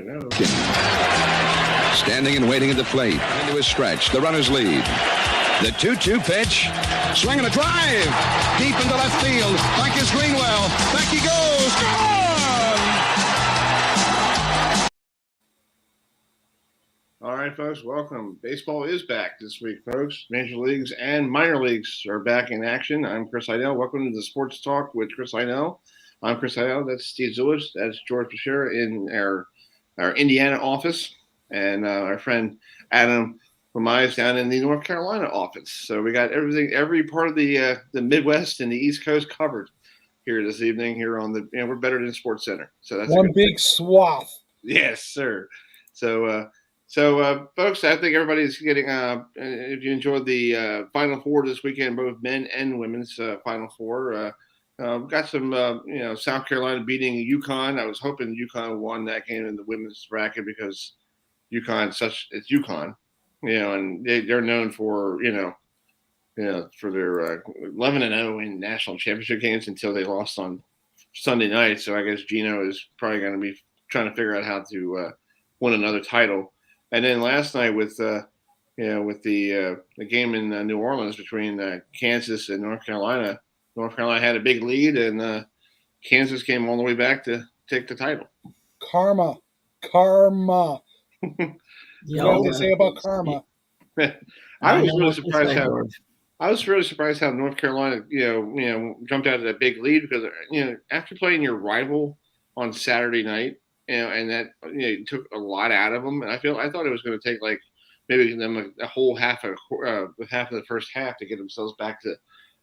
Hello. Standing and waiting at the plate. Into a stretch. The runners lead. The 2-2 pitch. Swing and a drive. Deep into left field. Back is Greenwell. Back he goes. Gone! All right, folks, welcome. Baseball is back this week, folks. Major leagues and minor leagues are back in action. I'm Chris Heidel. Welcome to the Sports Talk with Chris Heidel. I'm Chris Heidel. That's Steve Zulis. That's George Bashir in our Indiana office. And our friend Adam Lamai is down in the North Carolina office. So we got every part of the Midwest and the East Coast covered here this evening. Here on the, we're better than Sports Center. So that's one big swath. Yes, sir. So, folks, I think everybody's getting. If you enjoyed the Final Four this weekend, both men and women's Final Four, got some. South Carolina beating UConn. I was hoping UConn won that game in the women's bracket because UConn it's UConn, and they're known for for their 11-0 in national championship games until they lost on Sunday night. So I guess Gino is probably going to be trying to figure out how to win another title. And then last night with the game in New Orleans between Kansas and North Carolina had a big lead, and Kansas came all the way back to take the title. Karma. You know what they say about karma. I was really surprised how North Carolina, jumped out of that big lead because, after playing your rival on Saturday night, and that took a lot out of them. And I thought it was going to take like maybe them a whole half of the first half to get themselves back to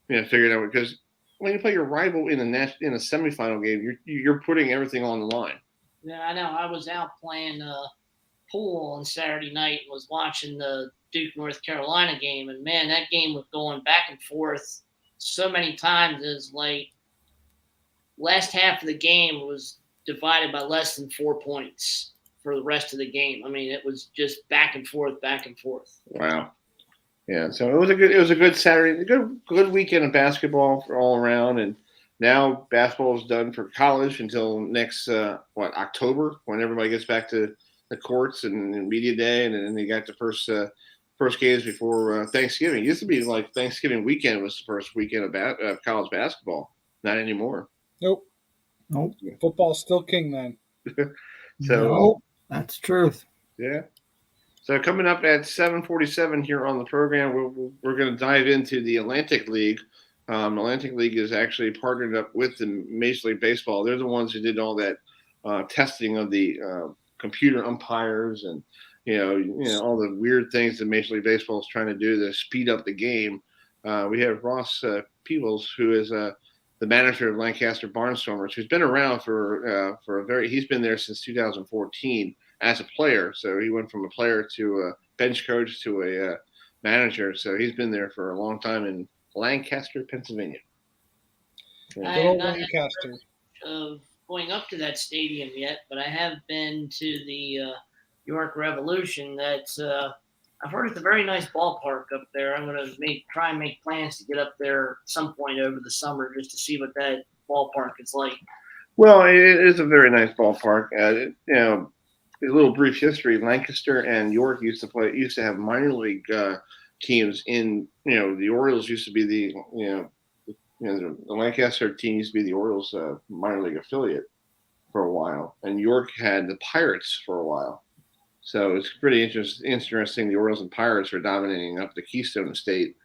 figure it out. Because when you play your rival in a semifinal game, you're putting everything on the line. Yeah, I know. I was out playing pool on Saturday night and was watching the Duke North Carolina game, and man, that game was going back and forth so many times. It's like last half of the game was divided by less than 4 points for the rest of the game. I mean, it was just back and forth. Wow. Yeah. So it was a good Saturday, a good weekend of basketball for all around. And now basketball is done for college until next, October, when everybody gets back to the courts and media day. And then they got the first games before Thanksgiving. It used to be like Thanksgiving weekend was the first weekend of college basketball. Not anymore. Nope. Football's still king then. So that's truth. Yeah. So coming up at 7:47 here on the program, we're going to dive into the Atlantic League. Atlantic League is actually partnered up with the Major League Baseball. They're the ones who did all that testing of the computer umpires and all the weird things that Major League Baseball is trying to do to speed up the game. We have RossPeeples, who is the manager of Lancaster Barnstormers, who's been around he's been there since 2014 as a player. So he went from a player to a bench coach to a manager. So he's been there for a long time in Lancaster, Pennsylvania. I have not had the privilege of going up to that stadium yet, but I have been to the York Revolution. I've heard it's a very nice ballpark up there. I'm going to try and make plans to get up there at some point over the summer just to see what that ballpark is like. Well, it is a very nice ballpark. A little brief history: Lancaster and York used to have minor league teams. The Orioles used to be the Lancaster team used to be the Orioles minor league affiliate for a while, and York had the Pirates for a while. So it's pretty interesting. The Orioles and Pirates were dominating up the Keystone State,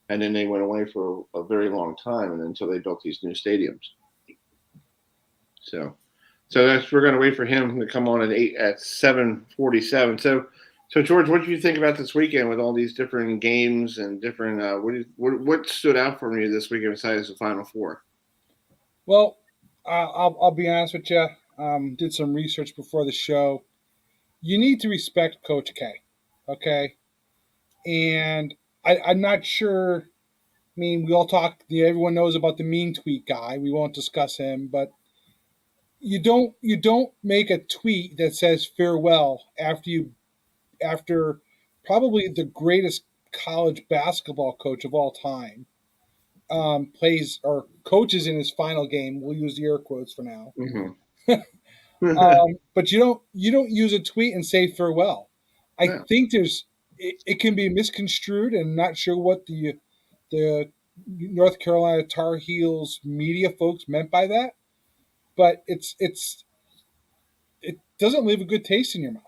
and then they went away for a very long time, and until they built these new stadiums. So we're going to wait for him to come on at 7:47. So George, what did you think about this weekend with all these different games and different? What stood out for you this weekend besides the Final Four? Well, I'll be honest with you. Did some research before the show. You need to respect Coach K, okay? And I'm not sure. I mean, we all talk. Everyone knows about the mean tweet guy. We won't discuss him, but you don't make a tweet that says farewell after probably the greatest college basketball coach of all time plays or coaches in his final game. We'll use the air quotes for now. Mm-hmm. But you don't use a tweet and say farewell. I think it can be misconstrued, and I'm not sure what the North Carolina Tar Heels media folks meant by that. But it doesn't leave a good taste in your mouth.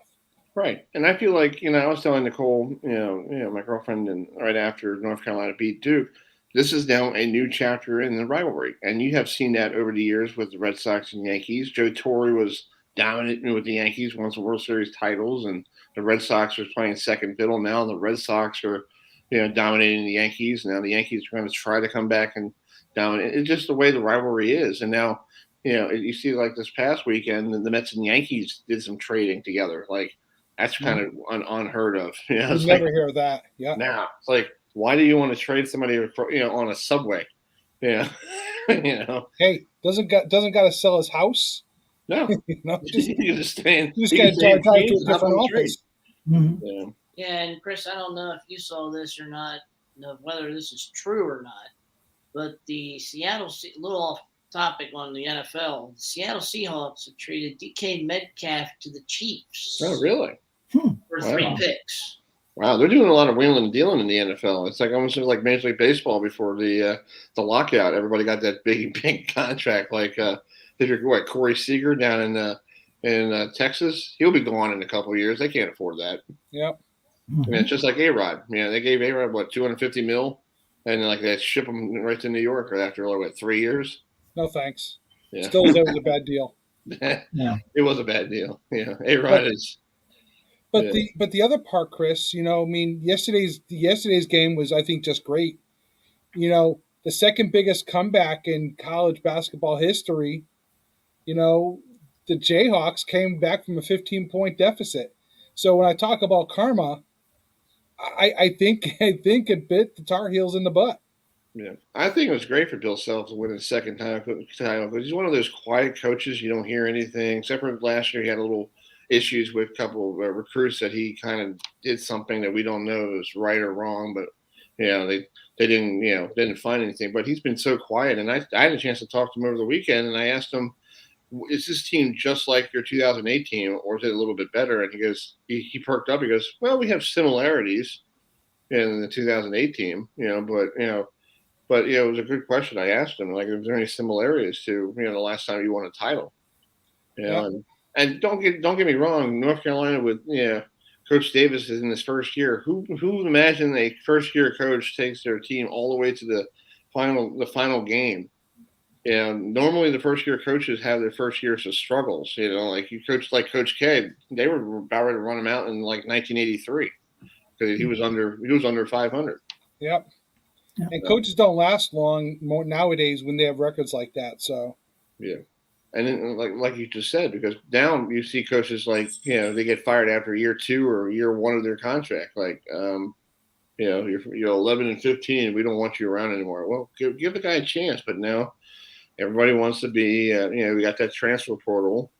Right. And I feel like, I was telling Nicole, my girlfriend, and right after North Carolina beat Duke, this is now a new chapter in the rivalry. And you have seen that over the years with the Red Sox and Yankees. Joe Torre was dominant with the Yankees, won some World Series titles, and the Red Sox was playing second fiddle. Now the Red Sox are, dominating the Yankees. Now the Yankees are going to try to come back and dominate. It's just the way the rivalry is. And now, you see like this past weekend, the Mets and Yankees did some trading together. Like, that's kind of unheard of. You never hear of that. Yeah. Now it's like, why do you want to trade somebody, on a subway? Yeah. Hey, doesn't got to sell his house. No. Just stay in. Just got to drive to a different office. Yeah. Yeah, and Chris, I don't know if you saw this or not, whether this is true or not, but the little off topic on the NFL, the Seattle Seahawks have traded DK Metcalf to the Chiefs. Oh, really? For 3 picks. Wow, they're doing a lot of wheeling and dealing in the NFL. It's like almost like Major League Baseball before the lockout. Everybody got that big contract. Like, Corey Seager down in Texas? He'll be gone in a couple of years. They can't afford that. Yep. And it's just like A-Rod. They gave A-Rod, $250 million? And like they ship him right to New York after, 3 years? No thanks. Yeah. Still, that was a bad deal. Yeah. It was a bad deal. Yeah. A-Rod is. But the other part, Chris, yesterday's game was, I think, just great. The second biggest comeback in college basketball history. The Jayhawks came back from a 15-point deficit. So when I talk about karma, I think it bit the Tar Heels in the butt. Yeah, I think it was great for Bill Self to win his second title because he's one of those quiet coaches. You don't hear anything except for last year. He had a little issues with a couple of recruits that he kind of did something that we don't know is right or wrong, but they didn't find anything. But he's been so quiet, and I had a chance to talk to him over the weekend, and I asked him, "Is this team just like your 2008 team, or is it a little bit better?" And he goes, he perked up. He goes, "Well, we have similarities in the 2008 team, but it was a good question. I asked him, like, is there any similarities to the last time you won a title?" And don't get me wrong, North Carolina with Coach Davis is in his first year. Who would imagine a first year coach takes their team all the way to the final game? Normally the first year coaches have their first years of struggles. Like you coach like Coach K, they were about ready to run him out in like 1983 because he was under 500. Yep. And coaches don't last long nowadays when they have records like that. So yeah. And then, like you just said, because now you see coaches like, they get fired after year 2 or year 1 of their contract. Like, you're 11 and 15. We don't want you around anymore. Well, give the guy a chance. But now everybody wants to be, we got that transfer portal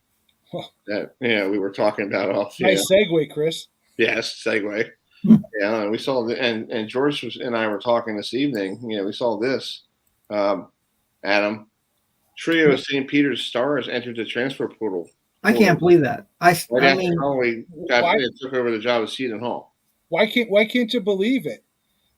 that, we were talking about off. Nice segue, Chris. Yes, segue. And we saw and George and I were talking this evening. We saw this, Adam. Trio of St. Peter's Stars entered the transfer portal. I can't believe that. Took over the job of Seton Hall. Why can't you believe it?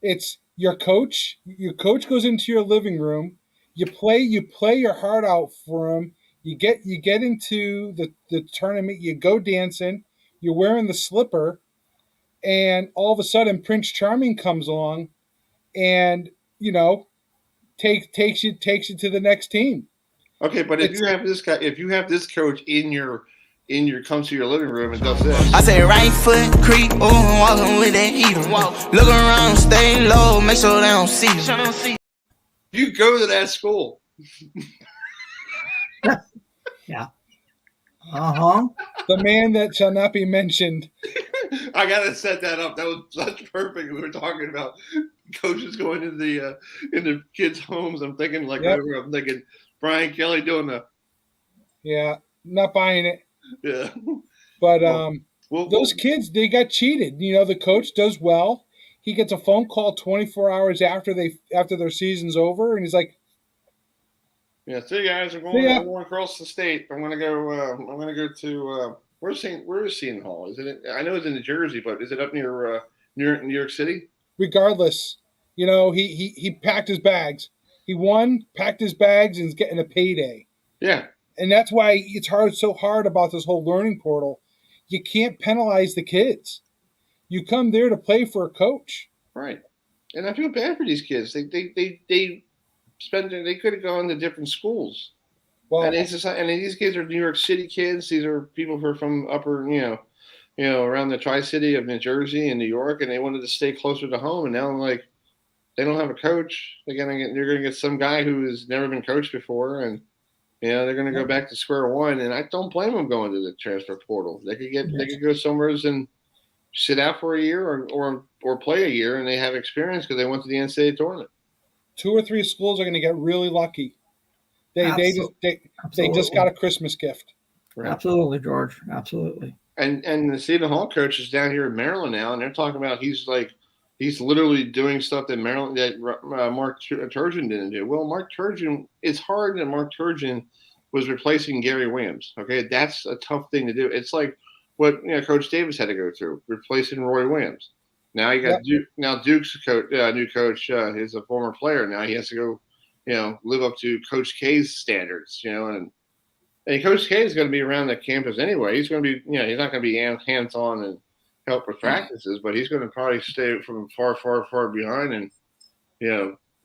It's your coach. Your coach goes into your living room. You play your heart out for him. You get into the tournament. You go dancing. You're wearing the slipper, and all of a sudden Prince Charming comes along, and takes you to the next team. Okay, but if you have this coach in your comes to your living room and does this. I say right foot creep, walking with that heater. Look around, stay low, make sure they don't see you. You go to that school. Yeah. The man that shall not be mentioned. I gotta set that up. That was such perfect. We were talking about coaches going into the kids' homes. I'm thinking I'm thinking Brian Kelly doing the. Yeah, not buying it. Yeah. But those kids, they got cheated. The coach does well. He gets a phone call 24 hours after their season's over, and he's like, Yeah, see you guys. See ya. I'm going across the state. I'm gonna go. I'm gonna go to where is Seton Hall? Is it? I know it's in New Jersey, but is it up near New York City? Regardless, he packed his bags. He won, packed his bags, and is getting a payday. Yeah. And that's why it's so hard about this whole learning portal. You can't penalize the kids. You come there to play for a coach. Right. And I feel bad for these kids. They could have gone to different schools. Well, and these kids are New York City kids. These are people who are from upper, around the Tri-City of New Jersey and New York, and they wanted to stay closer to home. And now, like, they don't have a coach. They're gonna get some guy who has never been coached before, and they're gonna go back to square one. And I don't blame them going to the transfer portal. They could go somewhere and sit out for a year or play a year, and they have experience because they went to the NCAA tournament. 2 or 3 schools are going to get really lucky. They just got a Christmas gift. Right. Absolutely, George. Absolutely. And the Seton Hall coach is down here in Maryland now, and they're talking about he's literally doing stuff that Mark Turgeon didn't do. Well, it's hard that Mark Turgeon was replacing Gary Williams. Okay, that's a tough thing to do. It's like what Coach Davis had to go through, replacing Roy Williams. Now you got Duke. Now Duke's new coach is a former player. Now he has to go, live up to Coach K's standards. And Coach K is going to be around the campus anyway. He's going to be, he's not going to be hands-on and help with practices, but he's going to probably stay from far, far, far behind. And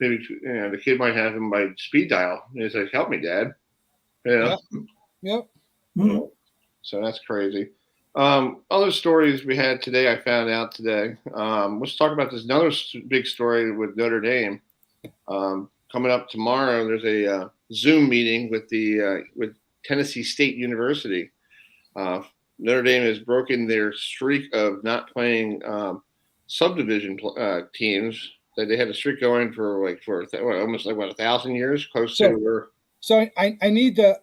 maybe the kid might have him by speed dial. And he's like, "Help me, Dad." Yep. Mm-hmm. So that's crazy. Other stories we had today, I found out today. Let's talk about this another big story with Notre Dame. Coming up tomorrow, there's a Zoom meeting with with Tennessee State University. Notre Dame has broken their streak of not playing subdivision teams. They had a streak going for almost 1,000 years, close to where. So I need the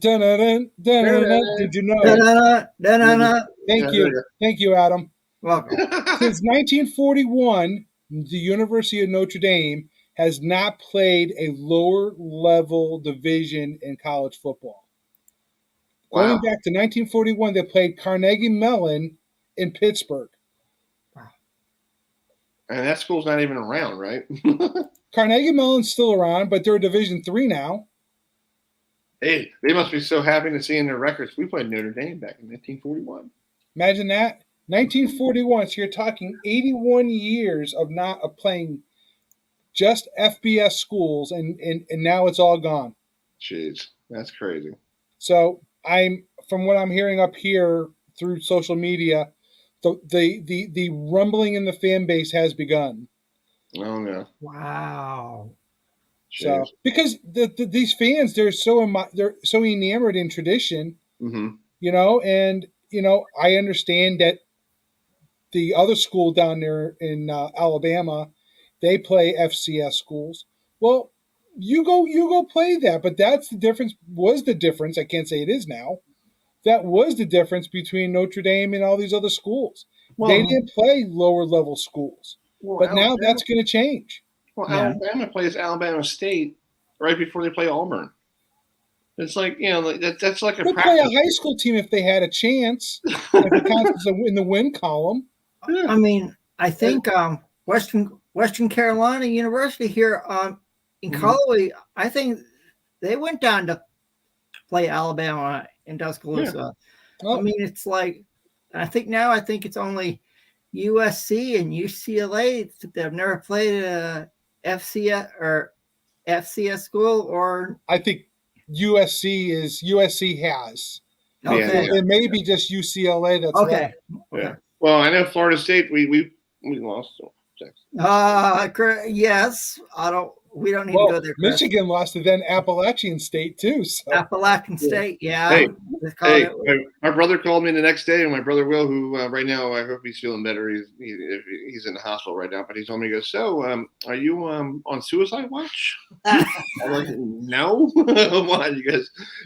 dun dun dun. Did you know? Thank you, Adam. Welcome. Since 1941, the University of Notre Dame has not played a lower level division in college football. Wow. Going back to 1941, they played Carnegie Mellon in Pittsburgh. Wow. And that school's not even around, right? Carnegie Mellon's still around, but they're a Division III now. Hey, they must be so happy to see in their records. We played Notre Dame back in 1941. Imagine that. 1941, so you're talking 81 years of playing just FBS schools, and now it's all gone. Jeez, that's crazy. So from what I'm hearing up here through social media, the rumbling in the fan base has begun. Oh no! Wow. So because these fans, they're so enamored in tradition, and I understand that the other school down there in Alabama, they play FCS schools. Well, you go play that, but that's the difference. Was the difference? I can't say it is now. That was the difference between Notre Dame and all these other schools. Well, they didn't play lower level schools, but now that's going to change. Well, Alabama plays Alabama State right before they play Auburn. It's like, that's like a practice. Play a high school team if they had a chance. If it counts in the win column. I mean, I think Western Carolina University here in Callaway, I think they went down to play Alabama in Tuscaloosa. Yeah. I mean, it's like, I think it's only USC and UCLA that have never played a FCS school, or I think USC has. Okay. It may be just UCLA that's okay. Left. Yeah. Well, I know Florida State we lost. Yes. We don't need to go there. Chris. Michigan lost to then Appalachian State too. So. Appalachian State, yeah. My brother called me the next day, and my brother Will, who right now I hope he's feeling better. He's in the hospital right now, but he told me, he goes, "So, are you on suicide watch?" I'm like, "No." Why?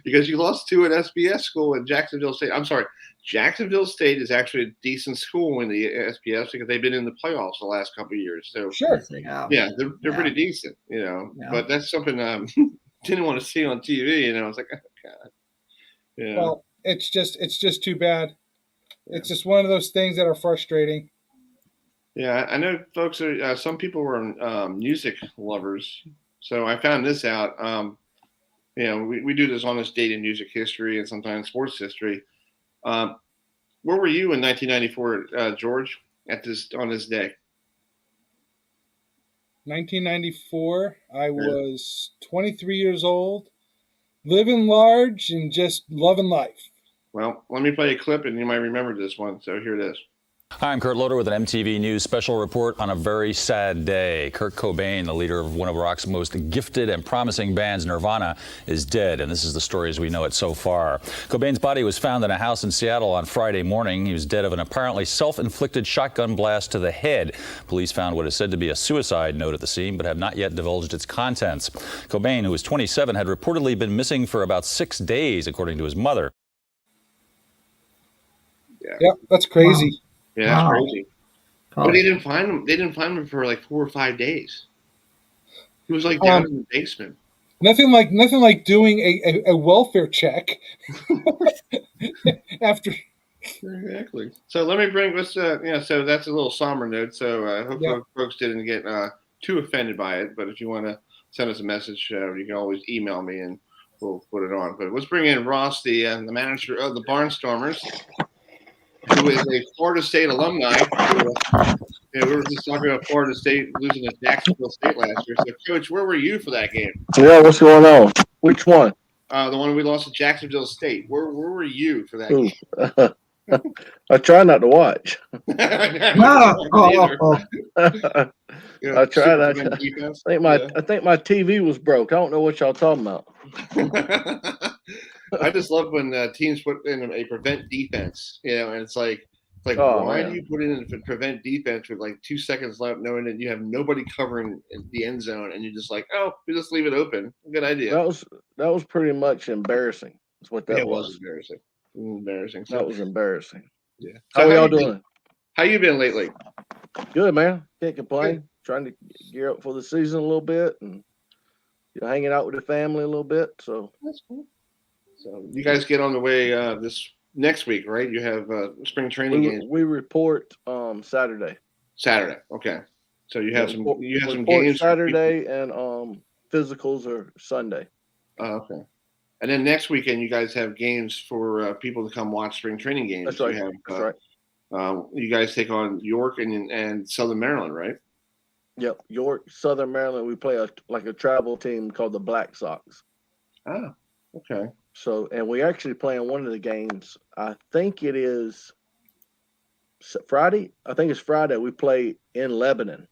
Because you lost 2 at SBS school at Jacksonville State. I'm sorry. Jacksonville State is actually a decent school in the SPS because they've been in the playoffs the last couple of years. So sure, they're pretty decent, But that's something didn't want to see on TV. And I was like, oh God. Yeah. Well, it's just too bad. It's just one of those things that are frustrating. Yeah, I know folks are. Some people were music lovers, so I found this out. We do this on this date in music history and sometimes sports history. Where were you in 1994, George, on this day? 1994, I was 23 years old, living large and just loving life. Well, let me play a clip, and you might remember this one. So here it is. Hi, I'm Kurt Loder with an MTV News special report on a very sad day. Kurt Cobain, the leader of one of rock's most gifted and promising bands, Nirvana, is dead, and this is the story as we know it so far. Cobain's body was found in a house in Seattle on Friday morning. He was dead of an apparently self-inflicted shotgun blast to the head. Police found what is said to be a suicide note at the scene, but have not yet divulged its contents. Cobain, who was 27, had reportedly been missing for about 6 days, according to his mother. Yep, that's crazy. Wow. Yeah, that's crazy. Oh. But they didn't find him. They didn't find him for like 4 or 5 days. He was like down in the basement. Nothing like doing a welfare check after. Exactly. So let me bring this. So that's a little somber note. So I hope folks didn't get too offended by it. But if you want to send us a message, you can always email me and we'll put it on. But let's bring in Ross, the manager of the Barnstormers, who is a Florida State alumni. We were just talking about Florida State losing to Jacksonville State last year. So, Coach, where were you for that game? Yeah, what's going on? Which one? The one we lost to Jacksonville State. Where were you for that game? I try not to watch. No. I tried. I think my TV was broke. I don't know what y'all talking about. I just love when teams put in a prevent defense, and it's like why do you put in a prevent defense with like 2 seconds left, knowing that you have nobody covering the end zone, and you're just like, oh, we just leave it open. Good idea. That was pretty much embarrassing. That's what that was. Embarrassing. Embarrassing. That was embarraing. Yeah. So how y'all doing? How you been lately? Good, man. Can't complain. Good. Trying to gear up for the season a little bit and hanging out with the family a little bit. So that's cool. So you guys get on the way this next week, right? You have spring training games. We report Saturday. Saturday, okay. So you have some games Saturday and physicals are Sunday. Oh, okay. And then next weekend you guys have games for people to come watch spring training games. That's right. That's right. You guys take on York and Southern Maryland, right? Yep, York, Southern Maryland. We play a travel team called the Black Sox. Oh, okay. So, and we actually play in one of the games. I think it is Friday. I think it's Friday. We play in Lebanon.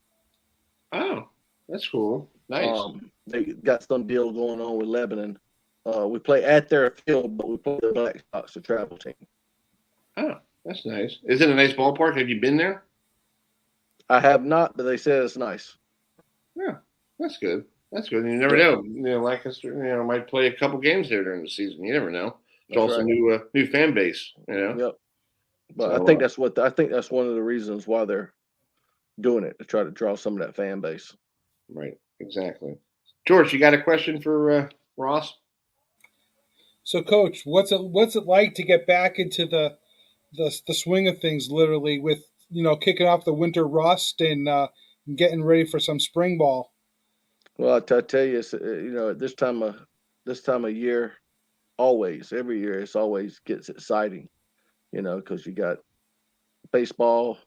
Oh, that's cool. Nice. They got some deal going on with Lebanon. We play at their field, but we play the Black Sox, the travel team. Oh, that's nice. Is it a nice ballpark? Have you been there? I have not, but they said it's nice. Yeah, that's good. That's good. You never know. Lancaster, might play a couple games there during the season. You never know. It's also right. New fan base. Yep. But so, I think that's one of the reasons why they're doing it, to try to draw some of that fan base. Right. Exactly. George, you got a question for Ross? So, Coach, what's it like to get back into the swing of things, literally, with kicking off the winter rust and getting ready for some spring ball? Well, I tell you, at this time of year, every year, it's always gets exciting, because you got baseball.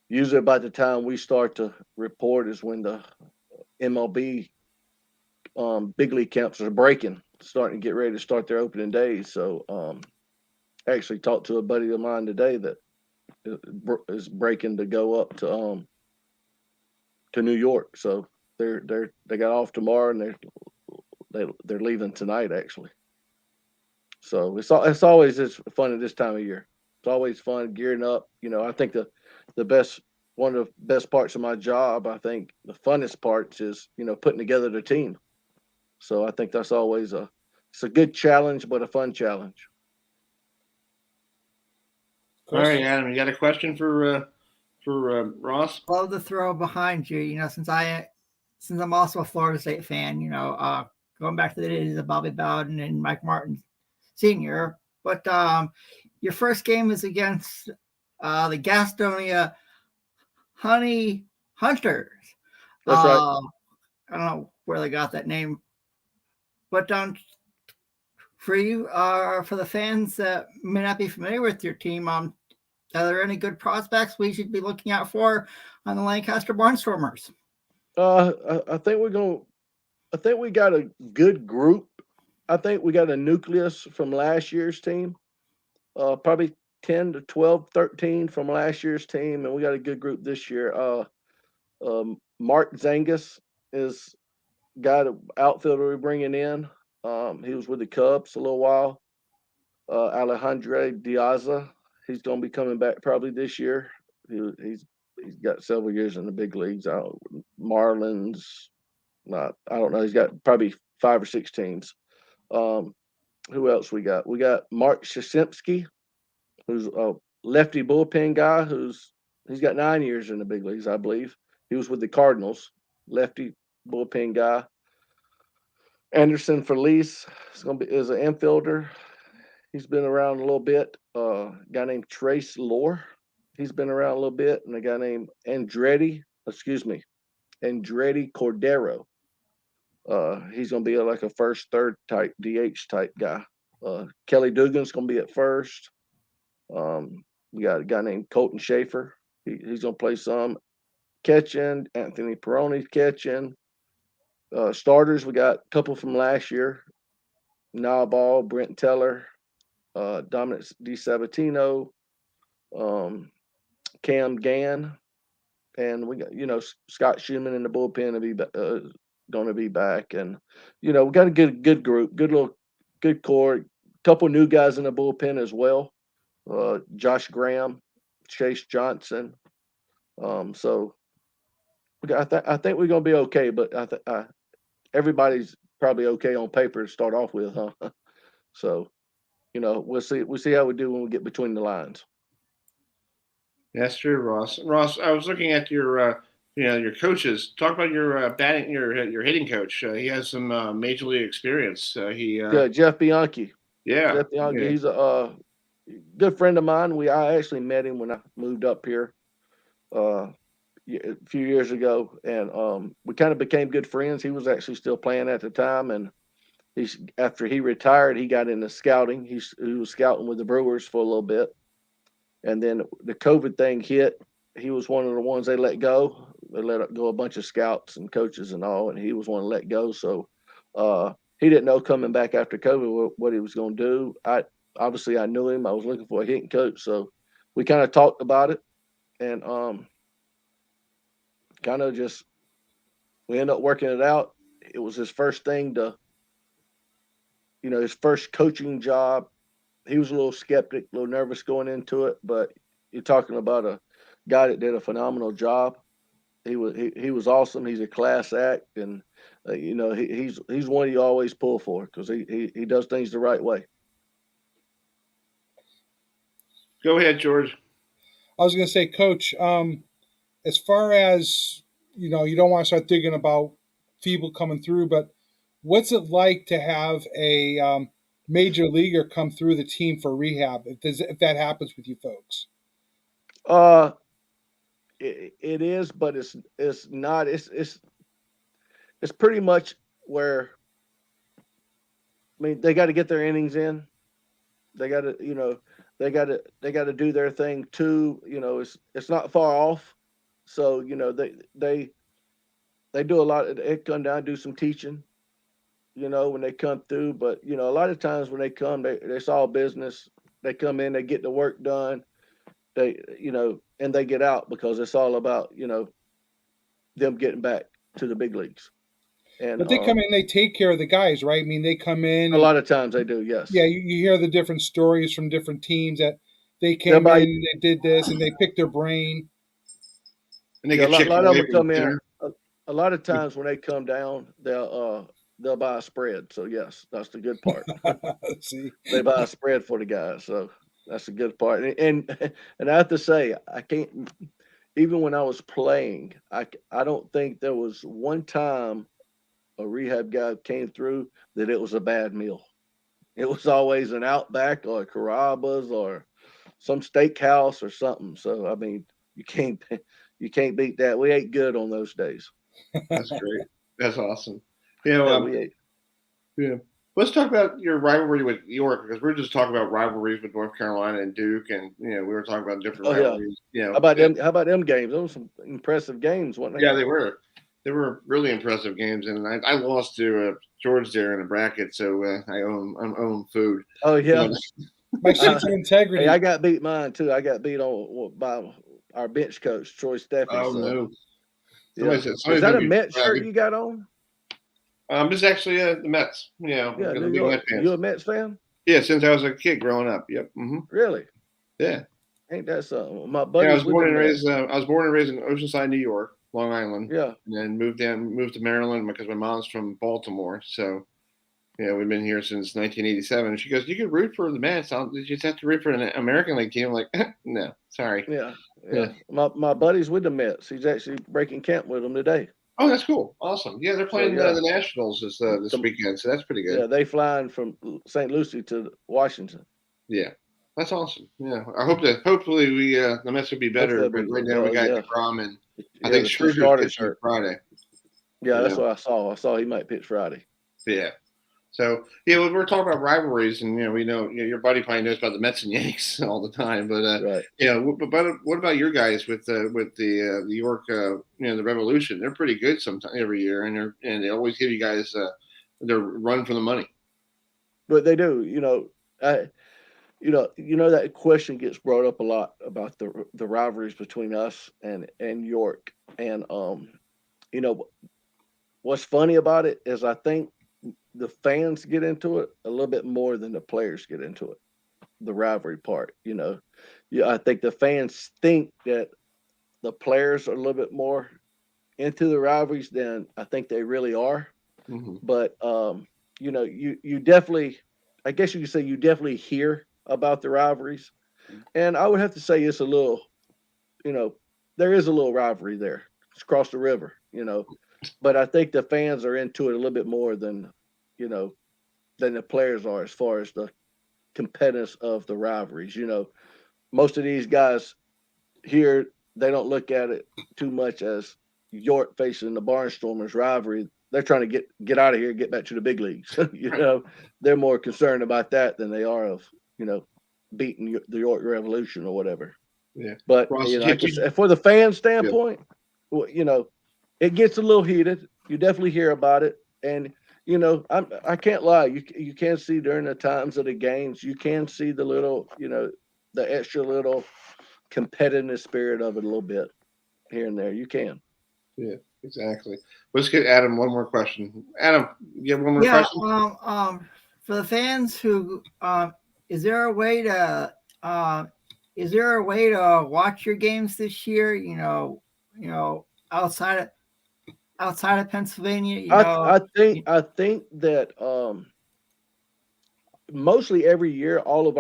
Usually, about the time we start to report is when the MLB big league camps are starting to get ready to start their opening days. So, I actually talked to a buddy of mine today that is breaking to go up to New York. So they got off tomorrow and they're leaving tonight actually. So it's always fun at this time of year. It's always fun gearing up. I think one of the best parts of my job, I think the funnest parts is putting together the team. So I think that's always it's a good challenge, but a fun challenge. All right, Adam, you got a question for Ross? Love the throw behind you. Since I'm also a Florida State fan, going back to the days of Bobby Bowden and Mike Martin Sr. But your first game is against the Gastonia Honey Hunters. That's right. I don't know where they got that name, but for you, for the fans that may not be familiar with your team, are there any good prospects we should be looking out for on the Lancaster Barnstormers? I think we got a good group. I think we got a nucleus from last year's team, probably 10 to 12, 13 from last year's team, and we got a good group this year. Mark Zangus is got an outfielder we're bringing in. He was with the Cubs a little while. Alejandro Diaza, he's going to be coming back probably this year. He's got several years in the big leagues. Marlins, I don't know. He's got probably 5 or 6 teams. Who else we got? We got Mark Shashimsky, who's a lefty bullpen guy. He's got 9 years in the big leagues, I believe. He was with the Cardinals, lefty bullpen guy. Anderson Felice is an infielder. He's been around a little bit. A guy named Trace Lohr, he's been around a little bit, and a guy named Andretti Cordero. He's going to be like a first, third type DH type guy. Kelly Dugan's going to be at first. We got a guy named Colton Schaefer. He's going to play some catching. Anthony Peroni's catching. Starters, we got a couple from last year. Nabal, Brent Teller, Dominic DiSabatino, Cam Gann, and we got, Scott Schumann in the bullpen going to be back. And, we got a good group, good core, couple new guys in the bullpen as well. Josh Graham, Chase Johnson. So I think we're going to be okay, but everybody's probably okay on paper to start off with, huh? So, we'll see how we do when we get between the lines. That's true, Ross. Ross, I was looking at your your coaches. Talk about your batting, your hitting coach. He has some major league experience. Jeff Bianchi. Yeah, Jeff Bianchi. He's a good friend of mine. I actually met him when I moved up here a few years ago, and we kind of became good friends. He was actually still playing at the time, and after he retired, he got into scouting. He was scouting with the Brewers for a little bit, and then the COVID thing hit. He was one of the ones they let go. They let go a bunch of scouts and coaches and all, and he was one to let go. So he didn't know coming back after COVID what he was going to do. I knew him. I was looking for a hitting coach, so we kind of talked about it, and kind of just we ended up working it out. It was his first thing his first coaching job. He was a little skeptic, a little nervous going into it, but you're talking about a guy that did a phenomenal job. He was awesome. He's a class act, and he's one you always pull for because he does things the right way. Go ahead, George. I was going to say, Coach, as far as you don't want to start thinking about Feeble coming through, but what's it like to have a major leaguer come through the team for rehab if that happens with you folks? It is, but it's not. It's pretty much where. I mean, they got to get their innings in. They got to, they got to do their thing too. It's not far off. So they do a lot. They come down, do some teaching. When they come through, but a lot of times when they come, it's all business. They come in, they get the work done. They, and they get out because it's all about, them getting back to the big leagues. And but they come in, they take care of the guys, right? I mean, they come in. A lot of times they do, yes. Yeah, you hear the different stories from different teams that they came in, they did this, and they picked their brain. And they a lot of them come in. A lot of times when they come down, they'll buy a spread. So yes, that's the good part. See, they buy a spread for the guys. So that's the good part. And I have to say, I can't. Even when I was playing, I don't think there was one time a rehab guy came through, that it was a bad meal. It was always an Outback or a Carrabba's or some steakhouse or something. So I mean, you can't beat that. We ate good on those days. That's great. That's awesome. You know, we ate. Yeah. Let's talk about your rivalry with York, because we're just talking about rivalries with North Carolina and Duke, and we were talking about different rivalries. How about them? How about them games? Those were some impressive games, weren't they? Yeah, they were. They were really impressive games, and I lost to George there in the bracket, so I own food. Oh yeah. My sense of integrity. Hey, I got beat mine too. I got beat on by our bench coach, Troy Steffi. Oh so. No! Is that a Mets shirt you got on? This is actually the Mets. Yeah, you a Mets fan? Yeah, since I was a kid growing up. Yep. Mm-hmm. Really? Yeah. Ain't that something? My buddy. Yeah, I was born and raised in Oceanside, New York, Long Island. Yeah. And then moved to Maryland because my mom's from Baltimore. So, we've been here since 1987. She goes, "You can root for the Mets. You just have to root for an American League team." I'm like, no, sorry. Yeah. My buddy's with the Mets. He's actually breaking camp with them today. Oh, that's cool. Awesome. Yeah, they're playing the Nationals this weekend, so that's pretty good. Yeah, they flying from St. Lucie to Washington. Yeah, that's awesome. Yeah, I hope that hopefully the Mets will be better. But right now we got DeGrom, and I think Schroeder's pitching Friday. Yeah, that's what I saw. I saw he might pitch Friday. Yeah. So we're talking about rivalries, and we know your buddy probably knows about the Mets and Yanks all the time. But right. But what about your guys with the York the Revolution? They're pretty good sometimes every year, and they always give you guys their run for the money. But they do, that question gets brought up a lot about the rivalries between us and York, and what's funny about it is I think the fans get into it a little bit more than the players get into it, the rivalry part. I think the fans think that the players are a little bit more into the rivalries than I think they really are. Mm-hmm. But you definitely, I guess you could say, you definitely hear about the rivalries, and I would have to say it's a little, there is a little rivalry there. It's across the river, but I think the fans are into it a little bit more than the players are, as far as the competitiveness of the rivalries. Most of these guys here, they don't look at it too much as York facing the Barnstormers rivalry. They're trying to get out of here and get back to the big leagues. They're more concerned about that than they are of, beating the York Revolution or whatever. Yeah. But for the fan standpoint, it gets a little heated. You definitely hear about it. And I can't lie. You can see during the times of the games, you can see the little, the extra little competitive spirit of it a little bit here and there. You can. Yeah, exactly. Let's get Adam one more question. Adam, you have one more question? For the fans who, is there a way to watch your games this year? Outside of Pennsylvania, I think that mostly every year all of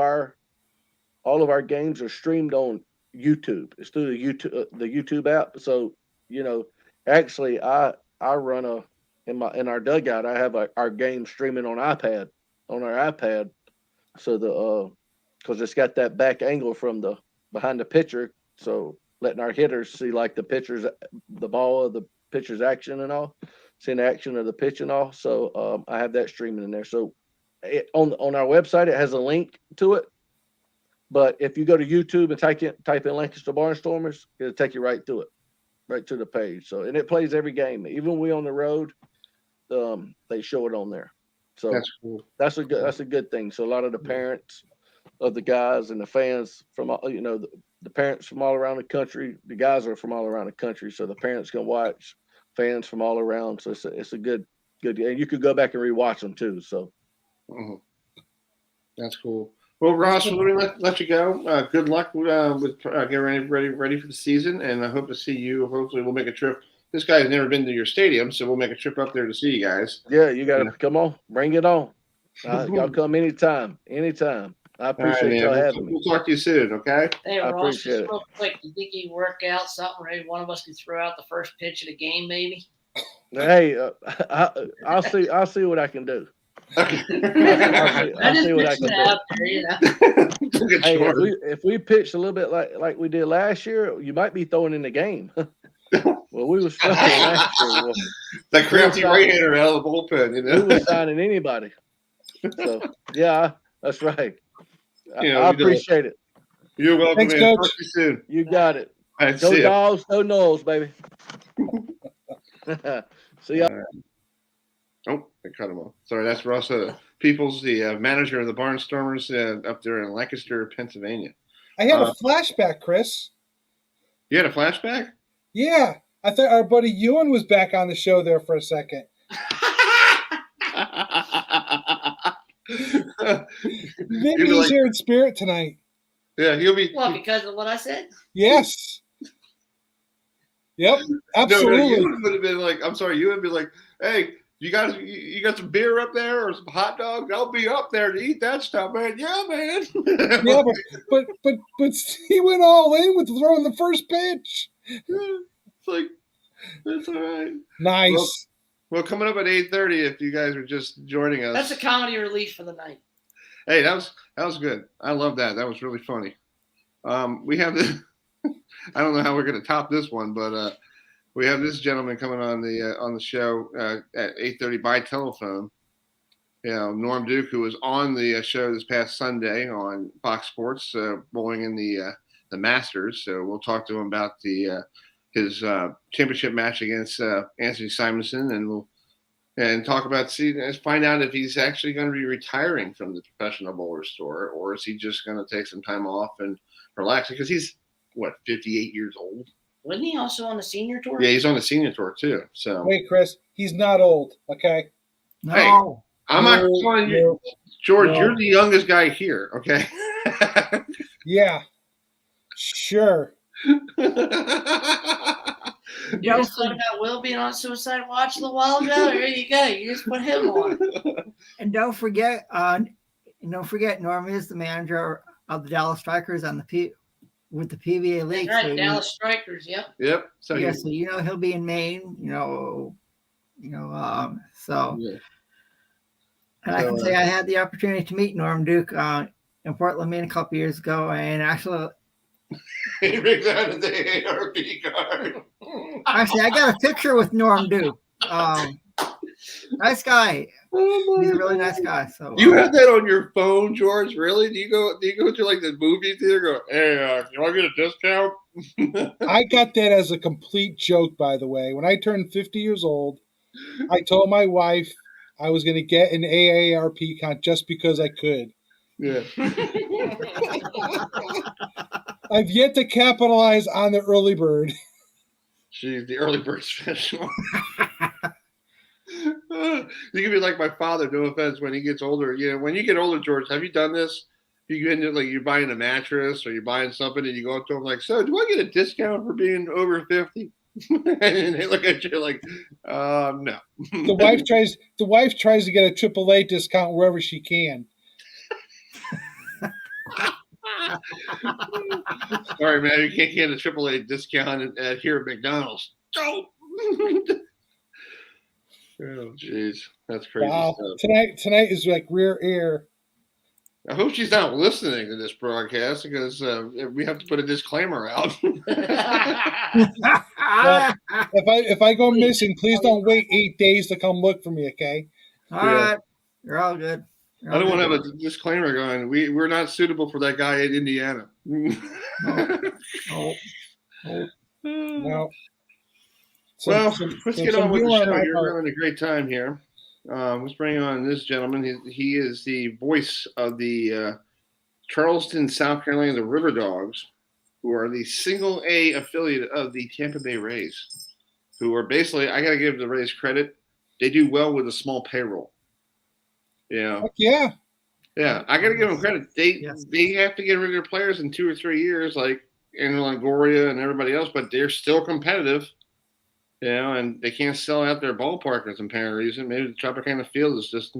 our games are streamed on YouTube. It's through the YouTube app. So actually I run in our dugout. I have our game streaming on our iPad. So because it's got that back angle from the behind the pitcher, so letting our hitters see like the pitcher's the ball of the pitcher's action and all, seeing the action of the pitch and all. So I have that streaming in there. So on our website, it has a link to it. But if you go to YouTube and type in Lancaster Barnstormers, it'll take you right to it, right to the page. So, and it plays every game. Even when we on the road, they show it on there. So that's cool. That's a good thing. So a lot of the parents of the guys and the fans from the parents from all around the country, the guys are from all around the country, so the parents can watch, fans from all around. So it's a good, and you could go back and rewatch them too. So that's cool. Well, Ross, we're going to let you go. Good luck with getting ready for the season, and I hope to see you. Hopefully, we'll make a trip. This guy's never been to your stadium, so we'll make a trip up there to see you guys. Yeah, you got to come on. Bring it on. Y'all come anytime. I appreciate y'all having me. We'll talk to you soon, okay? Hey, I Ross, appreciate just real quick, you think you work out something? Maybe one of us could throw out the first pitch of the game, maybe? Hey, I'll see. I'll see what I can do. Okay. I'll see what I can do. Out there, you know. Hey, if we pitched a little bit like we did last year, you might be throwing in the game. Well, we were struggling last year. Well, that crafty right-hander out of the bullpen, you know. we were signing anybody. So yeah, that's right. You know, I appreciate it. You're welcome. Thanks, man. Coach. Talk to you soon. You got it. All right, No see ya. dogs, no nose, baby. See ya. Oh, I cut him off. Sorry, that's Ross Peoples, the manager of the Barnstormers up there in Lancaster, Pennsylvania. I had a flashback, Chris. You had a flashback? Yeah, I thought our buddy Ewan was back on the show there for a second. Maybe he's here in spirit tonight. Yeah, he'll be. What, because of what I said? Yes. Yep, absolutely. No, you would have been like, I'm sorry, you would have been like, hey, you got some beer up there or some hot dogs? I'll be up there to eat that stuff, man. Yeah, man. Yeah, but he went all in with throwing the first pitch. It's like, that's all right. Nice. Well, coming up at 8:30, if you guys are just joining us. That's a comedy relief for the night. Hey, that was good. I love that. That was really funny. We have this. I don't know how we're going to top this one, but we have this gentleman coming on the show at 8:30 by telephone. You know, Norm Duke, who was on the show this past Sunday on Fox Sports, bowling in the Masters. So we'll talk to him about his championship match against Anthony Simonson, and talk about find out if he's actually going to be retiring from the professional bowlers tour, or is he just going to take some time off and relax, because he's 58 years old. Wasn't he also on the senior tour? Yeah, he's on the senior tour too. So wait, Chris, he's not old, okay? No. Hey, I'm not calling you, George. No. You're the youngest guy here, okay? Yeah, sure. You just thought about Will being on suicide watch a little while ago. There you go. You just put him on. And don't forget, Norm is the manager of the Dallas Strikers on with the PBA League. That's right, so Dallas Strikers. Yep. Yep. So yeah, so he'll be in Maine. So. Yeah. And I can say I had the opportunity to meet Norm Duke in Portland, Maine, a couple years ago, and actually. He brings out the ARP card. Actually, I got a picture with Norm Duke. Nice guy. He's a really nice guy. So you have that on your phone, George? Really? Do you go to like the movie theater? Go, hey, you want to get a discount? I got that as a complete joke, by the way. When I turned 50 years old, I told my wife I was going to get an AARP count just because I could. Yeah. I've yet to capitalize on the early bird. Jeez, the early bird special. You can be like my father, no offense, when he gets older. You know, when you get older, George, have you done this? You end up like you're buying a mattress or you're buying something and you go up to them like, so do I get a discount for being over 50? And they look at you like, no. The wife tries to get a AAA discount wherever she can. Sorry, man, you can't get a AAA discount here at McDonald's. Oh, jeez, that's crazy. Wow. Stuff. Tonight is like rare air. I hope she's not listening to this broadcast because we have to put a disclaimer out. Well, if I go missing, please don't wait 8 days to come look for me, okay? All right, you're all good. I don't want to have a disclaimer going. We're not suitable for that guy in Indiana. No. Well, let's get on with the show. You're having a great time here. Let's bring on this gentleman. He is the voice of the Charleston, South Carolina, the Riverdogs, who are the single A affiliate of the Tampa Bay Rays, who are basically, I got to give the Rays credit, they do well with a small payroll. Yeah. Yeah. Yeah, I got to give them credit. They have to get rid of their players in 2 or 3 years, like Longoria and everybody else, but they're still competitive. You know, and they can't sell out their ballpark for some apparent reason. Maybe the Tropicana Field is just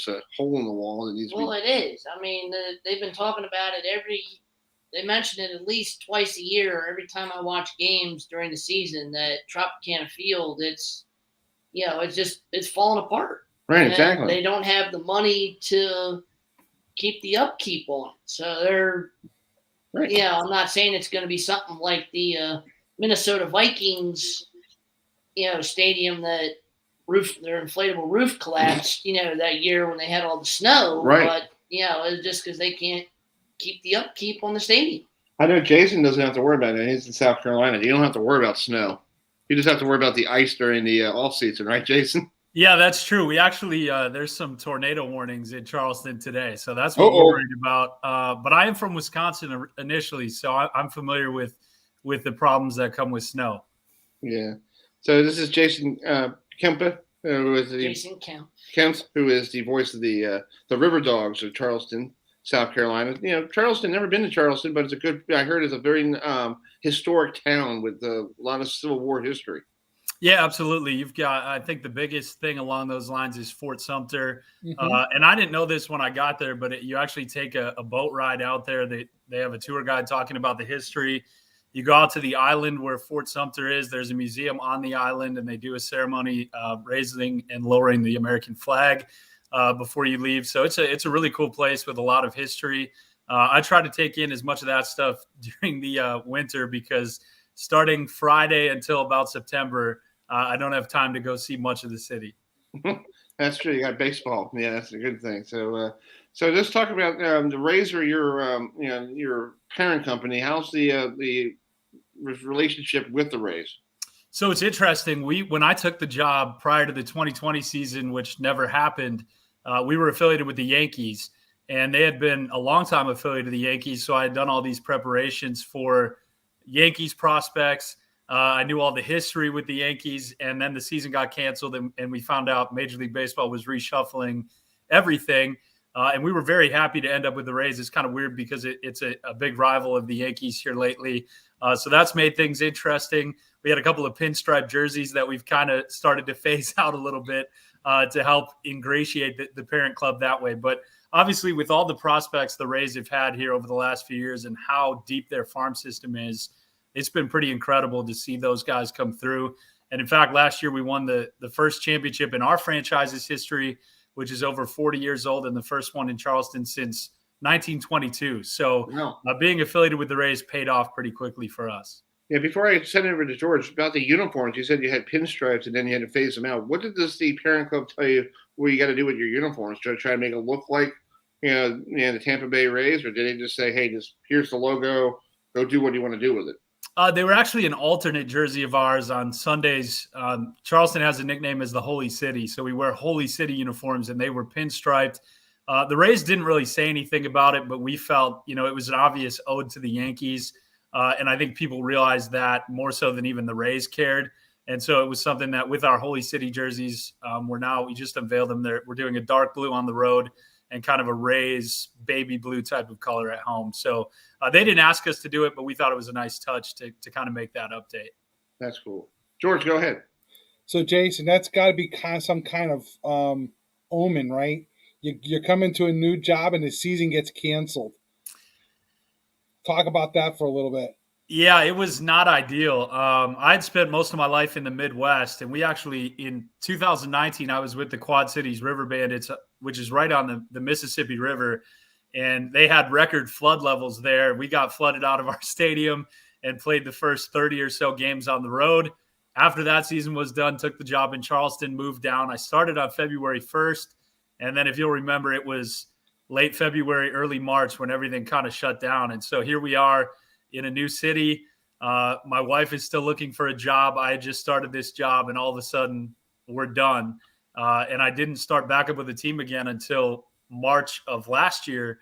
a hole in the wall that needs to be. Well, it is. I mean, they've been talking about it they mention it at least twice a year. Every time I watch games during the season, that Tropicana Field, it's it's falling apart. Right, And exactly. they don't have the money to keep the upkeep on it. So they're, Right. I'm not saying it's going to be something like the Minnesota Vikings, stadium that their inflatable roof collapsed, that year when they had all the snow. Right. But, it's just because they can't keep the upkeep on the stadium. I know Jason doesn't have to worry about it. He's in South Carolina. You don't have to worry about snow. You just have to worry about the ice during the off season, right, Jason? Yeah, that's true. We actually there's some tornado warnings in Charleston today, so that's what we're worried about. But I am from Wisconsin initially, so I'm familiar with the problems that come with snow. Yeah. So this is Jason Kempf, who is Jason Kempf. Kempf, who is the voice of the Riverdogs of Charleston, South Carolina. Charleston, never been to Charleston, but I heard it's a very historic town with a lot of Civil War history. Yeah, absolutely. You've got, I think the biggest thing along those lines is Fort Sumter. And I didn't know this when I got there, but you actually take a boat ride out there. They have a tour guide talking about the history. You go out to the island where Fort Sumter is. There's a museum on the island, and they do a ceremony raising and lowering the American flag before you leave. So it's a really cool place with a lot of history. I try to take in as much of that stuff during the winter because starting Friday until about September, I don't have time to go see much of the city. That's true. You got baseball. Yeah, that's a good thing. So let's talk about the Rays are your parent company. How's the relationship with the Rays? So it's interesting. When I took the job prior to the 2020 season, which never happened, we were affiliated with the Yankees, and they had been a long time affiliated with the Yankees. So I had done all these preparations for Yankees prospects. I knew all the history with the Yankees, and then the season got canceled, and we found out Major League Baseball was reshuffling everything. And we were very happy to end up with the Rays. It's kind of weird because it's a big rival of the Yankees here lately. So that's made things interesting. We had a couple of pinstripe jerseys that we've kind of started to phase out a little bit to help ingratiate the parent club that way. But obviously, with all the prospects the Rays have had here over the last few years and how deep their farm system is, it's been pretty incredible to see those guys come through. And in fact, last year we won the first championship in our franchise's history, which is over 40 years old, and the first one in Charleston since 1922. So being affiliated with the Rays paid off pretty quickly for us. Yeah, before I send it over to George, about the uniforms, you said you had pinstripes and then you had to phase them out. What did the parent club tell you what you got to do with your uniforms? To try to make it look like the Tampa Bay Rays, or did they just say, hey, here's the logo, go do what you want to do with it? They were actually an alternate jersey of ours on Sundays. Charleston has a nickname as the Holy City, so we wear Holy City uniforms, and they were pinstriped. The Rays didn't really say anything about it, but we felt, it was an obvious ode to the Yankees, and I think people realized that more so than even the Rays cared. And so it was something that with our Holy City jerseys, we just unveiled them. We're doing a dark blue on the road and kind of a Rays baby blue type of color at home. So they didn't ask us to do it, but we thought it was a nice touch to kind of make that update. That's cool. George, go ahead. So, Jason, that's got to be some kind of omen, right? You're coming to a new job and the season gets canceled. Talk about that for a little bit. Yeah, it was not ideal. I'd spent most of my life in the Midwest, and we actually, in 2019, I was with the Quad Cities River Bandits, which is right on the Mississippi River, and they had record flood levels there. We got flooded out of our stadium and played the first 30 or so games on the road. After that season was done, took the job in Charleston, moved down. I started on February 1st, and then if you'll remember, it was late February, early March when everything kind of shut down. And so here we are in a new city. My wife is still looking for a job. I had just started this job, and all of a sudden we're done. And I didn't start back up with the team again until March of last year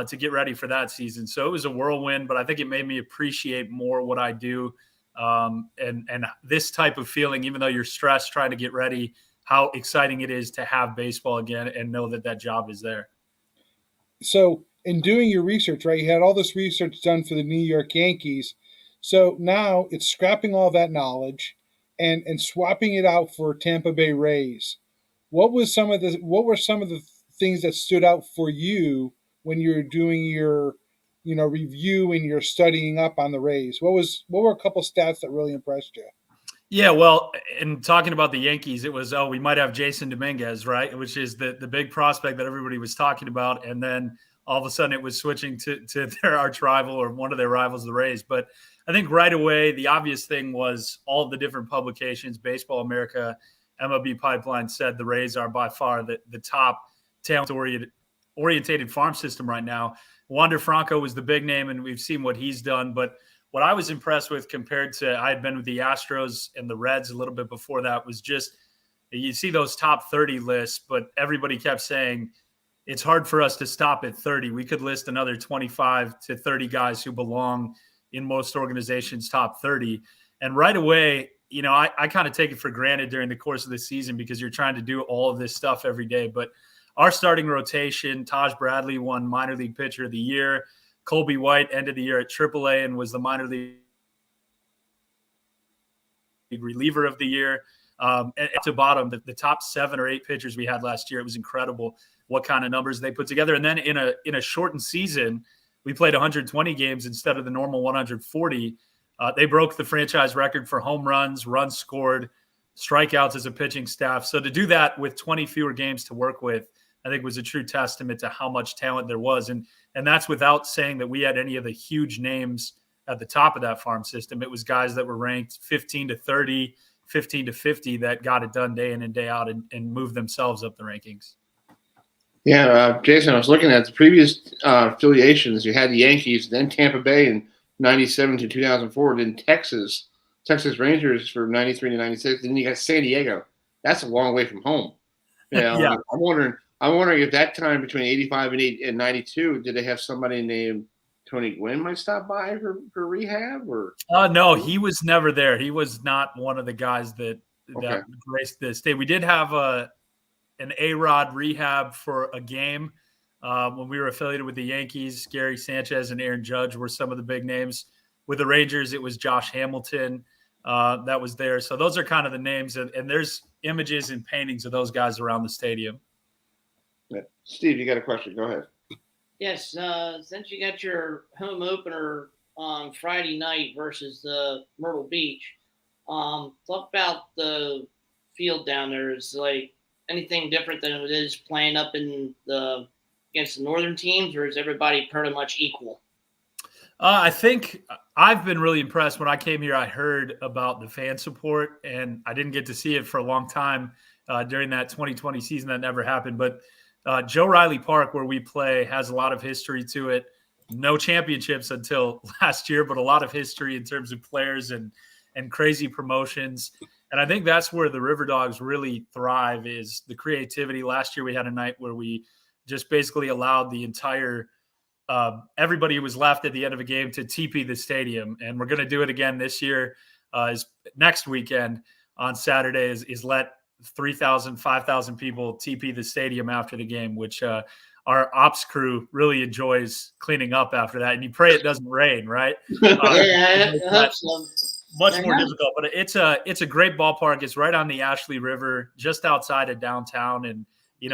to get ready for that season. So it was a whirlwind, but I think it made me appreciate more what I do. And this type of feeling, even though you're stressed trying to get ready, how exciting it is to have baseball again and know that job is there. So in doing your research, right, you had all this research done for the New York Yankees. So now it's scrapping all that knowledge and swapping it out for Tampa Bay Rays. What were some of the things that stood out for you when you were doing your, review and you're studying up on the Rays? What were a couple stats that really impressed you? Yeah, well, in talking about the Yankees, it was, we might have Jason Dominguez, right? Which is the big prospect that everybody was talking about. And then all of a sudden it was switching to their arch rival or one of their rivals, the Rays. But I think right away, the obvious thing was all of the different publications, Baseball America, MLB Pipeline said the Rays are by far the top talent-oriented farm system right now. Wander Franco was the big name, and we've seen what he's done. But what I was impressed with compared to I had been with the Astros and the Reds a little bit before that was just you see those top 30 lists, but everybody kept saying it's hard for us to stop at 30. We could list another 25 to 30 guys who belong in most organizations' top 30. And right away, I kind of take it for granted during the course of the season because you're trying to do all of this stuff every day. But our starting rotation, Taj Bradley won minor league pitcher of the year. Colby White ended the year at AAA and was the minor league reliever of the year. And at the bottom, the top 7 or 8 pitchers we had last year, it was incredible what kind of numbers they put together. And then in a shortened season, we played 120 games instead of the normal 140. They broke the franchise record for home runs scored, strikeouts as a pitching staff. So to do that with 20 fewer games to work with, I think was a true testament to how much talent there was. And that's without saying that we had any of the huge names at the top of that farm system. It was guys that were ranked 15 to 30, 15 to 50 that got it done day in and day out and moved themselves up the rankings. Yeah, Jason, I was looking at the previous affiliations. You had the Yankees, then Tampa Bay in 97 to 2004, then Texas Rangers for 93 to 96, then you got San Diego. That's a long way from home. Yeah. I'm wondering if that time between 85 and 92, did they have somebody named Tony Gwynn might stop by for rehab? Or no, he was never there. He was not one of the guys that graced the state. We did have an A-Rod rehab for a game when we were affiliated with the Yankees. Gary Sanchez and Aaron Judge were some of the big names. With the Rangers, it was Josh Hamilton that was there. So those are kind of the names, and there's images and paintings of those guys around the stadium. Yeah. Steve, you got a question? Go ahead. Yes, since you got your home opener on Friday night versus the Myrtle Beach, talk about the field down there. Is like anything different than it is playing up in against the northern teams, or is everybody pretty much equal? I think I've been really impressed. When I came here, I heard about the fan support, and I didn't get to see it for a long time during that 2020 season. That never happened. But Joe Riley Park, where we play, has a lot of history to it. No championships until last year, but a lot of history in terms of players and crazy promotions. And I think that's where the Riverdogs really thrive, is the creativity. Last year we had a night where we just basically allowed the entire everybody who was left at the end of a game to TP the stadium. And we're going to do it again this year. Is next weekend on Saturday is let 3,000, 5,000 people TP the stadium after the game, which our ops crew really enjoys cleaning up after that. And you pray it doesn't rain, right? I hope so. Much more difficult, but it's a great ballpark. It's right on the Ashley River, just outside of downtown. And,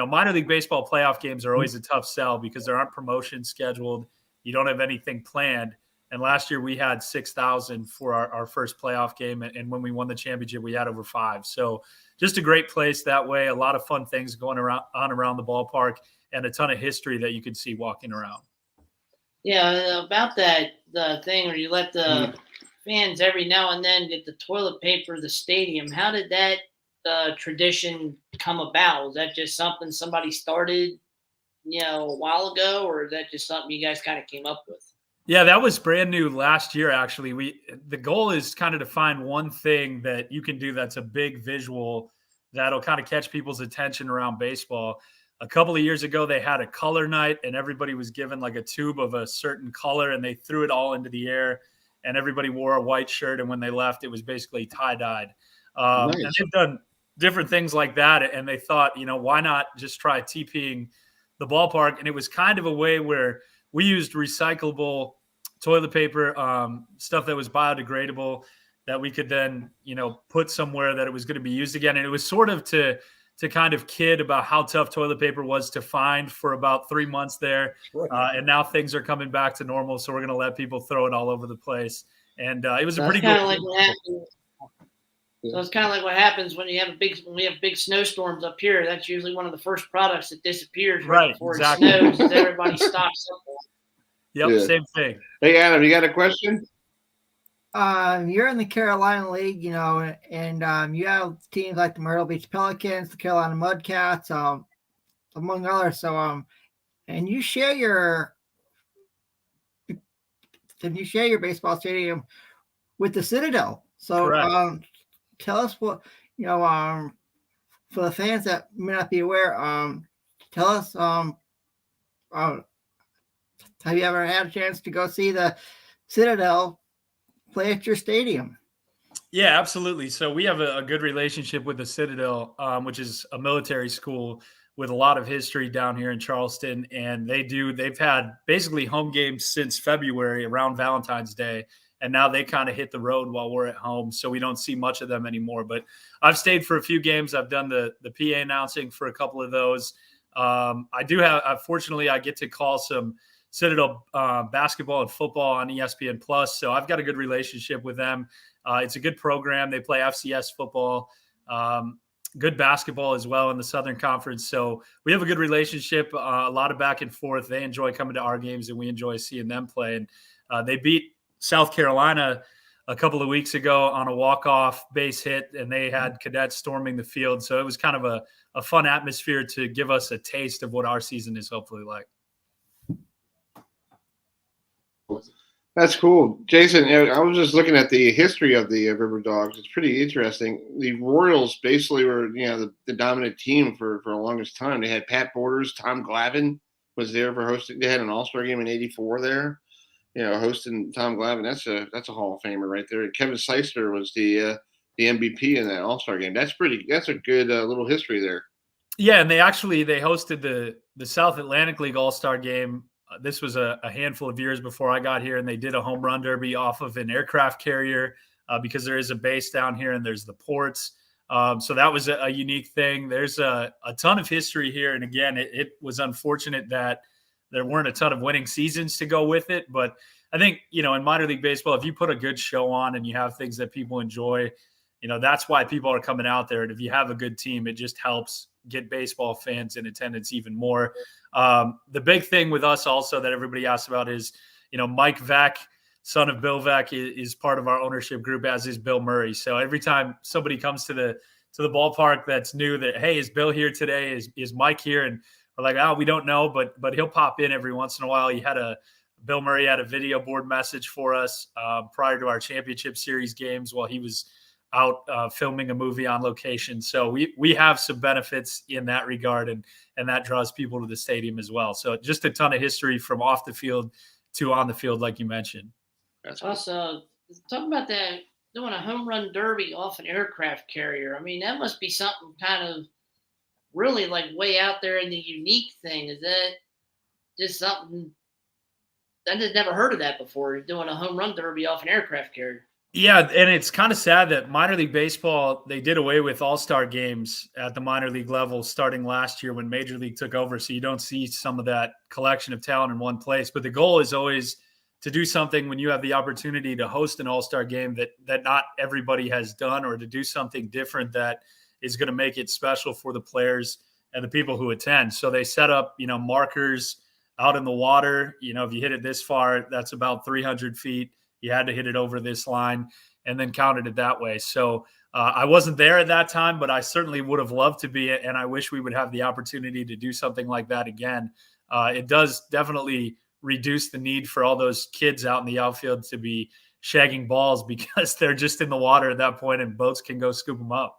minor league baseball playoff games are always a tough sell because there aren't promotions scheduled. You don't have anything planned. And last year we had 6,000 for our first playoff game. And when we won the championship, we had over 5. So just a great place that way. A lot of fun things going around the ballpark and a ton of history that you can see walking around. Yeah, about that, the thing where you let the fans every now and then get the toilet paper the stadium. How did that tradition come about? Was that just something somebody started, a while ago, or is that just something you guys kind of came up with? Yeah, that was brand new last year, actually. The goal is kind of to find one thing that you can do that's a big visual that'll kind of catch people's attention around baseball. A couple of years ago, they had a color night, and everybody was given like a tube of a certain color, and they threw it all into the air, and everybody wore a white shirt, and when they left, it was basically tie-dyed. Nice. And they've done different things like that, and they thought, why not just try TPing the ballpark? And it was kind of a way where we used recyclable toilet paper, stuff that was biodegradable, that we could then, put somewhere that it was going to be used again. And it was sort of to kind of kid about how tough toilet paper was to find for about 3 months there. And now things are coming back to normal. So we're going to let people throw it all over the place. And it was a pretty good. So it's kind of like what happens when we have big snowstorms up here. That's usually one of the first products that disappears right before exactly. it snows, as everybody stocks up on. Yep, Yeah. same thing. Hey, Adam, you got a question? You're in the Carolina League, you know, and you have teams like the Myrtle Beach Pelicans, the Carolina Mudcats, among others. So, and you share your baseball stadium with the Citadel. So, Correct. tell us what, you know, for the fans that may not be aware, tell us, have you ever had a chance to go see the Citadel play at your stadium? Yeah, absolutely. So we have a good relationship with the Citadel, which is a military school with a lot of history down here in Charleston. And they've had basically home games since February around Valentine's Day. And now they kind of hit the road while we're at home. So we don't see much of them anymore. But I've stayed for a few games. I've done the PA announcing for a couple of those. Fortunately, I get to call some Citadel basketball and football on ESPN Plus. So I've got a good relationship with them. It's a good program. They play FCS football, good basketball as well in the Southern Conference. So we have a good relationship, a lot of back and forth. They enjoy coming to our games and we enjoy seeing them play. And they beat South Carolina a couple of weeks ago on a walk-off base hit, and they had cadets storming the field. So it was kind of a fun atmosphere to give us a taste of what our season is hopefully like. That's cool. Jason, I was just looking at the history of the Riverdogs. It's pretty interesting. The Royals basically were, the dominant team for the longest time. They had Pat Borders, Tom Glavine was there for hosting. They had an All-Star game in '84 there, hosting Tom Glavine. That's a Hall of Famer right there. And Kevin Seisler was the MVP in that All-Star game. That's a good little history there. Yeah, and they hosted the South Atlantic League All-Star game. This was a handful of years before I got here, and they did a home run derby off of an aircraft carrier because there is a base down here and there's the ports. So that was a unique thing. There's a ton of history here. And again, it was unfortunate that there weren't a ton of winning seasons to go with it. But I think, in minor league baseball, if you put a good show on and you have things that people enjoy, that's why people are coming out there. And if you have a good team, it just helps get baseball fans in attendance even more. The big thing with us also that everybody asks about is, Mike Vack, son of Bill Vack, is part of our ownership group, as is Bill Murray. So every time somebody comes to the ballpark that's new, that, hey, is Bill here today? Is Mike here? And we're like, oh, we don't know, but he'll pop in every once in a while. Bill Murray had a video board message for us prior to our championship series games while he was out filming a movie on location. So we have some benefits in that regard, and that draws people to the stadium as well. So just a ton of history from off the field to on the field, like you mentioned. That's also talking about that, doing a home run derby off an aircraft carrier. I mean, that must be something kind of really like way out there in the unique thing. Is that just something I just never heard of that before, doing a home run derby off an aircraft carrier? Yeah, and it's kind of sad that minor league baseball, they did away with all-star games at the minor league level starting last year when Major League took over, so you don't see some of that collection of talent in one place. But the goal is always to do something when you have the opportunity to host an all-star game that not everybody has done, or to do something different that is going to make it special for the players and the people who attend. So they set up, markers out in the water. If you hit it this far, that's about 300 feet. You had to hit it over this line, and then counted it that way. So I wasn't there at that time, but I certainly would have loved to be, and I wish we would have the opportunity to do something like that again. It does definitely reduce the need for all those kids out in the outfield to be shagging balls because they're just in the water at that point and boats can go scoop them up.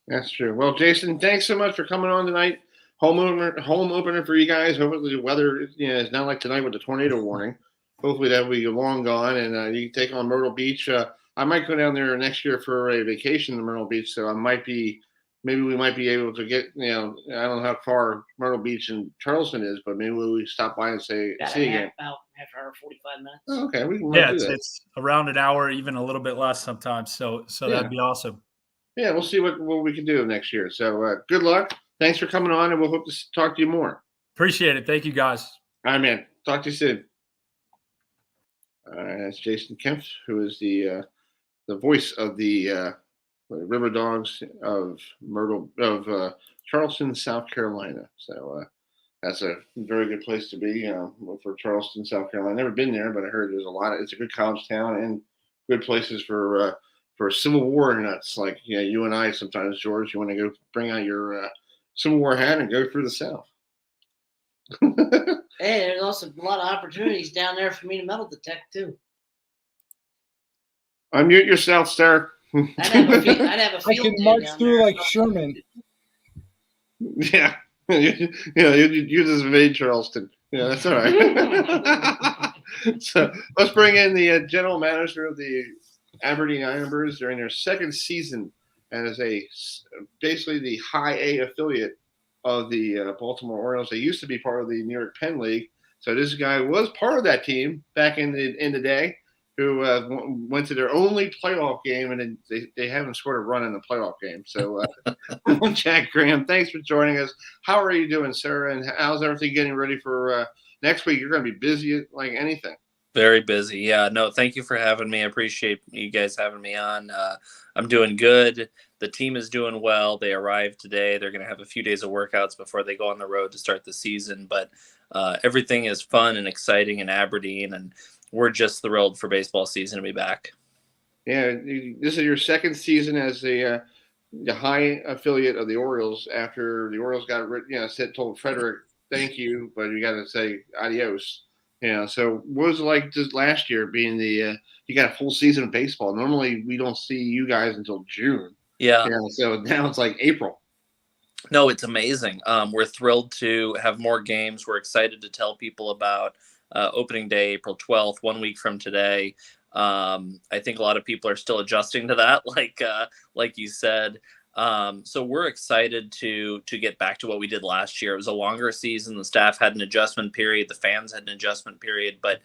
That's true. Well, Jason, thanks so much for coming on tonight. Home opener for you guys. Hopefully the weather is not like tonight with the tornado warning. Hopefully that will be long gone, and you can take on Myrtle Beach. I might go down there next year for a vacation to Myrtle Beach, so maybe we might be able to get, I don't know how far Myrtle Beach and Charleston is, but maybe we stop by and say, see you again. About half an hour, 45 minutes. Oh, okay. We can do that. It's around an hour, even a little bit less sometimes. So that'd be awesome. Yeah, we'll see what we can do next year. So good luck. Thanks for coming on, and we'll hope to talk to you more. Appreciate it. Thank you, guys. All right, man. Talk to you soon. That's JasonKempf, who is the voice of the Riverdogs of Charleston, South Carolina. So that's a very good place to be for Charleston, South Carolina. Never been there, but I heard there's a lot. It's a good college town and good places for Civil War nuts like you and I sometimes, George. You want to go bring out your Civil War hat and go through the South. Hey, there's also a lot of opportunities down there for me to metal detect too. Unmute yourself, sir. I'd have a field I can day march down through there. like Sherman. Yeah. You just made Charleston. Yeah, that's all right. So let's bring in the general manager of the Aberdeen Ironbirds. They're in their second season as basically the high A affiliate of the Baltimore Orioles. They used to be part of the New York Penn League. So this guy was part of that team back in the day, who went to their only playoff game, and they haven't scored a run in the playoff game. So, JackGraham, thanks for joining us. How are you doing, sir? And how's everything getting ready for next week? You're going to be busy like anything. Very busy. Yeah, no, thank you for having me. I appreciate you guys having me on. I'm doing good. The team is doing well. They arrived today. They're going to have a few days of workouts before they go on the road to start the season. But everything is fun and exciting in Aberdeen, and we're just thrilled for baseball season to be back. Yeah, this is your second season as the high affiliate of the Orioles after the Orioles got told Frederick, thank you, but you got to say adios. Yeah, so what was it like just last year being you got a full season of baseball? Normally we don't see you guys until June. Yeah. So now it's like April. No, it's amazing. We're thrilled to have more games. We're excited to tell people about opening day, April 12th, 1 week from today. I think a lot of people are still adjusting to that, like you said. So we're excited to get back to what we did last year. It was a longer season. The staff had an adjustment period. The fans had an adjustment period, but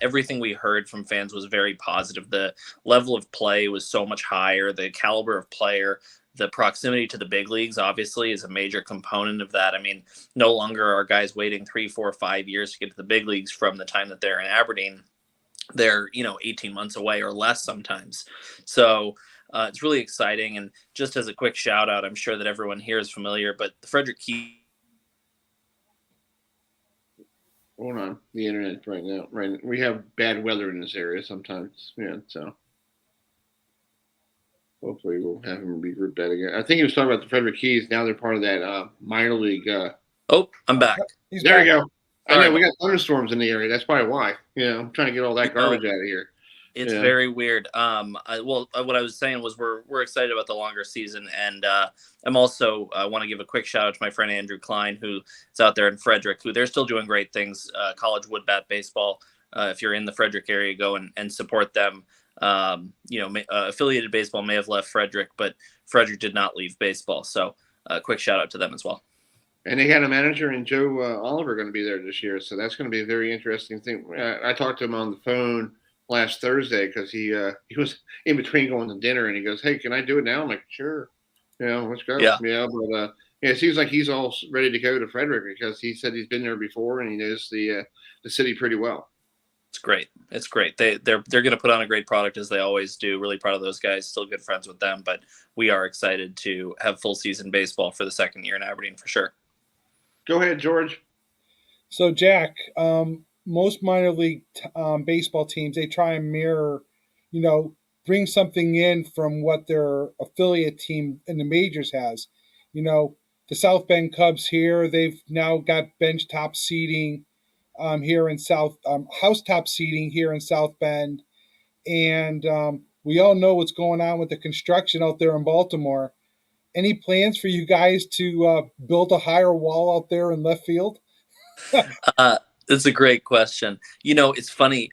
everything we heard from fans was very positive. The level of play was so much higher. The caliber of player, the proximity to the big leagues, obviously, is a major component of that. I mean, no longer are guys waiting 3, 4, 5 years to get to the big leagues from the time that they're in Aberdeen. They're, 18 months away or less sometimes. So it's really exciting. And just as a quick shout out, I'm sure that everyone here is familiar, but the FrederickKeys. Hold on, the internet right now. Right, we have bad weather in this area sometimes. Yeah, so hopefully we'll have him regroup that again. I think he was talking about the FrederickKeys. Now they're part of that minor league. Oh, I'm back. There you go. I know we got thunderstorms in the area. That's probably why. I'm trying to get all that garbage out of here. It's very weird. What I was saying was we're excited about the longer season, and I'm also want to give a quick shout out to my friend Andrew Klein, who is out there in Frederick, who they're still doing great things. College wood bat baseball. If you're in the Frederick area, go and support them. Affiliated baseball may have left Frederick, but Frederick did not leave baseball. So quick shout out to them as well. And they had a manager and Joe Oliver going to be there this year, so that's going to be a very interesting thing. I talked to him on the phone last Thursday because he was in between going to dinner, and he goes, "Hey, can I do it now?" I'm like, "Sure, let's go." Yeah, but it seems like he's all ready to go to Frederick because he said he's been there before and he knows the city pretty well. It's great. It's great. They're going to put on a great product as they always do. Really proud of those guys. Still good friends with them, but we are excited to have full season baseball for the second year in Aberdeen for sure. Go ahead, George. So, Jack, most minor league baseball teams, they try and mirror, bring something in from what their affiliate team in the majors has. The South Bend Cubs here, they've now got bench top seating here in house top seating here in South Bend. And we all know what's going on with the construction out there in Baltimore. Any plans for you guys to build a higher wall out there in left field? That's a great question. It's funny.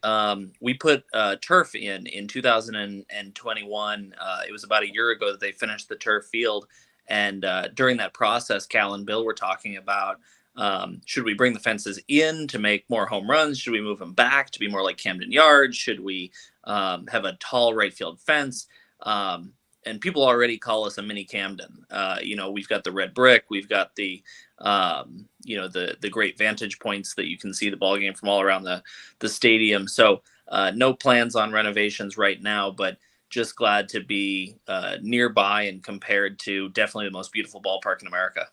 We put turf in 2021. It was about a year ago that they finished the turf field. And during that process, Cal and Bill were talking about, should we bring the fences in to make more home runs? Should we move them back to be more like Camden Yards? Should we have a tall right field fence? And people already call us a mini Camden. We've got the red brick. We've got the great vantage points that you can see the ball game from all around the stadium. So no plans on renovations right now, but just glad to be nearby and compared to definitely the most beautiful ballpark in America.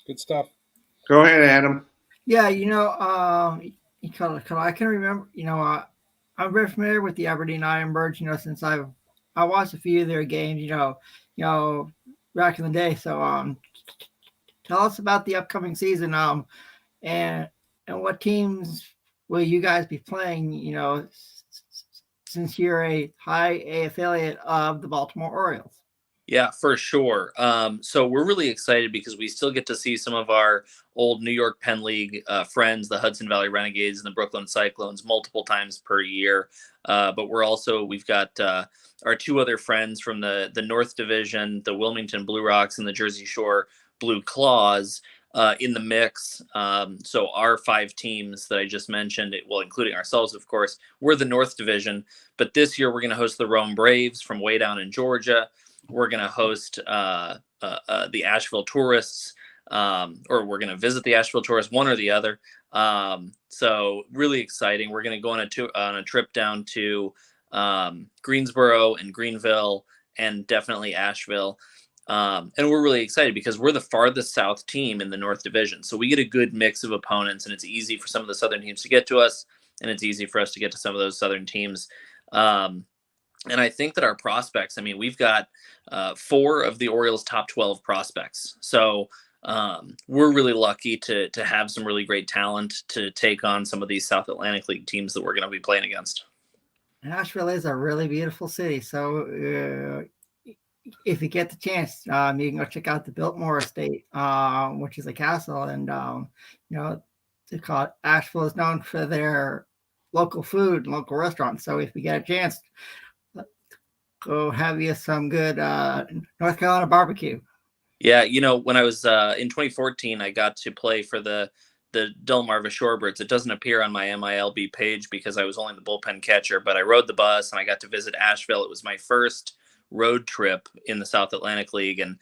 Good stuff. Go ahead, Adam. Yeah, I can remember, I'm very familiar with the Aberdeen Ironbirds, since I watched a few of their games, back in the day. So tell us about the upcoming season, and what teams will you guys be playing, since you're a high A affiliate of the Baltimore Orioles? Yeah, for sure. So we're really excited because we still get to see some of our old New York Penn League friends, the Hudson Valley Renegades and the Brooklyn Cyclones, multiple times per year. But we've got our two other friends from the North Division, the Wilmington Blue Rocks and the Jersey Shore Blue Claws, in the mix. So our 5 teams that I just mentioned, well, including ourselves, of course, we're the North Division. But this year we're going to host the Rome Braves from way down in Georgia. We're going to host the Asheville Tourists, or we're going to visit the Asheville Tourists, one or the other. So really exciting. We're going to go on a trip down to Greensboro and Greenville and definitely Asheville. And we're really excited because we're the farthest south team in the North Division. So we get a good mix of opponents, and it's easy for some of the Southern teams to get to us, and it's easy for us to get to some of those Southern teams. And I think that our prospects, we've got 4 of the Orioles' top 12 prospects. So we're really lucky to have some really great talent to take on some of these South Atlantic League teams that we're going to be playing against. Asheville is a really beautiful city. So if you get the chance, you can go check out the Biltmore Estate, which is a castle. And, they call it, Asheville is known for their local food and local restaurants. So if you get a chance, go have you some good North Carolina barbecue. Yeah, when I was in 2014, I got to play for the Delmarva Shorebirds. It doesn't appear on my MILB page because I was only the bullpen catcher, but I rode the bus and I got to visit Asheville. It was my first road trip in the South Atlantic League, and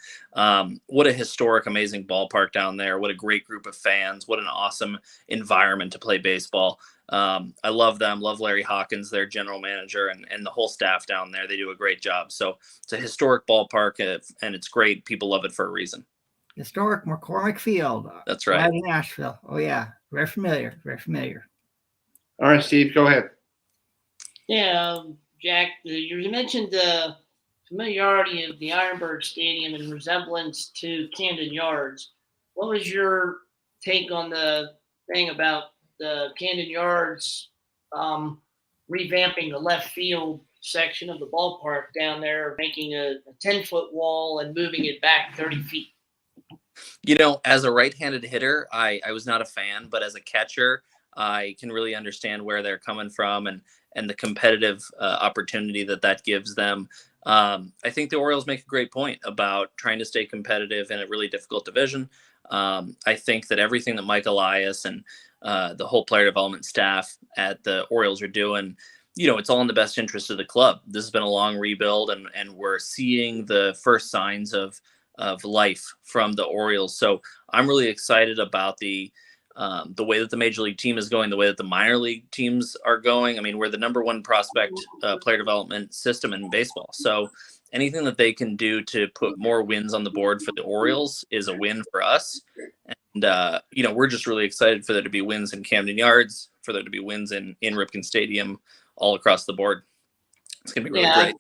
what a historic, amazing ballpark down there. What a great group of fans. What an awesome environment to play baseball. I love them. Love Larry Hawkins, their general manager, and the whole staff down there. They do a great job. So it's a historic ballpark, and it's great. People love it for a reason. Historic McCormick Field. That's right. In Asheville. Oh yeah, very familiar. Very familiar. All right, Steve, go ahead. Yeah, Jack, you mentioned the familiarity of the Ironbird Stadium in resemblance to Camden Yards. What was your take on the thing about the Camden Yards revamping the left field section of the ballpark down there, making a 10-foot wall and moving it back 30 feet? As a right-handed hitter, I was not a fan, but as a catcher, I can really understand where they're coming from and the competitive opportunity that gives them. I think the Orioles make a great point about trying to stay competitive in a really difficult division. I think that everything that Mike Elias and the whole player development staff at the Orioles are doing, it's all in the best interest of the club. This has been a long rebuild, and we're seeing the first signs of life from the Orioles. So I'm really excited about the way that the major league team is going, the way that the minor league teams are going. We're the number 1 prospect player development system in baseball. So anything that they can do to put more wins on the board for the Orioles is a win for us. And, we're just really excited for there to be wins in Camden Yards, for there to be wins in Ripken Stadium, all across the board. It's going to be really great.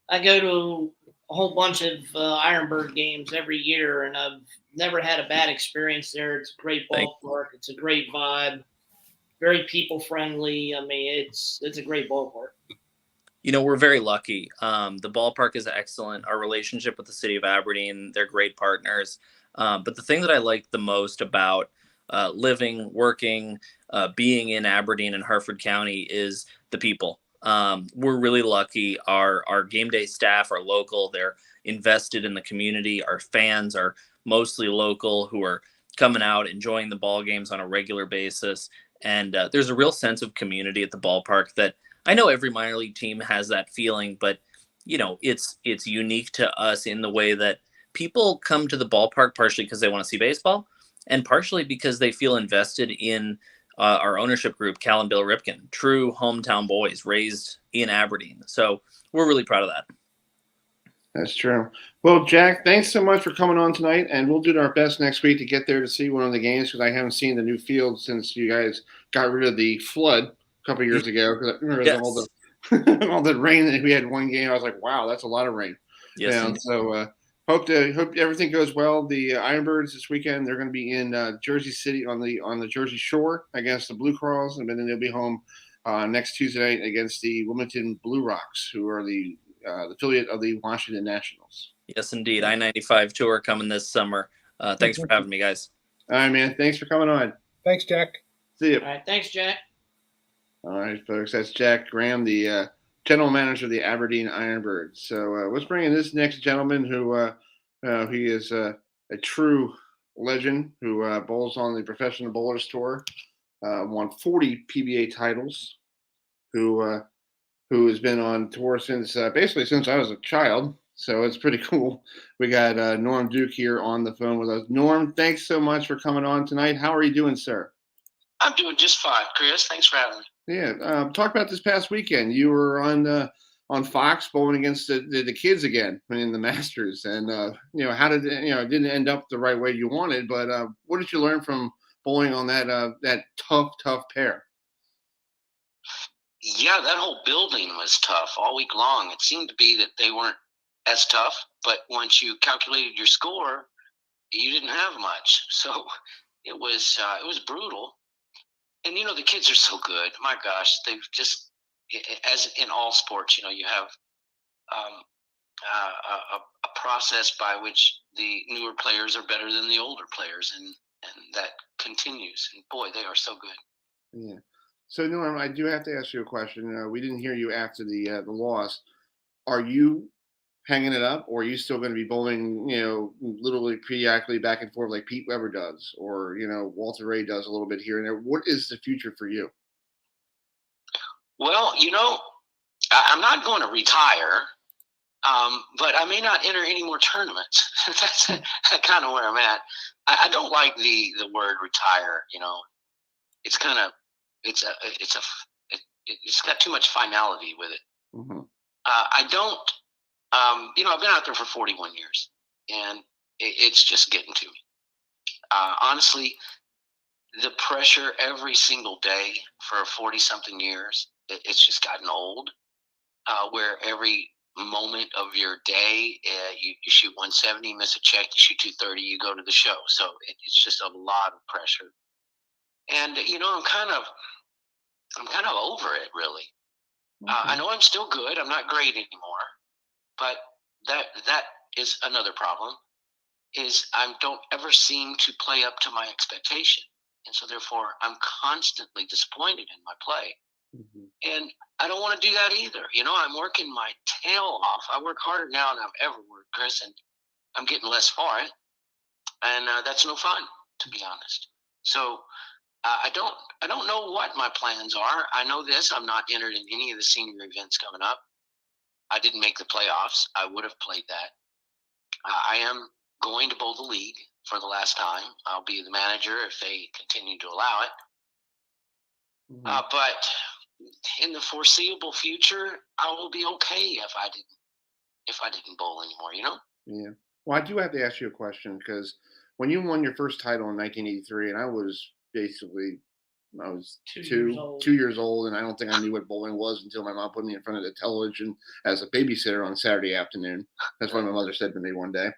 I go to a whole bunch of Ironbird games every year, and I've never had a bad experience there. It's a great ballpark. It's a great vibe. Very people friendly. It's a great ballpark. We're very lucky. The ballpark is excellent. Our relationship with the city of Aberdeen, they're great partners. But the thing that I like the most about living, working, being in Aberdeen and Harford County is the people. We're really lucky. Our game day staff are local. They're invested in the community. Our fans are mostly local, who are coming out, enjoying the ball games on a regular basis. And there's a real sense of community at the ballpark that I know every minor league team has that feeling, but it's unique to us in the way that people come to the ballpark partially because they want to see baseball, and partially because they feel invested in our ownership group, Cal and Bill Ripken, true hometown boys raised in Aberdeen. So we're really proud of that. That's true. Well, Jack, thanks so much for coming on tonight, and we'll do our best next week to get there to see one of the games because I haven't seen the new field since you guys got rid of the flood a couple of years ago. Because I remember all the all the rain that we had one game. I was like, wow, that's a lot of rain. Yes. So hope everything goes well. The Ironbirds this weekend, they're going to be in Jersey City on the Jersey Shore against the Blue Cross, and then they'll be home next Tuesday night against the Wilmington Blue Rocks, who are the affiliate of the Washington Nationals. Yes, indeed. I-95 tour coming this summer. Thanks for having me, guys. All right, man. Thanks for coming on. Thanks, Jack. See you. All right. Thanks, Jack. All right, folks. That's JackGraham, the general manager of the Aberdeen Ironbirds. So let's bring in this next gentleman who he is a true legend who bowls on the Professional Bowlers Tour, won 40 PBA titles, who has been on tour since basically since I was a child. So it's pretty cool. We got Norm Duke here on the phone with us. Norm, thanks so much for coming on tonight. How are you doing, sir? I'm doing just fine, Chris. Thanks for having me. Yeah. Talk about this past weekend. You were on Fox bowling against the kids again in the Masters, and how did it didn't end up the right way you wanted, but what did you learn from bowling on that tough pair? Yeah, that whole building was tough all week long. It seemed to be that they weren't as tough, but once you calculated your score, you didn't have much. So it was brutal. And the kids are so good. My gosh, they've just, as in all sports, you have a process by which the newer players are better than the older players, and that continues. And boy, they are so good. Yeah. So, Norm, I do have to ask you a question. We didn't hear you after the loss. Are you hanging it up, or are you still going to be bowling, literally periodically back and forth like Pete Weber does, or Walter Ray does a little bit here and there? What is the future for you? Well, I'm not going to retire, but I may not enter any more tournaments. That's kind of where I'm at. I don't like the word retire. It's kind of it's got too much finality with it. Mm-hmm. I don't. I've been out there for 41 years, and it's just getting to me. Honestly, the pressure every single day for 40-something years, it's just gotten old, where every moment of your day, you shoot 170, miss a check, you shoot 230, you go to the show. So it's just a lot of pressure. And, I'm kind of over it, really. Okay. I know I'm still good. I'm not great anymore. But that is another problem, is I don't ever seem to play up to my expectation. And so therefore I'm constantly disappointed in my play. Mm-hmm. And I don't want to do that either. I'm working my tail off. I work harder now than I've ever worked, Chris, and I'm getting less for it. And that's no fun, to be honest. So I don't know what my plans are. I know this, I'm not entered in any of the senior events coming up. I didn't make the playoffs. I would have played that. I am going to bowl the league for the last time. I'll be the manager if they continue to allow it. Mm-hmm. But in the foreseeable future, I will be okay if I didn't bowl anymore. Yeah. Well, I do have to ask you a question, because when you won your first title in 1983, and I was two years old, and I don't think I knew what bowling was until my mom put me in front of the television as a babysitter on Saturday afternoon. That's what my mother said to me one day.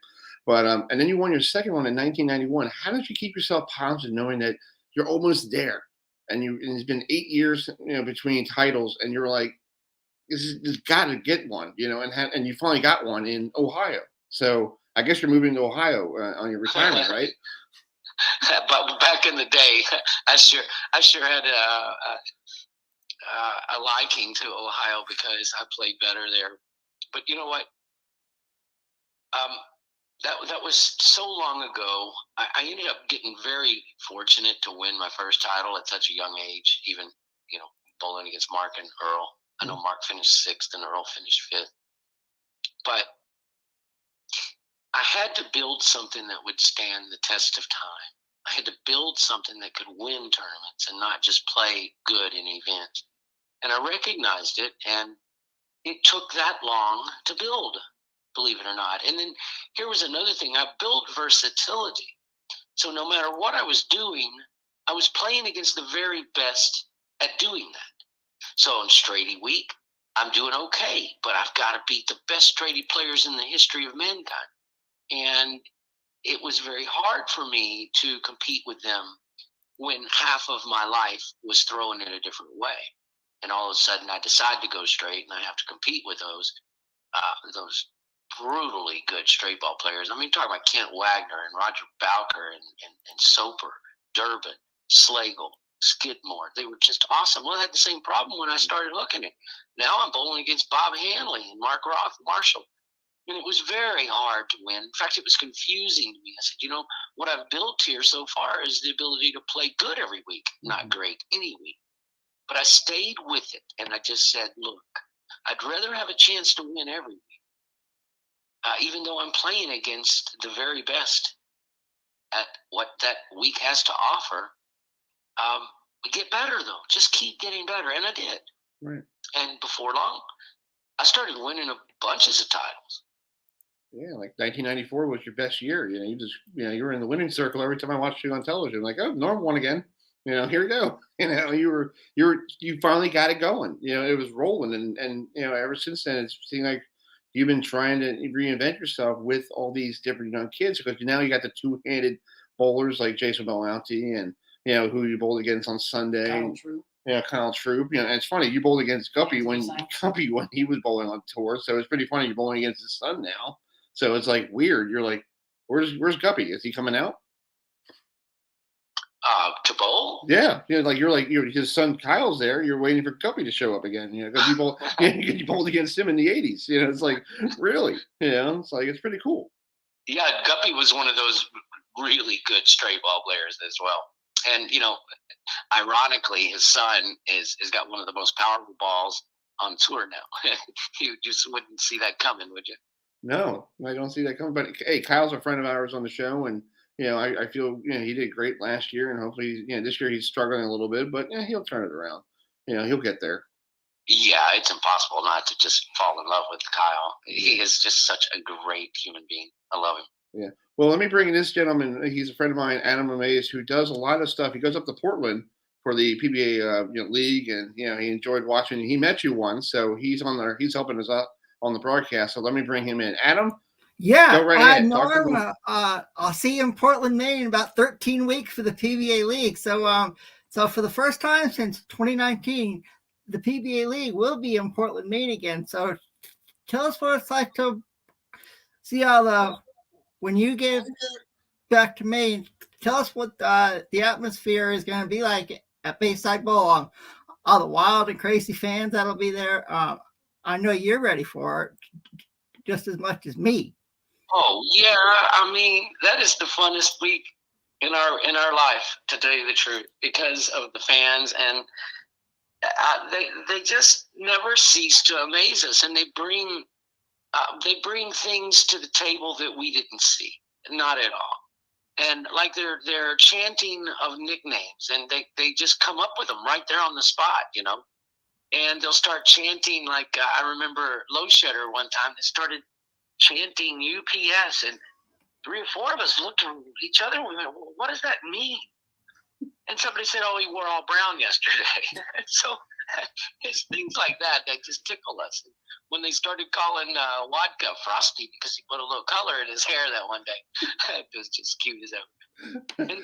But and then you won your second one in 1991. How did you keep yourself positive, knowing that you're almost there, and it's been 8 years, between titles, and you're like, "This got to get one," and you finally got one in Ohio. So I guess you're moving to Ohio on your retirement, right? But back in the day, I sure had a liking to Ohio because I played better there. But you know what? That was so long ago. I ended up getting very fortunate to win my first title at such a young age. Even bowling against Mark and Earl. I know Mark finished 6th and Earl finished 5th. But I had to build something that would stand the test of time. I had to build something that could win tournaments and not just play good in events. And I recognized it, and it took that long to build, believe it or not. And then here was another thing. I built versatility. So no matter what I was doing, I was playing against the very best at doing that. So on Straighty week, I'm doing okay, but I've got to beat the best Straighty players in the history of mankind. And it was very hard for me to compete with them when half of my life was thrown in a different way. And all of a sudden I decide to go straight, and I have to compete with those brutally good straight ball players. I mean, talking about Kent Wagner and Roger Bowker and Soper, Durbin, Slagle, Skidmore. They were just awesome. Well, I had the same problem when I started looking at it. Now I'm bowling against Bob Hanley and Mark Roth, Marshall. And it was very hard to win. In fact, it was confusing to me. I said, what I've built here so far is the ability to play good every week, not great any week. But I stayed with it, and I just said, look, I'd rather have a chance to win every week, even though I'm playing against the very best at what that week has to offer. Get better, though. Just keep getting better, and I did. Right. And before long, I started winning a bunches of titles. Yeah, like 1994 was your best year. You were in the winning circle every time I watched you on television. Like, oh, Norm won again. Here we go. You finally got it going. It was rolling, and ever since then, it's seemed like you've been trying to reinvent yourself with all these different young kids, because now you got the two-handed bowlers like Jason Belanti and who you bowled against on Sunday. Kyle Troop. And it's funny, you bowled against Guppy when he was bowling on tour, so it's pretty funny you're bowling against his son now. So it's like weird. You're like, where's Guppy? Is he coming out? To bowl? Yeah, you're his son Kyle's there. You're waiting for Guppy to show up again. Because you bowled against him in the '80s. It's like really. It's like it's pretty cool. Yeah, Guppy was one of those really good straight ball players as well. And ironically, his son is got one of the most powerful balls on tour now. You just wouldn't see that coming, would you? No, I don't see that coming. But hey, Kyle's a friend of ours on the show, and I feel he did great last year, and hopefully this year he's struggling a little bit, but he'll turn it around. He'll get there. Yeah, it's impossible not to just fall in love with Kyle. He is just such a great human being. I love him. Yeah. Well, let me bring in this gentleman. He's a friend of mine, Adam Amaze, who does a lot of stuff. He goes up to Portland for the PBA league, and he enjoyed watching. He met you once, so he's on there. He's helping us out on the broadcast. So let me bring him in. Adam. Yeah, go right ahead. Norm, I'll see you in Portland, Maine in about 13 weeks for the PBA League. So, so for the first time since 2019, the PBA League will be in Portland, Maine again. So tell us what it's like to see when you get back to Maine. Tell us what the atmosphere is going to be like at Bayside Bowl. All the wild and crazy fans that'll be there. I know you're ready for it just as much as me. Oh yeah, I mean that is the funnest week in our life, to tell you the truth, because of the fans, and they just never cease to amaze us, and they bring things to the table that we didn't see, not at all. And like they're chanting of nicknames, and they just come up with them right there on the spot, and they'll start chanting like I remember Low Shedder one time. They started chanting UPS, and 3 or 4 of us looked at each other and we went, well, what does that mean? And somebody said, oh, he wore all brown yesterday. So it's things like that just tickle us. When they started calling Vodka Frosty because he put a little color in his hair that one day, it was just cute as ever. And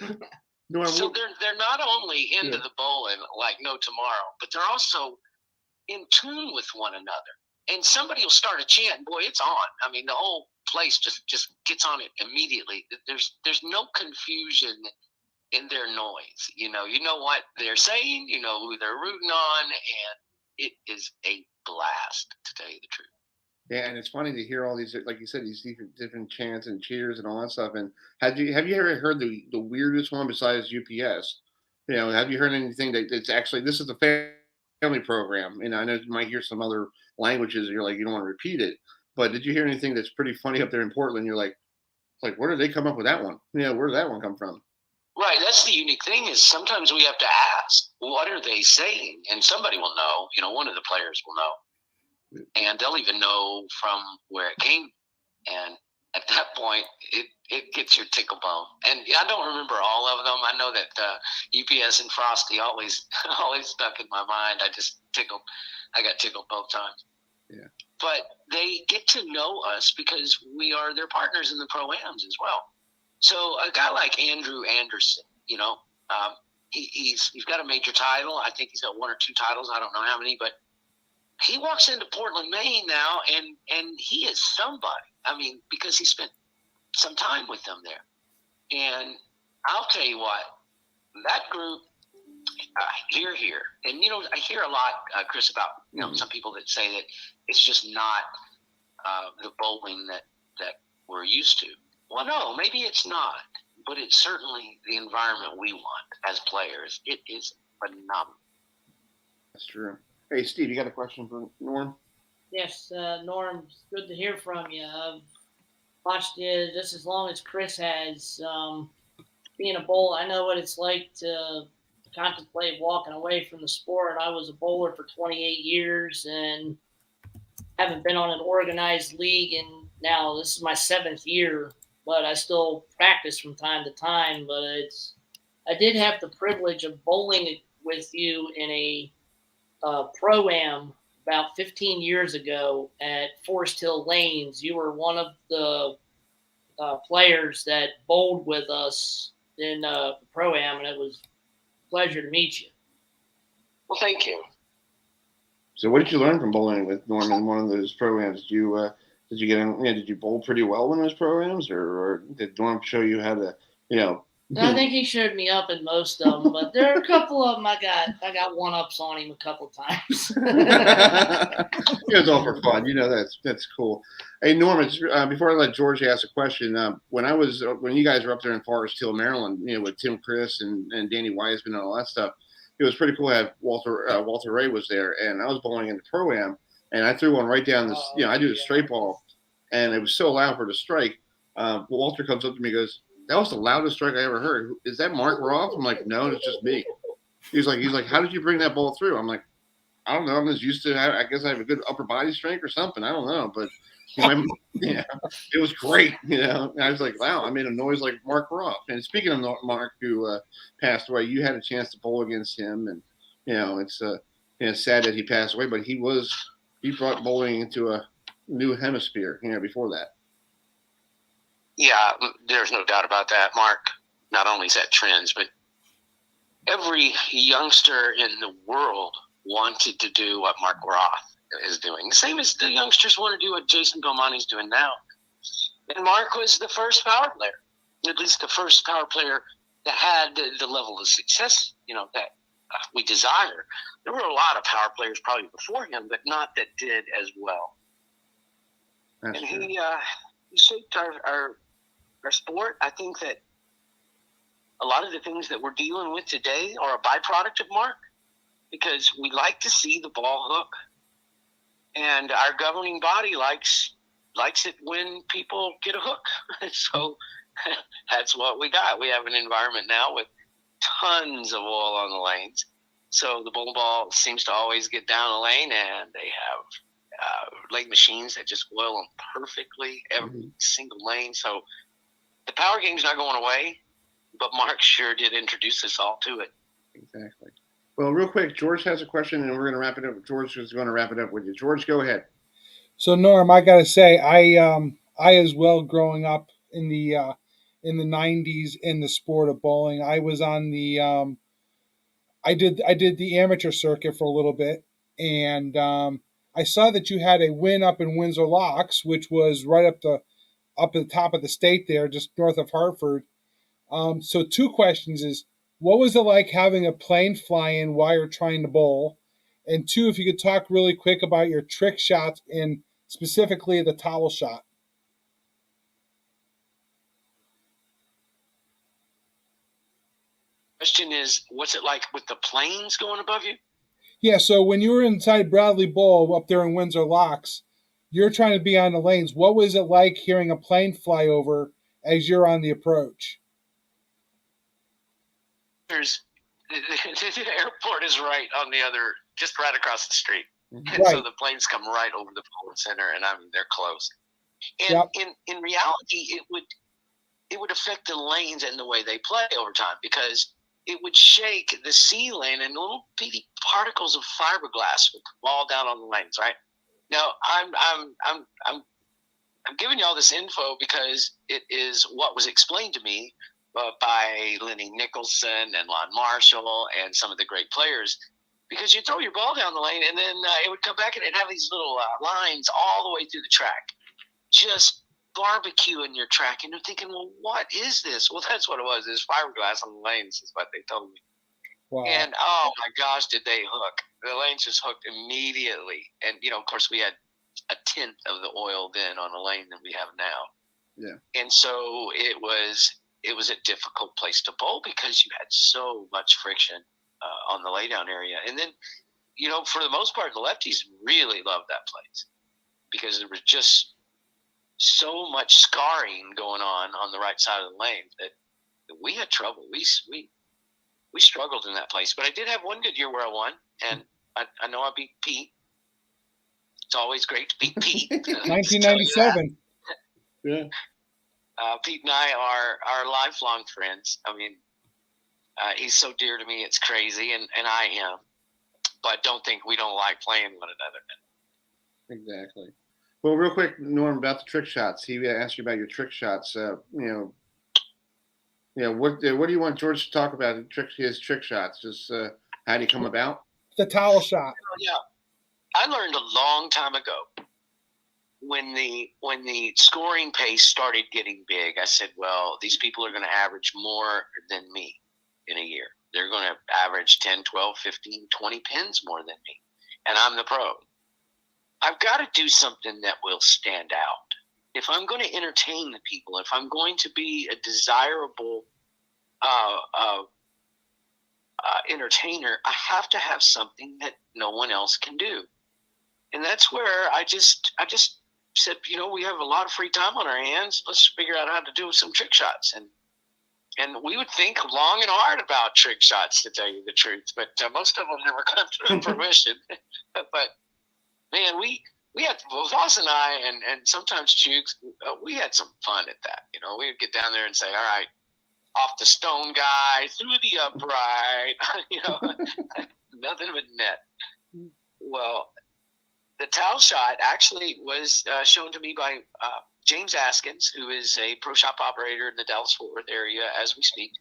so they're not only into the bowling like no tomorrow, but they're also in tune with one another. And somebody will start a chant, boy, it's on. I mean, the whole place just gets on it immediately. There's no confusion in their noise. You know what they're saying, who they're rooting on, and it is a blast, to tell you the truth. Yeah, and it's funny to hear all these, like you said, these different chants and cheers and all that stuff. And have you ever heard the weirdest one besides UPS? Have you heard anything that's actually, this is a family program, and I know you might hear some other languages and you're like, you don't want to repeat it, but did you hear anything that's pretty funny up there in Portland? You're like where did they come up with that one? Where did that one come from? Right. That's the unique thing is sometimes we have to ask, what are they saying? And somebody will know, one of the players will know. And they'll even know from where it came. And at that point, it gets your tickle bone. And I don't remember all of them. I know that UPS and Frosty always stuck in my mind. I got tickled both times. Yeah. But they get to know us because we are their partners in the Pro-Ams as well. So a guy like Andrew Anderson, he's got a major title. I think he's got 1 or 2 titles. I don't know how many, but he walks into Portland, Maine now, and he is somebody. I mean, because he spent some time with them there. And I'll tell you what, that group, here. And, I hear a lot, Chris, about, some people that say that it's just not the bowling that we're used to. Well, no, maybe it's not, but it's certainly the environment we want as players. It is phenomenal. That's true. Hey, Steve, you got a question for Norm? Yes, Norm, it's good to hear from you. I've watched you just as long as Chris has. Being a bowler, I know what it's like to contemplate walking away from the sport. I was a bowler for 28 years and haven't been on an organized league, and now this is my 7th year. But I still practice from time to time. But I did have the privilege of bowling with you in a Pro-Am about 15 years ago at Forest Hill Lanes. You were one of the players that bowled with us in the Pro-Am, and it was a pleasure to meet you. Well, thank you. So what did you learn from bowling with Norm in one of those Pro-Ams? Did you get in? Did you bowl pretty well in those Pro-Ams, or did Norm show you how to, I think he showed me up in most of them, but there are a couple of them I got one-ups on him a couple times. It was all for fun. That's cool. Hey, Norm, before I let George ask a question, when you guys were up there in Forest Hill, Maryland, with Tim Chris and Danny Wiseman and all that stuff, it was pretty cool to have Walter Ray was there, and I was bowling in the Pro-Am, and I threw one right down this, I do a straight ball, and it was so loud for the strike. Walter comes up to me and goes, "That was the loudest strike I ever heard. Is that Mark Roth?" I'm like, "No, it's just me." He's like, "How did you bring that ball through?" I'm like, "I don't know. I'm just used to. I guess I have a good upper body strength or something. I don't know." But it was great. And I was like, "Wow, I made a noise like Mark Roth." And speaking of Mark, who passed away, you had a chance to bowl against him, and it's sad that he passed away. But he brought bowling into a new hemisphere. Before that. Yeah, there's no doubt about that. Mark not only set trends, but every youngster in the world wanted to do what Mark Roth is doing. The same as the youngsters want to do what Jason Belmonte's doing now. And Mark was the first power player, at least the first power player that had the level of success, that we desire. There were a lot of power players probably before him, but not that did as well. That's and true. He shaped our sport. I think that a lot of the things that we're dealing with today are a byproduct of Mark, because we like to see the ball hook, and our governing body likes it when people get a hook. So that's what we got. We have an environment now with tons of oil on the lanes, so the ball seems to always get down the lane, and they have lane machines that just oil them perfectly every single lane. So the power game's not going away, but Mark sure did introduce us all to it. Exactly. Well, real quick, George has a question, and we're going to wrap it up. George is going to wrap it up with you. George, go ahead. So, Norm, I got to say, I as well, growing up in the 90s in the sport of bowling, I was on the I did the amateur circuit for a little bit, and I saw that you had a win up in Windsor Locks, which was right up at the top of the state there, just north of Hartford. So 2 questions is, what was it like having a plane fly in while you're trying to bowl? And 2, if you could talk really quick about your trick shots and specifically the towel shot. Question is, what's it like with the planes going above you? Yeah, so when you were inside Bradley Bowl up there in Windsor Locks, you're trying to be on the lanes. What was it like hearing a plane fly over as you're on the approach? the airport is right on the other, just right across the street. And so Right. the planes come right over the Bowman Center, and I mean they're close. And Yep. in reality, it would affect the lanes and the way they play over time, because it would shake the ceiling and little bitty particles of fiberglass would fall down on the lanes. Right now, I'm giving you all this info because it is what was explained to me by Lenny Nicholson and Lon Marshall and some of the great players. Because you throw your ball down the lane, and then it would come back, and it'd have these little lines all the way through the track, just barbecuing your track. And you're thinking, well, what is this? Well, that's what it was. There's fiberglass on the lanes, is what they told me. Wow. And, oh, my gosh, did they hook. The lanes just hooked immediately. And, of course, we had a tenth of the oil then on the lane than we have now. Yeah. And so it was a difficult place to bowl because you had so much friction on the laydown area. And then, for the most part, the lefties really loved that place because there was just so much scarring going on the right side of the lane that we had trouble. We struggled in that place. But I did have one good year where I won, and I know I beat Pete. It's always great to beat Pete. 1997. Yeah. Pete and I are lifelong friends. I mean, he's so dear to me, it's crazy, and I am. But don't think we don't like playing one another. Exactly. Well, real quick, Norm, about the trick shots. He asked you about your trick shots. What do you want George to talk about? His trick shots. Just how do you come about? The towel shot. Yeah, I learned a long time ago when the scoring pace started getting big. I said, well, these people are going to average more than me in a year. They're going to average 10, 12, 15, 20 pins more than me. And I'm the pro. I've got to do something that will stand out. If I'm going to entertain the people, if I'm going to be a desirable entertainer, I have to have something that no one else can do. And that's where I just said, we have a lot of free time on our hands. Let's figure out how to do some trick shots. And we would think long and hard about trick shots, to tell you the truth, but most of them never come to fruition. But man, we had, Voss and I, and sometimes Chooks, we had some fun at that. We would get down there and say, all right, off the stone guy, through the upright, nothing but net. Well, the towel shot actually was shown to me by James Askins, who is a pro shop operator in the Dallas-Fort Worth area as we speak.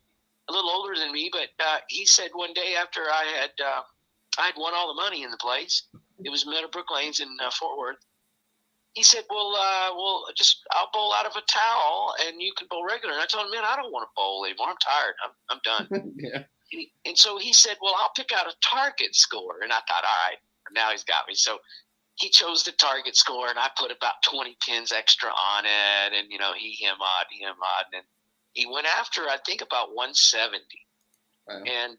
A little older than me, but he said one day after I had won all the money in the place, it was Meadowbrook Lanes in Fort Worth. He said, well, I'll bowl out of a towel and you can bowl regular. And I told him, man, I don't want to bowl anymore. I'm tired. I'm done. Yeah. And so he said, well, I'll pick out a target score. And I thought, all right, now he's got me. So he chose the target score, and I put about 20 pins extra on it. And, he hemmed. And he went after, I think, about 170. Wow. And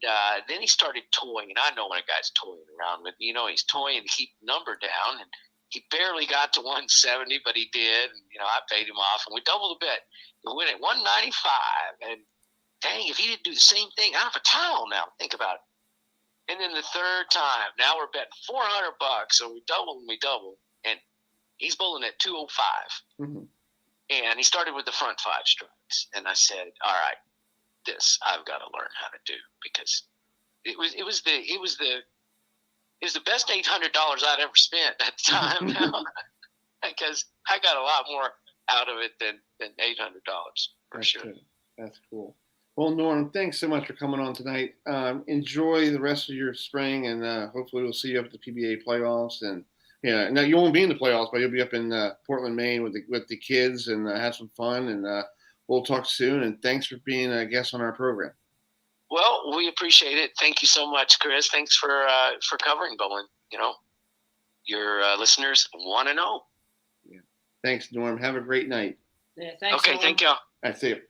then he started toying. And I know when a guy's toying around with, he's toying to keep the number down. And he barely got to 170, but he did. And, I paid him off, and we doubled a bet. We went at 195. And dang, if he didn't do the same thing, I have a towel now. Think about it. And then the third time, now we're betting $400. So we double, and he's bowling at 205. Mm-hmm. And he started with the front 5 strikes. And I said, all right, this I've got to learn how to do, because it was the best $800 I'd ever spent at the time. Now, because I got a lot more out of it than $800 for That's sure. Good. That's cool. Well, Norm, thanks so much for coming on tonight. Enjoy the rest of your spring, and hopefully we'll see you up at the PBA playoffs. And now you won't be in the playoffs, but you'll be up in Portland, Maine with the kids, and have some fun. And we'll talk soon. And thanks for being a guest on our program. Well, we appreciate it. Thank you so much, Chris. Thanks for covering bowling. Your listeners want to know. Yeah. Thanks, Norm. Have a great night. Yeah, thanks. Okay, thank you. I see you.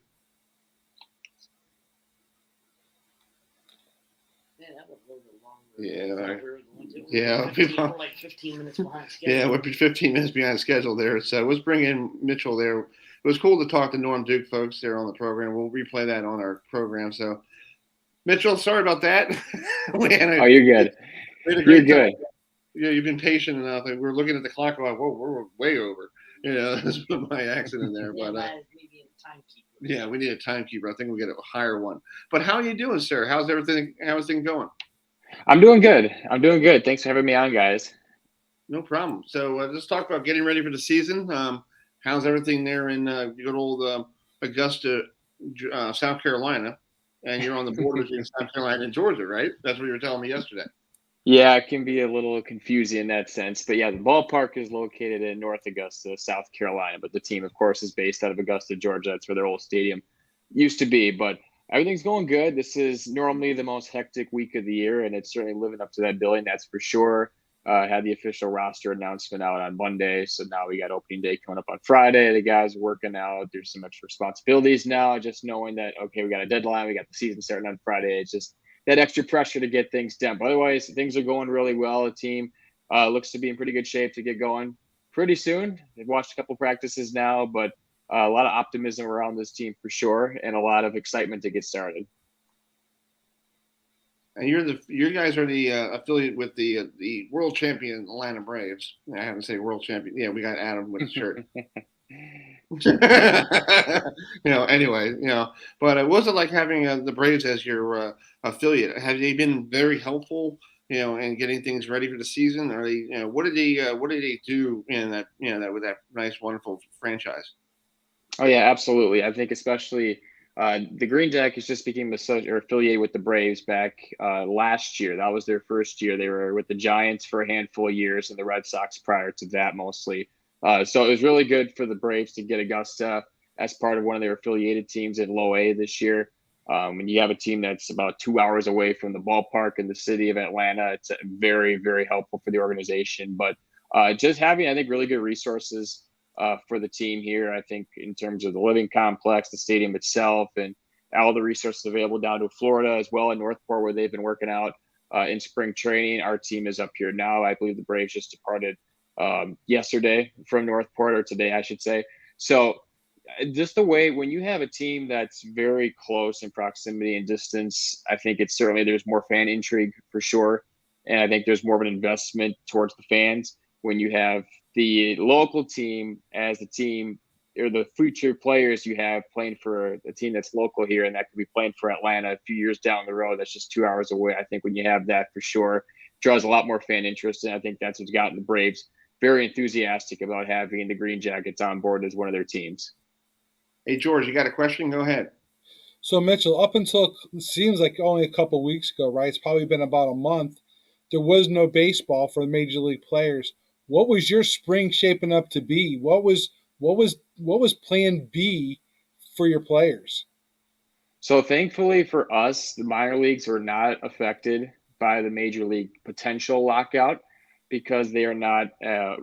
Yeah, that was a little bit longer. Yeah. We're like 15 minutes behind schedule. Yeah, we're 15 minutes behind schedule there. So let's bring in Mitchell there. It was cool to talk to Norm Duke folks there on the program. We'll replay that on our program. So Mitchell, sorry about that. Oh, you're good. We had a You're great good. time. Yeah, you've been patient enough. Like, we're looking at the clock. Like, whoa, we're way over. Let's put my accent in there. Yeah, But we need a timekeeper. yeah, we need a timekeeper. I think we'll get a higher one. But how are you doing, sir? How's everything? How's things going? I'm doing good. Thanks for having me on, guys. No problem. So let's talk about getting ready for the season. How's everything there in good old Augusta, South Carolina? And you're on the border between South Carolina and Georgia, right? That's what you were telling me yesterday. Yeah, it can be a little confusing in that sense. But yeah, the ballpark is located in North Augusta, South Carolina. But the team, of course, is based out of Augusta, Georgia. That's where their old stadium used to be. But everything's going good. This is normally the most hectic week of the year, and it's certainly living up to that billing, that's for sure. Had the official roster announcement out on Monday. So now we got opening day coming up on Friday. The guys are working out. There's some extra responsibilities now, just knowing that, okay, we got a deadline. We got the season starting on Friday. It's just that extra pressure to get things done. But otherwise, things are going really well. The team looks to be in pretty good shape to get going pretty soon. They've watched a couple practices now, but a lot of optimism around this team for sure, and a lot of excitement to get started. And you guys are the affiliate with the world champion Atlanta Braves. I haven't said world champion. Yeah, we got Adam with his shirt. Anyway, but was it like having the Braves as your affiliate? Have they been very helpful, in getting things ready for the season? Are they, what did they do in that, that with that nice, wonderful franchise? Oh yeah, absolutely. I think especially the Green Jackets just became affiliated with the Braves back last year. That was their first year. They were with the Giants for a handful of years and the Red Sox prior to that mostly. So it was really good for the Braves to get Augusta as part of one of their affiliated teams in Low A this year. When you have a team that's about 2 hours away from the ballpark in the city of Atlanta, it's very, very helpful for the organization. But just having, I think, really good resources for the team here, I think, in terms of the living complex, the stadium itself, and all the resources available down to Florida as well in Northport, where they've been working out in spring training. Our team is up here now. I believe the Braves just departed yesterday from Northport, or today, I should say. So just the way when you have a team that's very close in proximity and distance, I think it's certainly there's more fan intrigue for sure. And I think there's more of an investment towards the fans when you have the local team as the team or the future players you have playing for a team that's local here, and that could be playing for Atlanta a few years down the road. That's just 2 hours away. I think when you have that, for sure, draws a lot more fan interest. And I think that's what's gotten the Braves very enthusiastic about having the Green Jackets on board as one of their teams. Hey, George, you got a question? Go ahead. So, Mitchell, up until it seems like only a couple of weeks ago, right? It's probably been about a month. There was no baseball for the major league players. What was your spring shaping up to be? What was Plan B for your players? So thankfully for us, the minor leagues were not affected by the major league potential lockout because they are not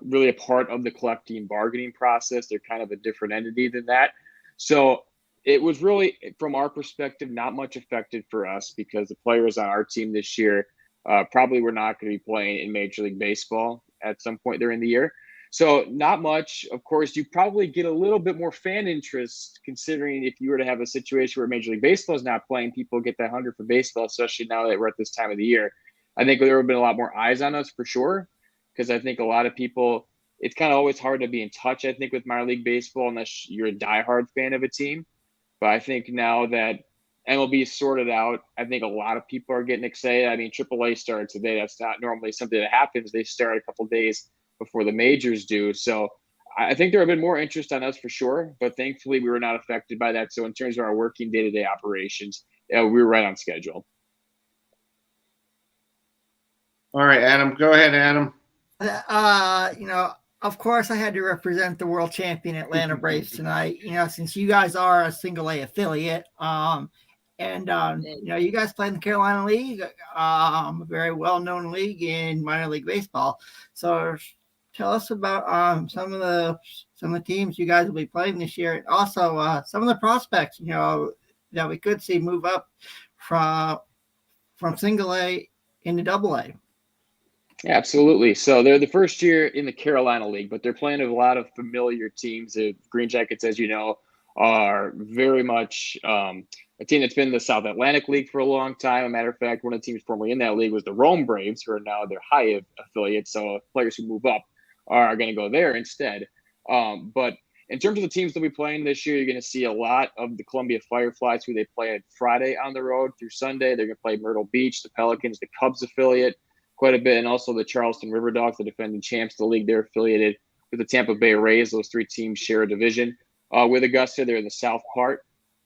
really a part of the collective bargaining process. They're kind of a different entity than that. So it was really, from our perspective, not much affected for us because the players on our team this year probably were not going to be playing in Major League Baseball at some point during the year. So not much. Of course, you probably get a little bit more fan interest considering if you were to have a situation where Major League Baseball is not playing, people get that hunger for baseball, especially now that we're at this time of the year. I think there would have been a lot more eyes on us for sure, because I think a lot of people, it's kind of always hard to be in touch, I think, with minor league baseball unless you're a diehard fan of a team. But I think now that MLB is sorted out, I think a lot of people are getting excited. I mean, TripleA started today. That's not normally something that happens. They start a couple of days before the majors do. So I think there have been more interest on us for sure, but thankfully we were not affected by that. So in terms of our working day-to-day operations, we were right on schedule. All right, Adam, go ahead, Adam. Of course, I had to represent the world champion Atlanta Braves tonight. Since you guys are a single A affiliate, you guys play in the Carolina League, a very well-known league in minor league baseball. So, tell us about some of the teams you guys will be playing this year, and also some of the prospects that we could see move up from single A into double A. Yeah, absolutely. So they're the first year in the Carolina League, but they're playing with a lot of familiar teams. The Green Jackets, as you know, are very much a a team that's been in the South Atlantic League for a long time. As a matter of fact, one of the teams formerly in that league was the Rome Braves, who are now their high affiliates. So players who move up are going to go there instead. But in terms of the teams they'll be playing this year, you're going to see a lot of the Columbia Fireflies, who they play on Friday on the road through Sunday. They're going to play Myrtle Beach, the Pelicans, the Cubs affiliate quite a bit, and also the Charleston Riverdogs, the defending champs of the league. They're affiliated with the Tampa Bay Rays. Those three teams share a division. With Augusta, they're in the south part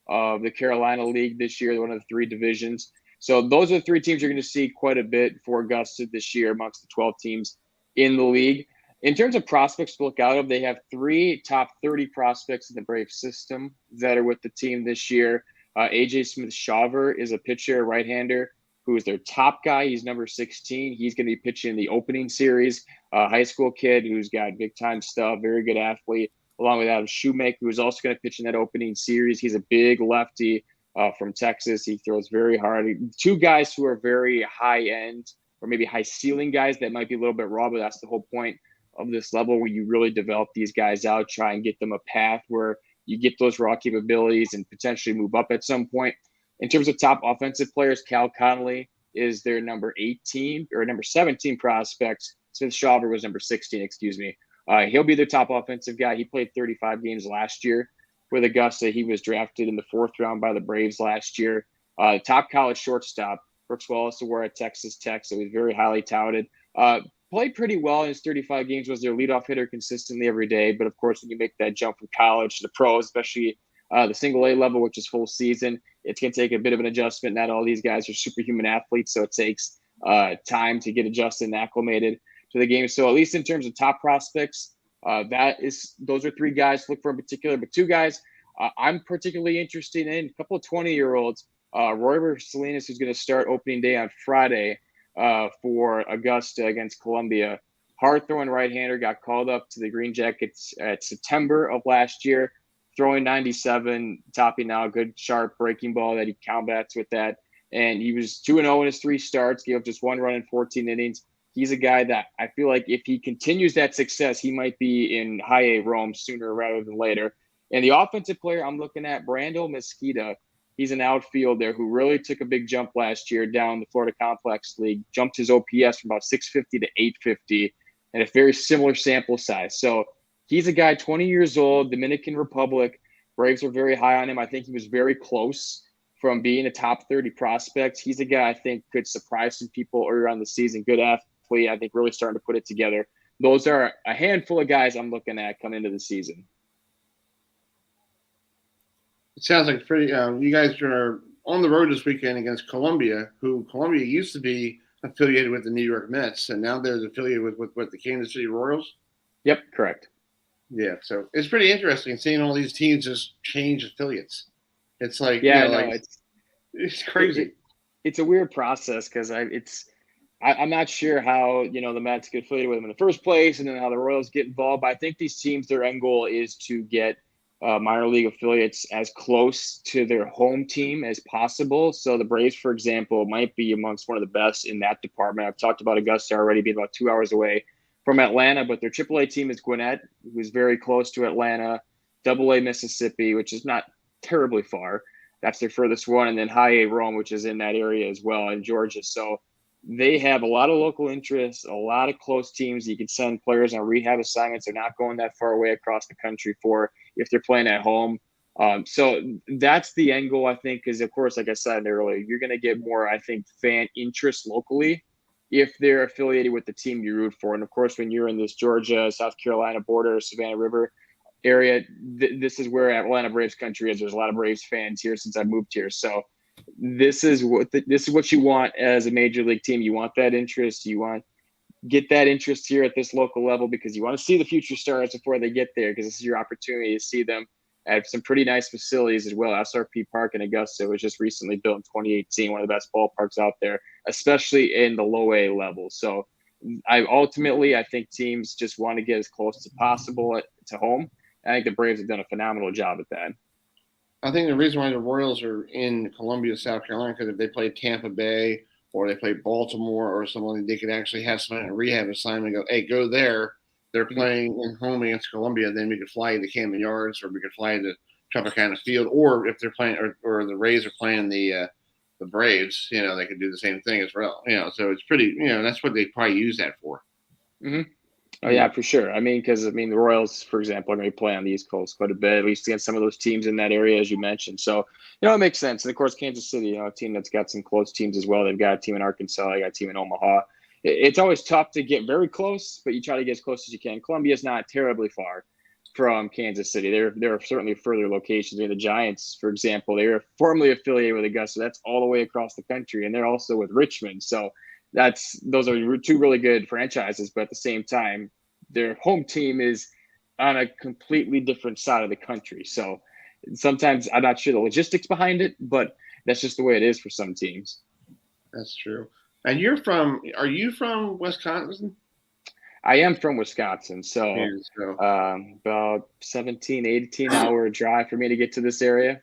of the Carolina League this year, one of the three divisions. So those are the three teams you're going to see quite a bit for Augusta this year amongst the 12 teams in the league. In terms of prospects to look out of, they have 3 top 30 prospects in the Brave system that are with the team this year. AJ Smith-Shawver is a pitcher, right-hander, who is their top guy. He's number 16. He's going to be pitching in the opening series. High school kid who's got big-time stuff, very good athlete, along with Adam Shoemaker, who's also going to pitch in that opening series. He's a big lefty from Texas. He throws very hard. 2 guys who are very high-end or maybe high-ceiling guys that might be a little bit raw, but that's the whole point of this level, where you really develop these guys out, try and get them a path where you get those raw capabilities and potentially move up at some point. In terms of top offensive players, Cal Connolly is their number 18 or number 17 prospect. Smith-Shawver was number 16, excuse me. He'll be their top offensive guy. He played 35 games last year with Augusta. He was drafted in the 4th round by the Braves last year. Top college shortstop, Brooks Wallace-Aware at Texas Tech, so he's very highly touted. Played pretty well in his 35 games, was their leadoff hitter consistently every day. But, of course, when you make that jump from college to the pros, especially the single-A level, which is full season, it's going to take a bit of an adjustment. Not all these guys are superhuman athletes, so it takes time to get adjusted and acclimated to the game. So at least in terms of top prospects, those are 3 guys to look for in particular. But 2 guys I'm particularly interested in, a couple of 20-year-olds, Roy Salinas, who's going to start opening day on Friday for Augusta against Columbia. Hard-throwing right-hander, got called up to the Green Jackets at September of last year, throwing 97, topping now, good, sharp breaking ball that he combats with that. And he was 2-0 in his 3 starts, gave up just 1 run in 14 innings. He's a guy that I feel like if he continues that success, he might be in high A Rome sooner rather than later. And the offensive player I'm looking at, Brando Mesquita. He's an outfielder who really took a big jump last year down the Florida Complex League, jumped his OPS from about 650 to 850, and a very similar sample size. So he's a guy, 20 years old, Dominican Republic. Braves are very high on him. I think he was very close from being a top 30 prospect. He's a guy I think could surprise some people earlier on the season. Good athlete, I think, really starting to put it together. Those are a handful of guys I'm looking at coming into the season. It sounds like pretty. You guys are on the road this weekend against Columbia, who Columbia used to be affiliated with the New York Mets, and now they're affiliated with the Kansas City Royals. Yep, correct. Yeah, so it's pretty interesting seeing all these teams just change affiliates. It's like, it's crazy. It's a weird process because I'm not sure how the Mets get affiliated with them in the first place, and then how the Royals get involved. But I think these teams, their end goal is to get minor league affiliates as close to their home team as possible. So the Braves, for example, might be amongst one of the best in that department. I've talked about Augusta already being about 2 hours away from Atlanta, but their AAA team is Gwinnett, who's very close to Atlanta, AA Mississippi, which is not terribly far. That's their furthest one. And then High A Rome, which is in that area as well in Georgia. So they have a lot of local interests, a lot of close teams. You can send players on rehab assignments. They're not going that far away across the country for if they're playing at home. So that's the end goal, I think, because, of course, like I said earlier, you're going to get more, I think, fan interest locally if they're affiliated with the team you root for. And, of course, when you're in this Georgia, South Carolina border, Savannah River area, this is where Atlanta Braves country is. There's a lot of Braves fans here since I moved here. So this is what you want as a major league team. You want that interest. You want get that interest here at this local level because you want to see the future stars before they get there, because this is your opportunity to see them at some pretty nice facilities as well. SRP Park in Augusta was just recently built in 2018, one of the best ballparks out there, especially in the low A level. So I think teams just want to get as close as possible to home. I think the Braves have done a phenomenal job at that. I think the reason why the Royals are in Columbia, South Carolina, because if they play Tampa Bay or they play Baltimore or someone, they could actually have someone in a rehab assignment and go, hey, go there. They're playing in home against Columbia. Then we could fly to Camden Yards, or we could fly to Tropicana Field, or if they're playing, or the Rays are playing the Braves, they could do the same thing as well. So it's pretty, that's what they probably use that for. Mm-hmm. Oh yeah, for sure. I mean, because the Royals, for example, are going to be playing on the East Coast quite a bit, at least against some of those teams in that area, as you mentioned. So, it makes sense. And of course, Kansas City, a team that's got some close teams as well. They've got a team in Arkansas, they got a team in Omaha. It's always tough to get very close, but you try to get as close as you can. Columbia's not terribly far from Kansas City. There are certainly further locations. The Giants, for example, they were formerly affiliated with Augusta. That's all the way across the country, and they're also with Richmond. So those are two really good franchises, but at the same time, their home team is on a completely different side of the country. So sometimes I'm not sure the logistics behind it, but that's just the way it is for some teams. That's true. And are you from Wisconsin? I am from Wisconsin. So about 17, 18-hour drive for me to get to this area.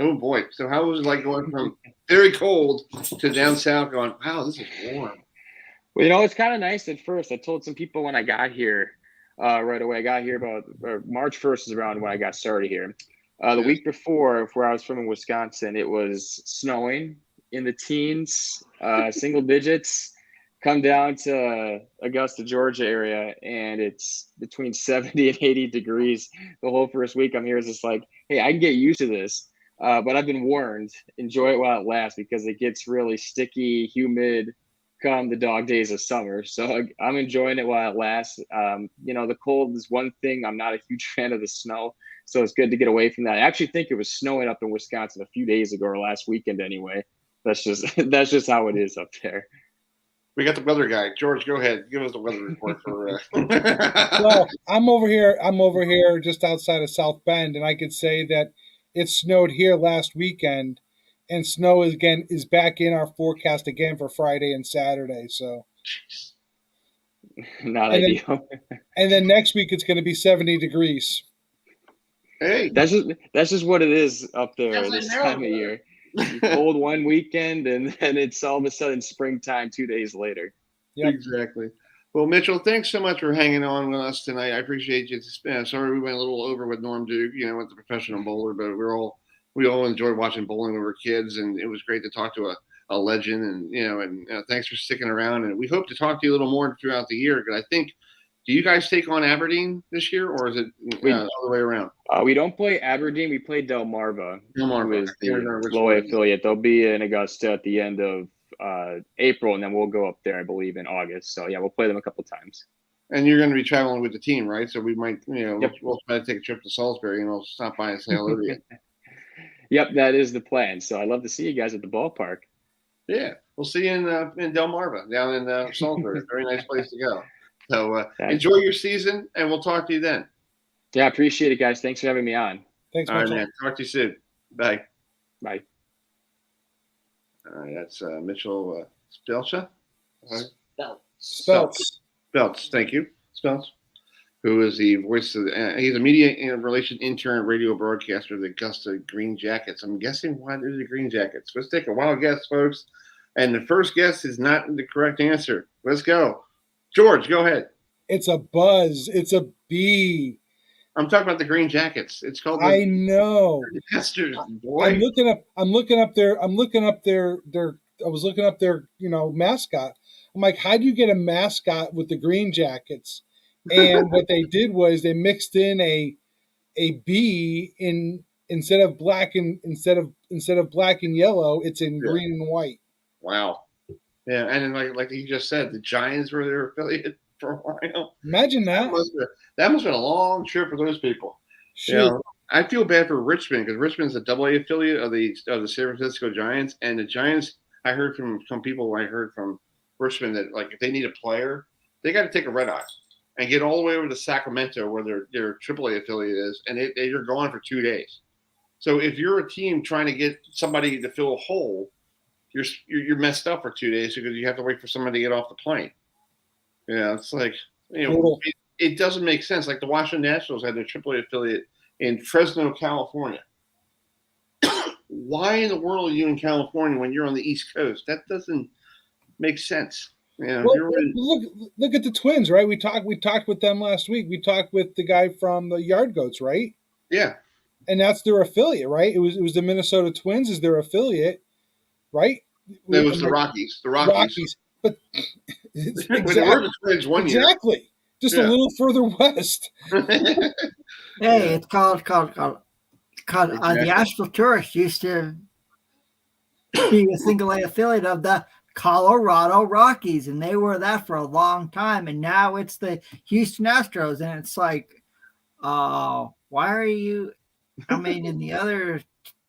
Oh boy. So how was it like going from very cold to down south going, wow, this is warm? Well, it's kind of nice at first. I told some people when I got here right away. I got here about March 1st is around when I got started here. The week before, where I was from in Wisconsin, it was snowing in the teens, single digits. Come down to Augusta, Georgia area, and it's between 70 and 80 degrees the whole first week I'm here. Is just like, hey, I can get used to this. But I've been warned, enjoy it while it lasts, because it gets really sticky, humid come the dog days of summer. So I'm enjoying it while it lasts. The cold is one thing. I'm not a huge fan of the snow, so it's good to get away from that. I actually think it was snowing up in Wisconsin a few days ago, or last weekend anyway. That's just how it is up there. We got the weather guy. George, go ahead. Give us the weather report for. Well, I'm over here just outside of South Bend, and I could say that it snowed here last weekend, and snow is back in our forecast again for Friday and Saturday. So, not ideal. And then next week it's going to be 70 degrees. Hey, that's just what it is up there this time of year. Cold one weekend, and then it's all of a sudden springtime 2 days later. Yep. Exactly. Well, Mitchell, thanks so much for hanging on with us tonight. I appreciate you. Sorry we went a little over with Norm Duke, with the professional bowler, but we all enjoyed watching bowling when we were kids, and it was great to talk to a legend. And thanks for sticking around. And we hope to talk to you a little more throughout the year. Because I think, do you guys take on Aberdeen this year, or is it the other way around? We don't play Aberdeen. We play Delmarva, who is the TripleA affiliate. They'll be in Augusta at the end of April, and then we'll go up there, I believe, in August. So yeah, we'll play them a couple times. And you're going to be traveling with the team, right? So we might, we'll try to take a trip to Salisbury, and we'll stop by and say hello to you. Yep, that is the plan. So I'd love to see you guys at the ballpark. Yeah, we'll see you in Delmarva, down in Salisbury. Very nice place to go. So enjoy your season, and we'll talk to you then. Yeah, appreciate it, guys. Thanks for having me on. Thanks, All right, man. Talk to you soon. Bye. Bye. All right, that's Mitchell Speltz. Speltz. Thank you, Speltz. Who is the voice of he's a media relation intern, radio broadcaster of the Augusta Green Jackets. I'm guessing why they're the Green Jackets. Let's take a wild guess, folks. And the first guess is not the correct answer. Let's go. George, go ahead. It's a buzz. It's a bee. I'm talking about the Green Jackets. It's called. I know. Masters, boy. I'm looking up their. I was looking up their, mascot. I'm like, how do you get a mascot with the Green Jackets? And what they did was they mixed in a bee instead of black and yellow, it's in green and white. Wow. Yeah, and then like you just said, the Giants were their affiliate for a while. Imagine that. That must have been a long trip for those people. Sure. I feel bad for Richmond, because Richmond's a AA affiliate of the San Francisco Giants, and the Giants. I heard from some people. I heard from Richmond that if they need a player, they got to take a red eye and get all the way over to Sacramento, where their AAA affiliate is, and you're gone for 2 days. So if you're a team trying to get somebody to fill a hole, you're messed up for 2 days, because you have to wait for somebody to get off the plane. It's like, it doesn't make sense. Like the Washington Nationals had their AAA affiliate in Fresno, California. Why in the world are you in California when you're on the East Coast? That doesn't make sense. Look at the Twins, right? We talked with them last week. We talked with the guy from the Yard Goats, right? Yeah. and that's their affiliate, right? It was the Minnesota Twins is their affiliate, right? It was the Rockies. The Rockies. But When they were the Twins one year. Exactly. Just a little further west. Hey, it's called the Asheville Tourists used to be a single A affiliate of the Colorado Rockies, and they were that for a long time, and now it's the Houston Astros, and it's like, why are you? I mean, and the other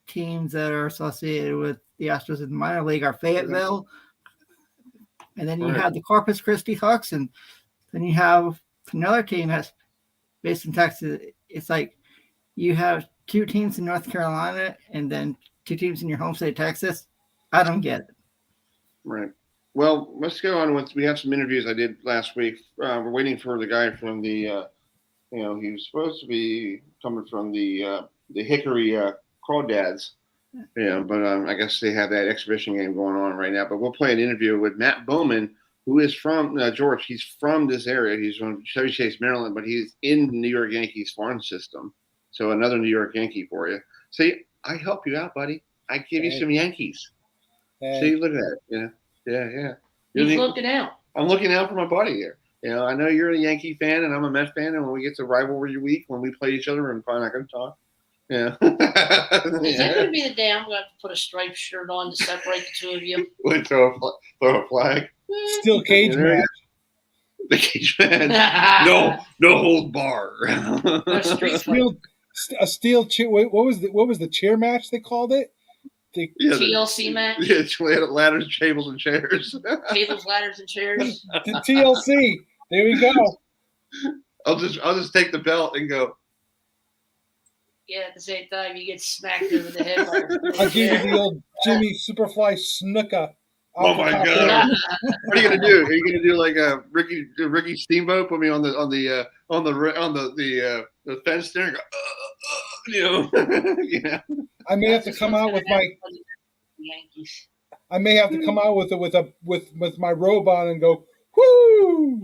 teams that are associated with the Astros in the minor league are Fayetteville, and then you have the Corpus Christi Hawks, and then you have another team that's based in Texas. It's like you have two teams in North Carolina and then two teams in your home state, Texas. I don't get it. Right. Well, let's go on with. We have some interviews I did last week. We're waiting for the guy from the. He was supposed to be coming from the Hickory Crawdads. Yeah, but I guess they have that exhibition game going on right now. But we'll play an interview with MattBowman, who is from George. He's from this area. He's from Chevy Chase, Maryland, but he's in the New York Yankees farm system. So another New York Yankee for you. See, I help you out, buddy. I give you some Yankees. See, look at that. Yeah. He's looking out. I'm looking out for my buddy here. I know you're a Yankee fan and I'm a Mets fan, and when we get to rivalry week, when we play each other, we're probably not going to talk. Yeah. Is that going to be the day I'm going to have to put a striped shirt on to separate the two of you? Wait, throw a flag. Steel cage match. The cage match. No hold bar. A steel chair. What was the chair match they called it? TLC match. Yeah, ladders, tables, and chairs. Tables, ladders, and chairs. The TLC. There we go. I'll just take the belt and go. Yeah, at the same time, you get smacked over the head. I'll give you the old Jimmy Superfly Snuka. Oh my God! What are you gonna do? Are you gonna do like a Ricky Steamboat? Put me on the fence there and go. Yeah. I may have to come out with my. Yankees. I may have to come out with my robe on and go whoo.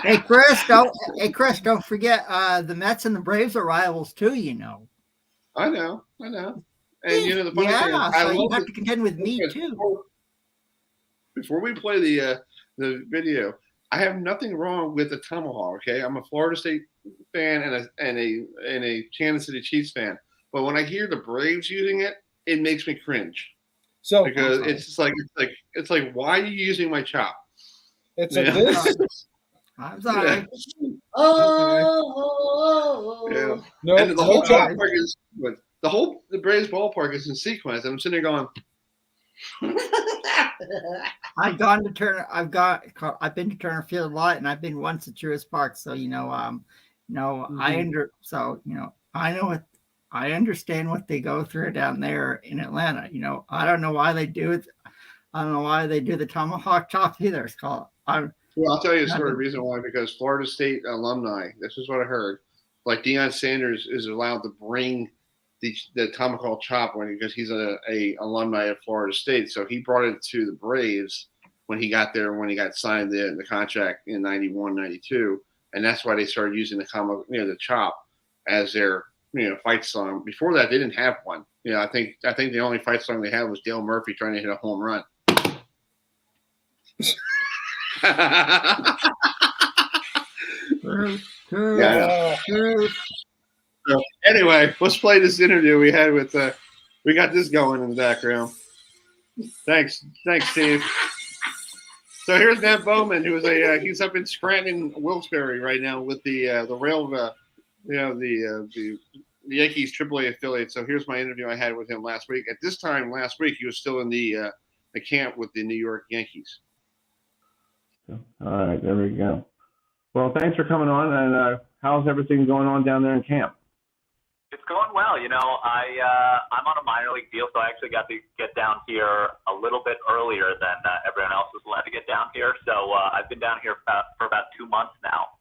Hey Chris, don't forget the Mets and the Braves are rivals too. I know. And the funny thing is, so you have to contend with me too. Before we play the video, I have nothing wrong with the tomahawk. Okay, I'm a Florida State fan and a Kansas City Chiefs fan. But when I hear the Braves using it, it makes me cringe. So because it's like why are you using my chop? It's like this. I'm sorry. Oh. Yeah. No, and the whole ballpark is the Braves ballpark is in sequence. And I'm sitting there going. I've been to Turner Field a lot, and I've been once at Truist Park. So I understand what they go through down there in Atlanta. I don't know why they do it. I don't know why they do the tomahawk chop either. It's called. Well, I'll tell you the reason why. Because Florida State alumni. This is what I heard. Like Deion Sanders is allowed to bring the tomahawk chop because he's a alumni of Florida State. So he brought it to the Braves when he got there, when he got signed the contract in 91, 92. And that's why they started using the chop as their fight song. Before that, they didn't have one. I think the only fight song they had was Dale Murphy trying to hit a home run. So anyway, let's play this interview we had with. We got this going in the background. Thanks, Steve. So here's MattBowman, who is he's up in Scranton, Wilkes-Barre right now with the Yankees TripleA affiliate. So here's my interview I had with him last week. At this time last week, he was still in the camp with the New York Yankees. All right, there we go. Well, thanks for coming on. And how's everything going on down there in camp? It's going well. I'm on a minor league deal, so I actually got to get down here a little bit earlier than everyone else was allowed to get down here. So I've been down here for about 2 months now.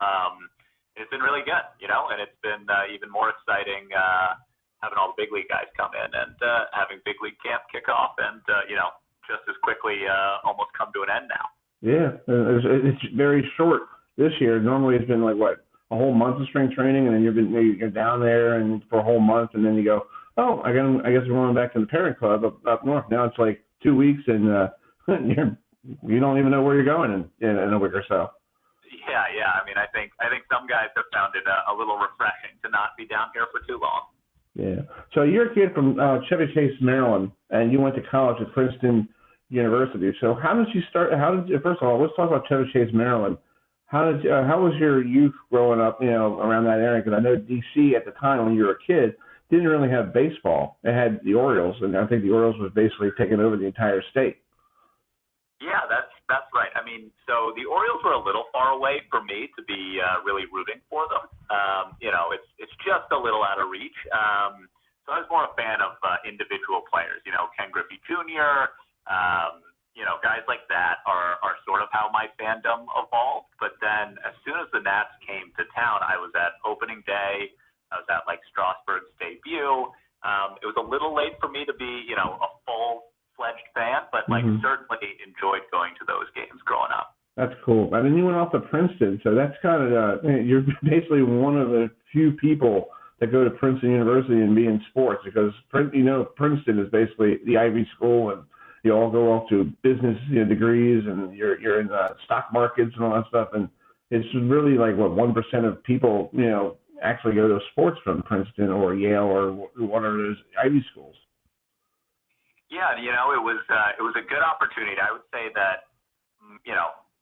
It's been really good, and it's been even more exciting having all the big league guys come in and having big league camp kick off and, just as quickly almost come to an end now. Yeah, it's very short this year. Normally it's been like, a whole month of spring training, and then you're down there and for a whole month, and then you go, oh, I guess we're going back to the parent club up north. Now it's like 2 weeks, and you don't even know where you're going in a week or so. Yeah. I mean, I think some guys have found it a little refreshing to not be down here for too long. Yeah. So you're a kid from Chevy Chase, Maryland, and you went to college at Princeton University. So how did you start? First of all, let's talk about Chevy Chase, Maryland. How was your youth growing up, around that area? Because I know DC at the time when you were a kid didn't really have baseball. It had the Orioles, and I think the Orioles was basically taking over the entire state. Yeah, that's right. I mean, so the Orioles were a little far away for me to be really rooting for them. It's just a little out of reach. So I was more a fan of individual players. Ken Griffey Jr. Guys like that are sort of how my fandom evolved. But then as soon as the Nats came to town, I was at opening day. I was at Strasburg's debut. It was a little late for me to be, a full-fledged fan, but certainly enjoyed going to those games growing up. That's cool. I mean, you went off to Princeton, so that's kind of you're basically one of the few people that go to Princeton University and be in sports, because Princeton is basically the Ivy School, and you all go off to business degrees, and you're in stock markets and all that stuff, and it's really 1% of people actually go to sports from Princeton or Yale or one of those Ivy schools. Yeah, it was a good opportunity. I would say that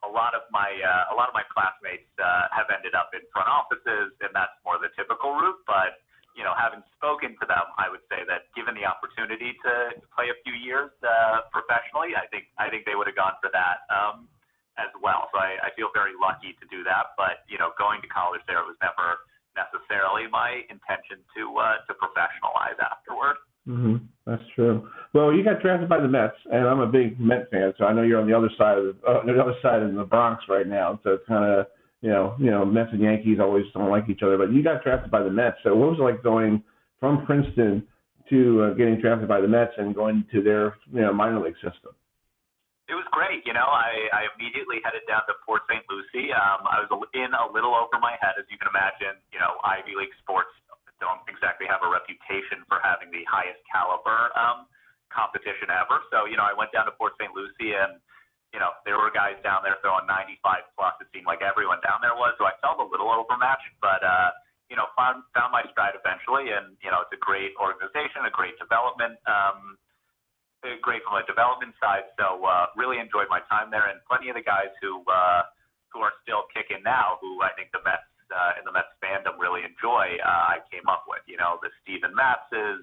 a lot of my classmates have ended up in front offices, and that's more the typical route. But having spoken to them, I would say that given the opportunity to play a few years professionally, I think they would have gone for that as well. So I feel very lucky to do that. But going to college there, it was never necessarily my intention to professionalize afterward. Mm-hmm. That's true. Well, you got drafted by the Mets, and I'm a big Met fan, so I know you're on the other side of the Bronx right now. So it's kind of Mets and Yankees always don't like each other, but you got drafted by the Mets. So what was it like going from Princeton to getting drafted by the Mets and going to their minor league system? It was great. I immediately headed down to Port St. Lucie. I was in a little over my head, as you can imagine. Ivy League sports don't exactly have a reputation for having the highest caliber competition ever. So, I went down to Port St. Lucie, and, there were guys down there throwing 95 plus. It seemed like everyone down there was. So I felt a little overmatched, but, found my stride eventually. And, it's a great organization, a great development, great from a development side. So really enjoyed my time there. And plenty of the guys who are still kicking now, who I think the Mets and the Mets fandom really enjoy, I came up with, the Steven Matzes,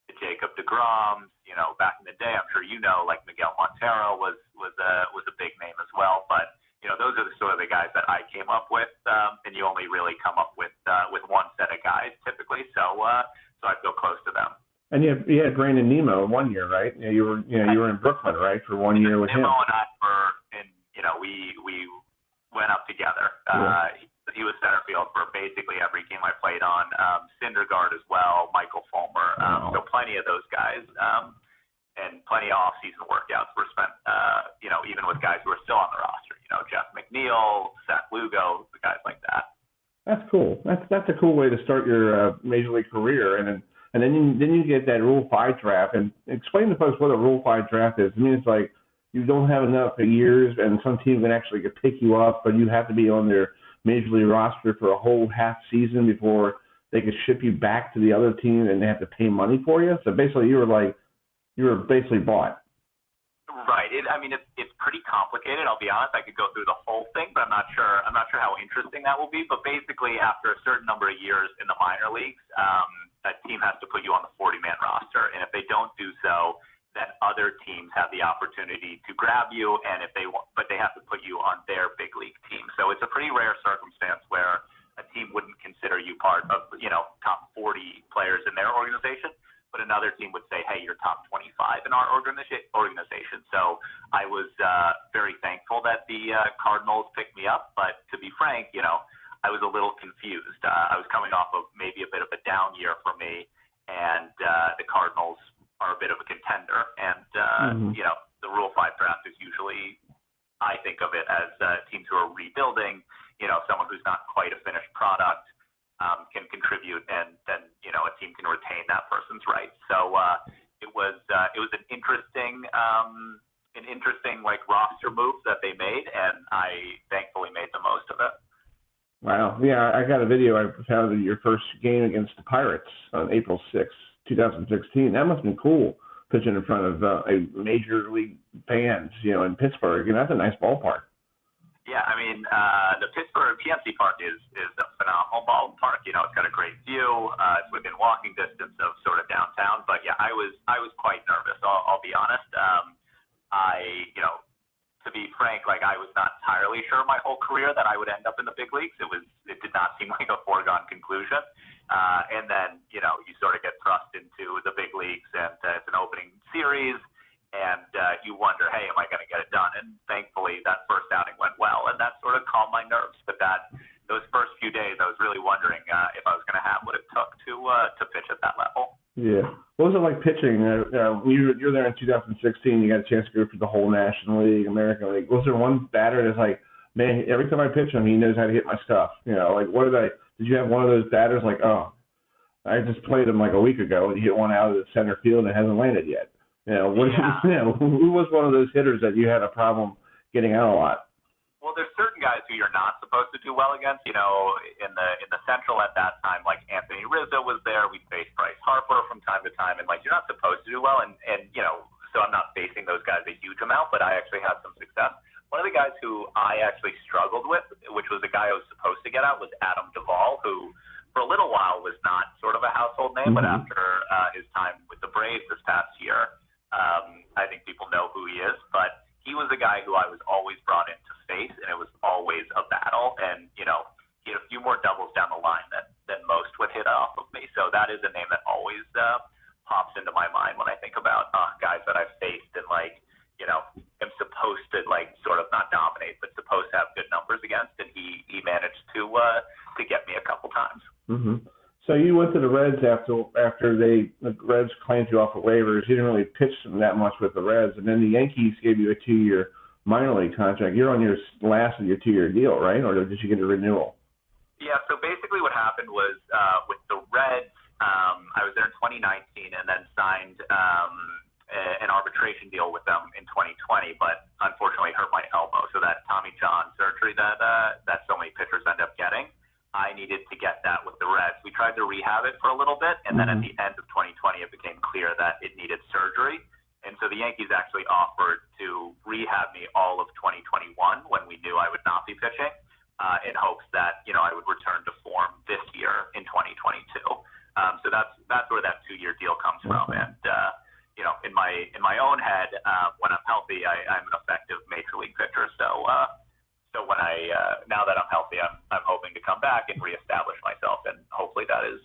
the Jacob DeGroms, back in the day, I'm sure like Miguel Montero was a big name as well. But, those are the sort of the guys that I came up with, and you only really come up with one set of guys typically. So I feel close to them. And you had Brandon Nemo 1 year, right? You were in Brooklyn, right, for 1 year with him. Nemo and I were in, we went up together. Yeah. He was center field for basically every game I played on. Syndergaard as well, Michael Fulmer. So plenty of those guys, and plenty of off-season workouts were spent, even with guys who are still on the roster. Jeff McNeil, Zach Lugo, the guys like that. That's cool. That's a cool way to start your major league career, and then you get that Rule 5 draft. And explain to folks what a Rule 5 draft is. I mean, it's like you don't have enough years, and some team can actually pick you up, but you have to be on their major league roster for a whole half season before they could ship you back to the other team, and they have to pay money for you. So basically, you were basically bought. Right. It's pretty complicated. I'll be honest. I could go through the whole thing, but I'm not sure how interesting that will be. But basically, after a certain number of years in the minor leagues, a team has to put you on the 40-man roster, and if they don't do so, then other teams have the opportunity to grab you, and but they have to put you on their big league team. So it's a pretty rare circumstance where a team wouldn't consider you part of top 40 players in their organization, but another team would say, hey, you're top 25 in our organization. So I was very thankful that the Cardinals picked me up, but to be frank, I was a little confused. I was coming off of maybe a bit of a down year for me, and the Cardinals are a bit of a contender. And, the Rule 5 draft is usually, I think of it as teams who are rebuilding, someone who's not quite a finished product can contribute, and then a team can retain that person's rights. So it was an interesting like roster move that they made, and I thankfully made the most of it. Wow. Yeah, I got a video. I found of your first game against the Pirates on April 6th, 2016. That must have been cool, pitching in front of a major league fans, in Pittsburgh. That's a nice ballpark. Yeah, I mean, the Pittsburgh PNC Park is a phenomenal ballpark. It's got a great view. It's within walking distance of sort of downtown. But yeah, I was quite nervous. I'll be honest. To be frank, like, I was not entirely sure my whole career that I would end up in the big leagues. It did not seem like a foregone conclusion. And then you sort of get thrust into the big leagues, and it's an opening series. And you wonder, hey, am I going to get it done? And thankfully, that first outing went well, and that sort of calmed my nerves. But those first few days, I was really wondering if I was going to have what it took to pitch at that level. Yeah. What was it like pitching? You're there in 2016. You got a chance to go through the whole National League, American League. Was there one batter that's like, man, every time I pitch him, he knows how to hit my stuff? Like, did you have one of those batters like, oh, I just played him like a week ago, and he hit one out of the center field and it hasn't landed yet? Who was one of those hitters that you had a problem getting out a lot? Well, there's certain guys who you're not supposed to do well against. In the Central at that time, like Anthony Rizzo was there. We faced Bryce Harper from time to time, and like, you're not supposed to do well. And so I'm not facing those guys a huge amount, but I actually had some success. One of the guys who I actually struggled with, which was the guy I was supposed to get out, was Adam Duvall, who for a little while was not sort of a household name, but after his time with the Braves this past year, I think people know who he is. But he was a guy who I was always brought in to face, and it was always a battle. And he had a few more doubles down the line than most would hit off of me. So that is a name that always pops into my mind when I think about guys that I've faced and am supposed to sort of not dominate, but supposed to have good numbers against. And he managed to get me a couple times. Mm-hmm. So you went to the Reds after the Reds claimed you off of waivers. You didn't really pitch them that much with the Reds, and then the Yankees gave you a 2-year minor league contract. You're on your last of your 2-year deal, right? Or did you get a renewal? Yeah. So basically, what happened was with the Reds, I was there in 2019, and then signed an arbitration deal with them in 2020, but unfortunately hurt my elbow. So that Tommy John surgery that so many pitchers end up getting, I needed to get that with the Reds. We tried to rehab it for a little bit, and then at the end of 2020, it became clear that it needed surgery. And so the Yankees actually offered to rehab me all of 2021 when we knew I would not be pitching, in hopes that, I would return to form this year in 2022. So that's where that 2-year deal comes from. And, in my own head, when I'm healthy, I'm an effective major league pitcher. So when now that I'm healthy, I'm hoping to come back and reestablish myself, and hopefully that is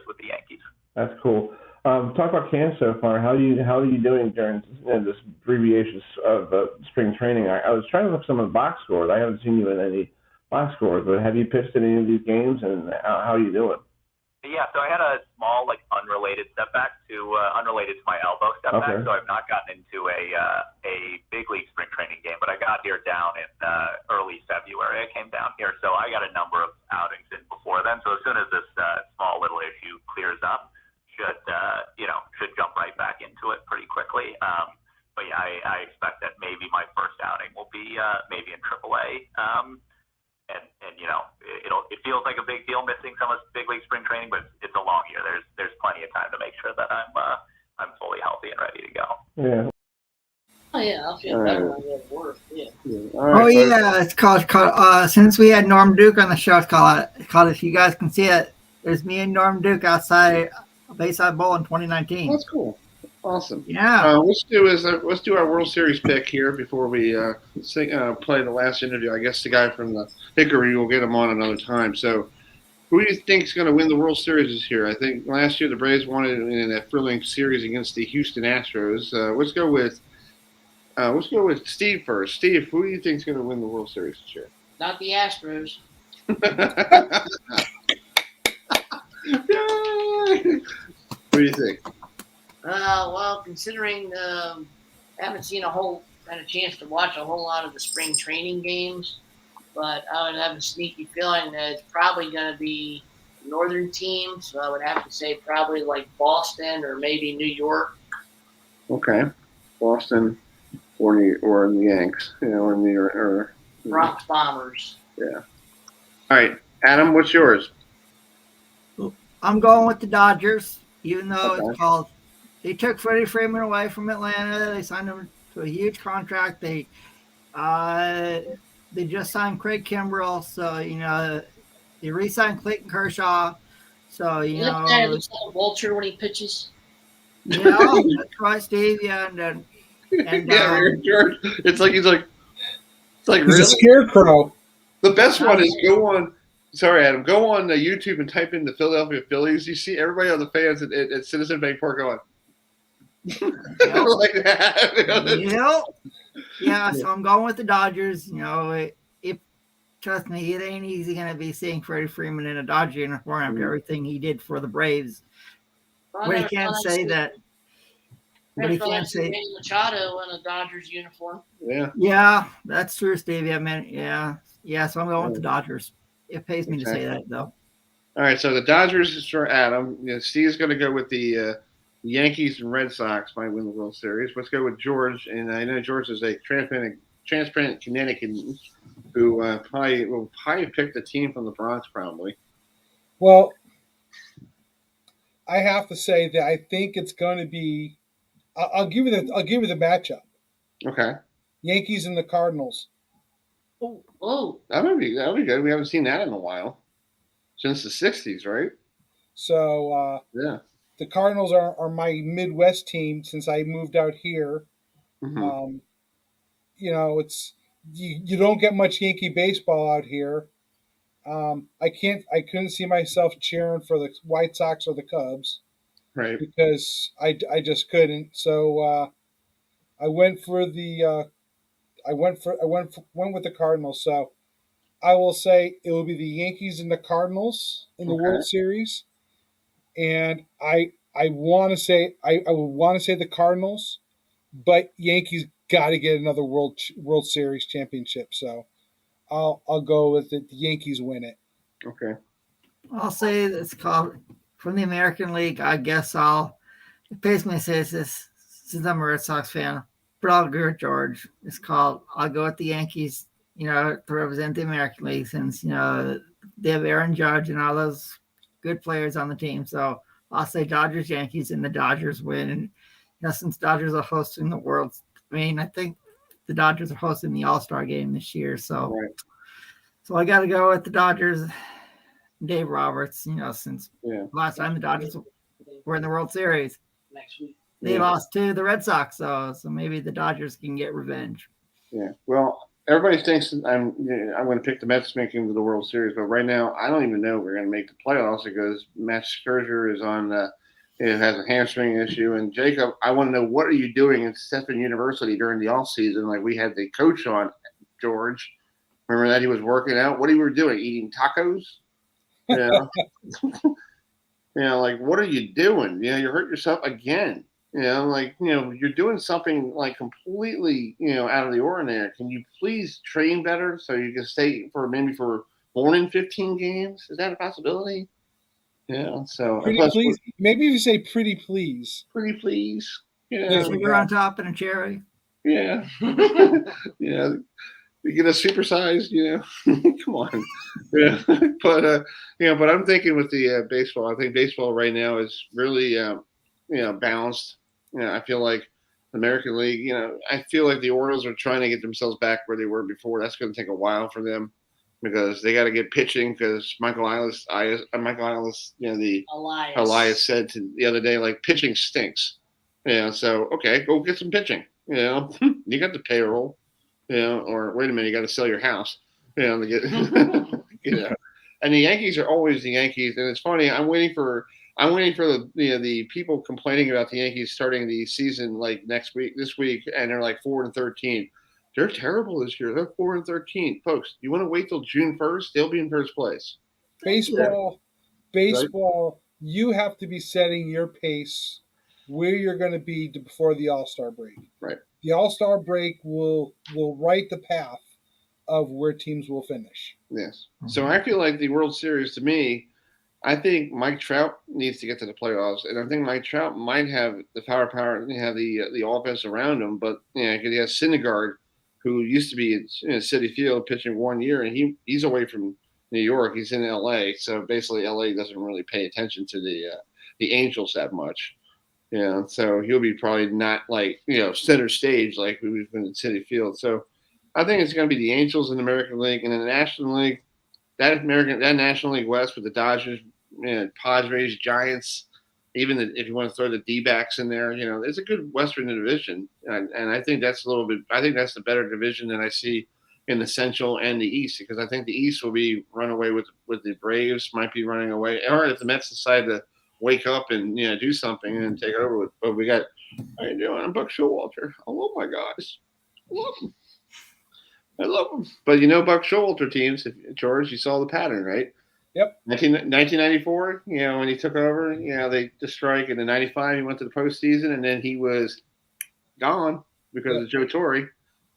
with the Yankees. That's cool. Talk about camp so far. How are you doing during this abbreviation of spring training? I was trying to look some of the box scores. I haven't seen you in any box scores, but have you pitched in any of these games, and how are you doing? Yeah, so I had a small, unrelated to my elbow setback. Okay. So I've not gotten into a big league spring training game, but I got here down in early February. I came down here, so I got a number of outings in before then. So as soon as this small little issue clears up, should jump right back into it pretty quickly. But yeah, I expect that maybe my first outing will be maybe in AAA. And it feels like a big deal missing some of big league spring training, but it's a long year. There's plenty of time to make sure that I'm fully healthy and ready to go. Yeah. Oh yeah, I'll feel better when I get work. Yeah. Oh yeah, it's called. Since we had Norm Duke on the show, it's called. If you guys can see it, there's me and Norm Duke outside Bayside Bowl in 2019. That's cool. Awesome. Yeah. Let's do our World Series pick here before we play the last interview. I guess the guy from the Hickory will get him on another time. So, who do you think is going to win the World Series this year? I think last year the Braves won it in that thrilling series against the Houston Astros. Let's go with Steve first. Steve, who do you think is going to win the World Series this year? Not the Astros. What do you think? Well, considering I haven't had a chance to watch a whole lot of the spring training games, but I would have a sneaky feeling that it's probably going to be a northern team. So I would have to say probably like Boston or maybe New York. Okay, Boston or the Yanks, or New York or Bronx Bombers. Yeah. All right, Adam, what's yours? I'm going with the Dodgers, even though Okay. it's called. They took Freddie Freeman away from Atlanta. They signed him to a huge contract. They just signed Craig Kimbrell, so they re-signed Clayton Kershaw. So That guy looks like a vulture when he pitches. Yeah, that's right, Steve. Yeah, and George. It's like he's like He's really? a scarecrow. The best one is go on. Sorry, Adam. Go on YouTube and type in the Philadelphia Phillies. You see everybody on the fans at Citizen Bank Park going like that. Yeah, so I'm going with the Dodgers. Trust me, it ain't easy going to be seeing Freddie Freeman in a Dodger uniform after everything he did for the Braves. But he can't say that. But he can't say Manny Machado in a Dodgers uniform. Yeah, that's true, Stevie. I mean, yeah. So I'm going with the Dodgers. It pays me to say that, though. All right, so the Dodgers is for Adam. Steve's going to go with the Yankees and Red Sox might win the World Series. Let's go with George, and I know George is a transparent Connecticut who will probably pick the team from the Bronx, probably. Well, I have to say that I think it's going to be. I'll give you the matchup. Okay. Yankees and the Cardinals. Oh, that would be good. We haven't seen that in a while, since the '60s, right? So yeah, the Cardinals are my Midwest team since I moved out here. Mm-hmm. It's you don't get much Yankee baseball out here. I couldn't see myself cheering for the White Sox or the Cubs. Right. Because I just couldn't. So I went for the went with the Cardinals. So I will say it will be the Yankees and the Cardinals in the World Series. And I want to say I would want to say the Cardinals, but Yankees got to get another World Series championship. So I'll go with it. The Yankees win it. Okay. I'll say it's called from the American League. I guess it pays me to say this since I'm a Red Sox fan, but I'll agree with George. I'll go with the Yankees, to represent the American League since, they have Aaron Judge and all those good players on the team. So I'll say Dodgers, Yankees, and the Dodgers win. And, since Dodgers are hosting the World, I think the Dodgers are hosting the All-Star game this year. So, So I got to go with the Dodgers. Dave Roberts, since last time the Dodgers were in the World Series, next week they lost to the Red Sox, so maybe the Dodgers can get revenge. Yeah, well, everybody thinks I'm going to pick the Mets making the World Series, but right now I don't even know if we're going to make the playoffs because Matt Scherzer is on has a hamstring issue, and Jacob, I want to know what are you doing at Stephen University during the off season? Like we had the coach on, George. Remember that he was working out. What he were doing? Eating tacos. Yeah. Like what are you doing? You hurt yourself again. You're doing something like completely, out of the ordinary. Can you please train better so you can stay for more than 15 games? Is that a possibility? Yeah. So pretty please. Maybe you say pretty please. Pretty please. Sugar on top and a cherry. Yeah. Yeah. You get a supersized, come on. Yeah. But I'm thinking with the baseball, I think baseball right now is really, balanced. I feel like the American League, I feel like the Orioles are trying to get themselves back where they were before. That's going to take a while for them because they got to get pitching because Michael Elias, the Elias said the other day, like pitching stinks. So, okay, go get some pitching. You got the payroll. Or wait a minute, you got to sell your house, to get, And the Yankees are always the Yankees, and it's funny. I'm waiting for the the people complaining about the Yankees starting the season like this week, and they're like 4-13. They're terrible this year. They're 4-13, folks. You want to wait till June 1st? They'll be in first place. Baseball. You have to be setting your pace where you're going to be before the All-Star break. Right. The All-Star break will write the path of where teams will finish. Yes. So I feel like the World Series, to me, I think Mike Trout needs to get to the playoffs, and I think Mike Trout might have the power, have the offense around him. But he has Syndergaard, who used to be in City Field pitching 1 year, and he's away from New York. He's in L.A., so basically L.A. doesn't really pay attention to the Angels that much. So he'll be probably not like center stage like we've been in City Field. So I think it's going to be the Angels in the American League, and in the National League, that National League West with the Dodgers, Padres, Giants, even if you want to throw the D-backs in there, it's a good Western division, and I think that's I think that's the better division than I see in the Central and the East, because I think the East will be run away with the Braves, might be running away, or if the Mets decide to wake up and do something and take over with. But we got, how you doing? I'm Buck Showalter. I love my guys. I love them. But Buck Showalter teams, George, you saw the pattern, right? Yep. 1994, when he took over, they the strike, and in 95 he went to the postseason, and then he was gone because of Joe Torre.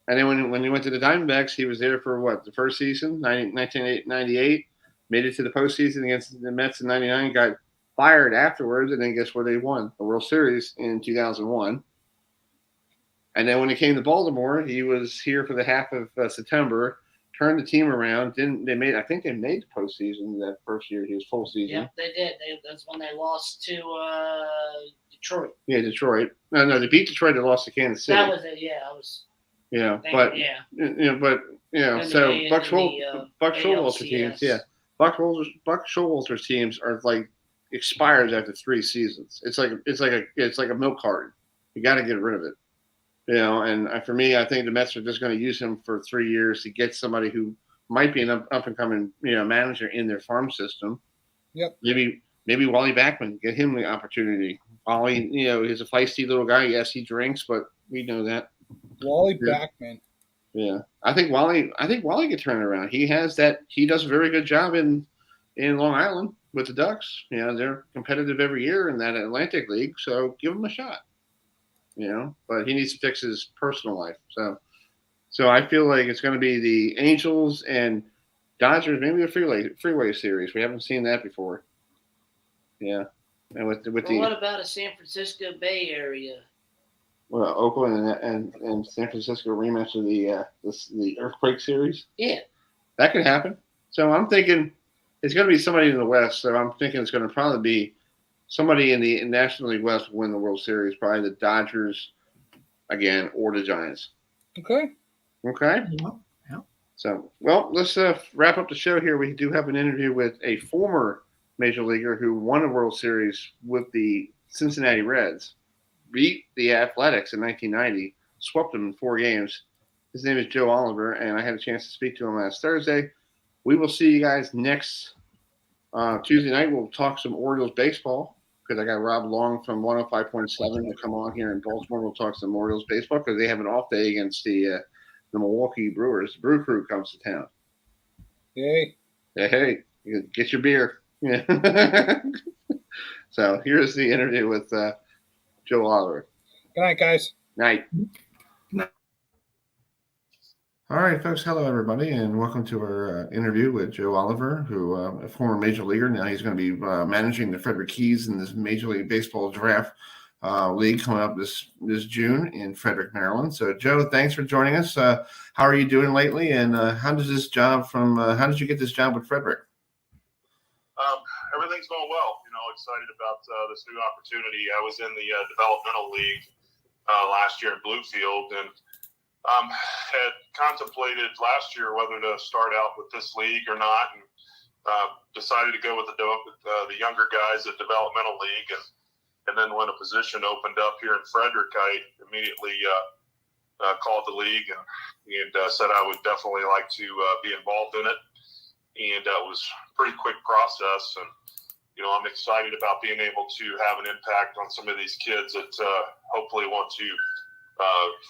And then when he went to the Diamondbacks, he was there for the first season, 1998, made it to the postseason against the Mets in 99, got fired afterwards, and then guess where they won? The World Series in 2001. And then when it came to Baltimore, he was here for the half of September, turned the team around. I think they made the postseason that first year he was full season. Yep, they did. That's when they lost to Detroit. Yeah, Detroit. No, they beat Detroit. They lost to Kansas City. That was it. Yeah, I was. So Buck Showalter teams, Buck Showalter's teams are like expires after 3 seasons. It's like a milk carton. You got to get rid of it. And for me, I think the Mets are just going to use him for 3 years to get somebody who might be an up and coming manager in their farm system. Yep. Maybe Wally Backman, get him the opportunity. Wally, he's a feisty little guy. Yes, he drinks, but we know that. Wally Backman. Yeah, I think Wally could turn it around. He has that. He does a very good job in Long Island with the Ducks. They're competitive every year in that Atlantic League, so give him a shot. But he needs to fix his personal life. So I feel like it's going to be the Angels and Dodgers, maybe a freeway series. We haven't seen that before. Yeah, and what about a San Francisco Bay Area? Well, Oakland and San Francisco rematch of the Earthquake series. Yeah, that could happen. So I'm thinking it's going to be somebody in the West. So I'm thinking it's going to probably be somebody in the National League West will win the World Series. Probably the Dodgers again or the Giants. Okay. Yeah. So let's wrap up the show here. We do have an interview with a former major leaguer who won a World Series with the Cincinnati Reds. Beat the Athletics in 1990, swept them in 4 games. His name is Joe Oliver, and I had a chance to speak to him last Thursday. We will see you guys next Tuesday night. We'll talk some Orioles baseball because I got Rob Long from 105.7 to come on here in Baltimore. We'll talk some Orioles baseball because they have an off day against the Milwaukee Brewers. The Brew Crew comes to town. Hey, get your beer. Yeah. So here's the interview with Joe Oliver. Good night, guys. Night. All right, folks. Hello, everybody, and welcome to our interview with Joe Oliver, who a former major leaguer. Now he's going to be managing the FrederickKeys in this Major League Baseball draft league coming up this June in Frederick, Maryland. So, Joe, thanks for joining us. How are you doing lately, and how did you get this job with Frederick? Everything's going well. Excited about this new opportunity. I was in the developmental league last year in Bluefield, and had contemplated last year whether to start out with this league or not, and decided to go with the younger guys at developmental league, and then when a position opened up here in Frederick, I immediately called the league and said I would definitely like to be involved in it, and it was a pretty quick process, and I'm excited about being able to have an impact on some of these kids that hopefully want to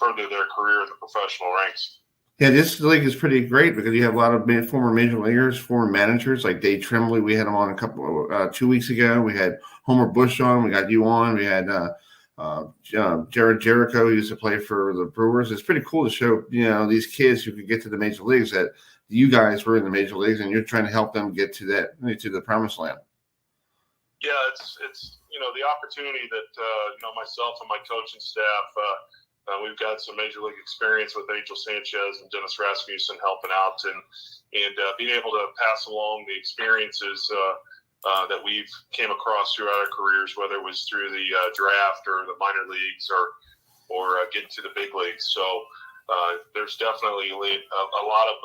further their career in the professional ranks. Yeah, this league is pretty great because you have a lot of former major leaguers, former managers like Dave Tremblay. We had him on 2 weeks ago. We had Homer Bush on. We got you on. We had Jared Jericho used to play for the Brewers. It's pretty cool to show, these kids who could get to the major leagues that you guys were in the major leagues and you're trying to help them get to the promised land. Yeah, it's the opportunity that myself and my coaching staff, we've got some major league experience with Angel Sanchez and Dennis Rasmussen helping out, and being able to pass along the experiences that we've came across throughout our careers, whether it was through the draft or the minor leagues or getting to the big leagues. So there's definitely a lot of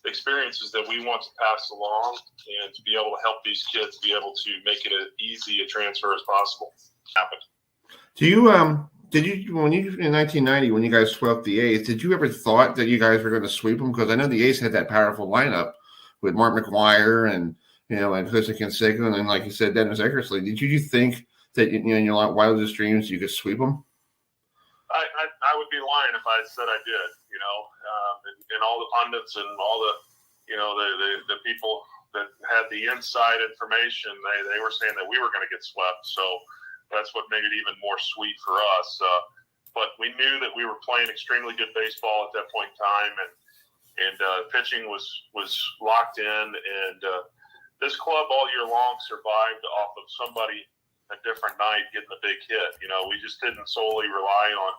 experiences that we want to pass along and to be able to help these kids be able to make it as easy a transfer as possible happen. Did you when you in 1990 when you guys swept the A's, did you ever thought that you guys were going to sweep them? Because I know the A's had that powerful lineup with Mark McGwire and and Jose Canseco, and then like you said, Dennis Eckersley. Did you think that in your wildest dreams you could sweep them? I would be lying if I said I did. And all the pundits and all the the people that had the inside information, they were saying that we were going to get swept. So that's what made it even more sweet for us. But we knew that we were playing extremely good baseball at that point in time, and pitching was locked in. And this club all year long survived off of somebody a different night getting a big hit. We just didn't solely rely on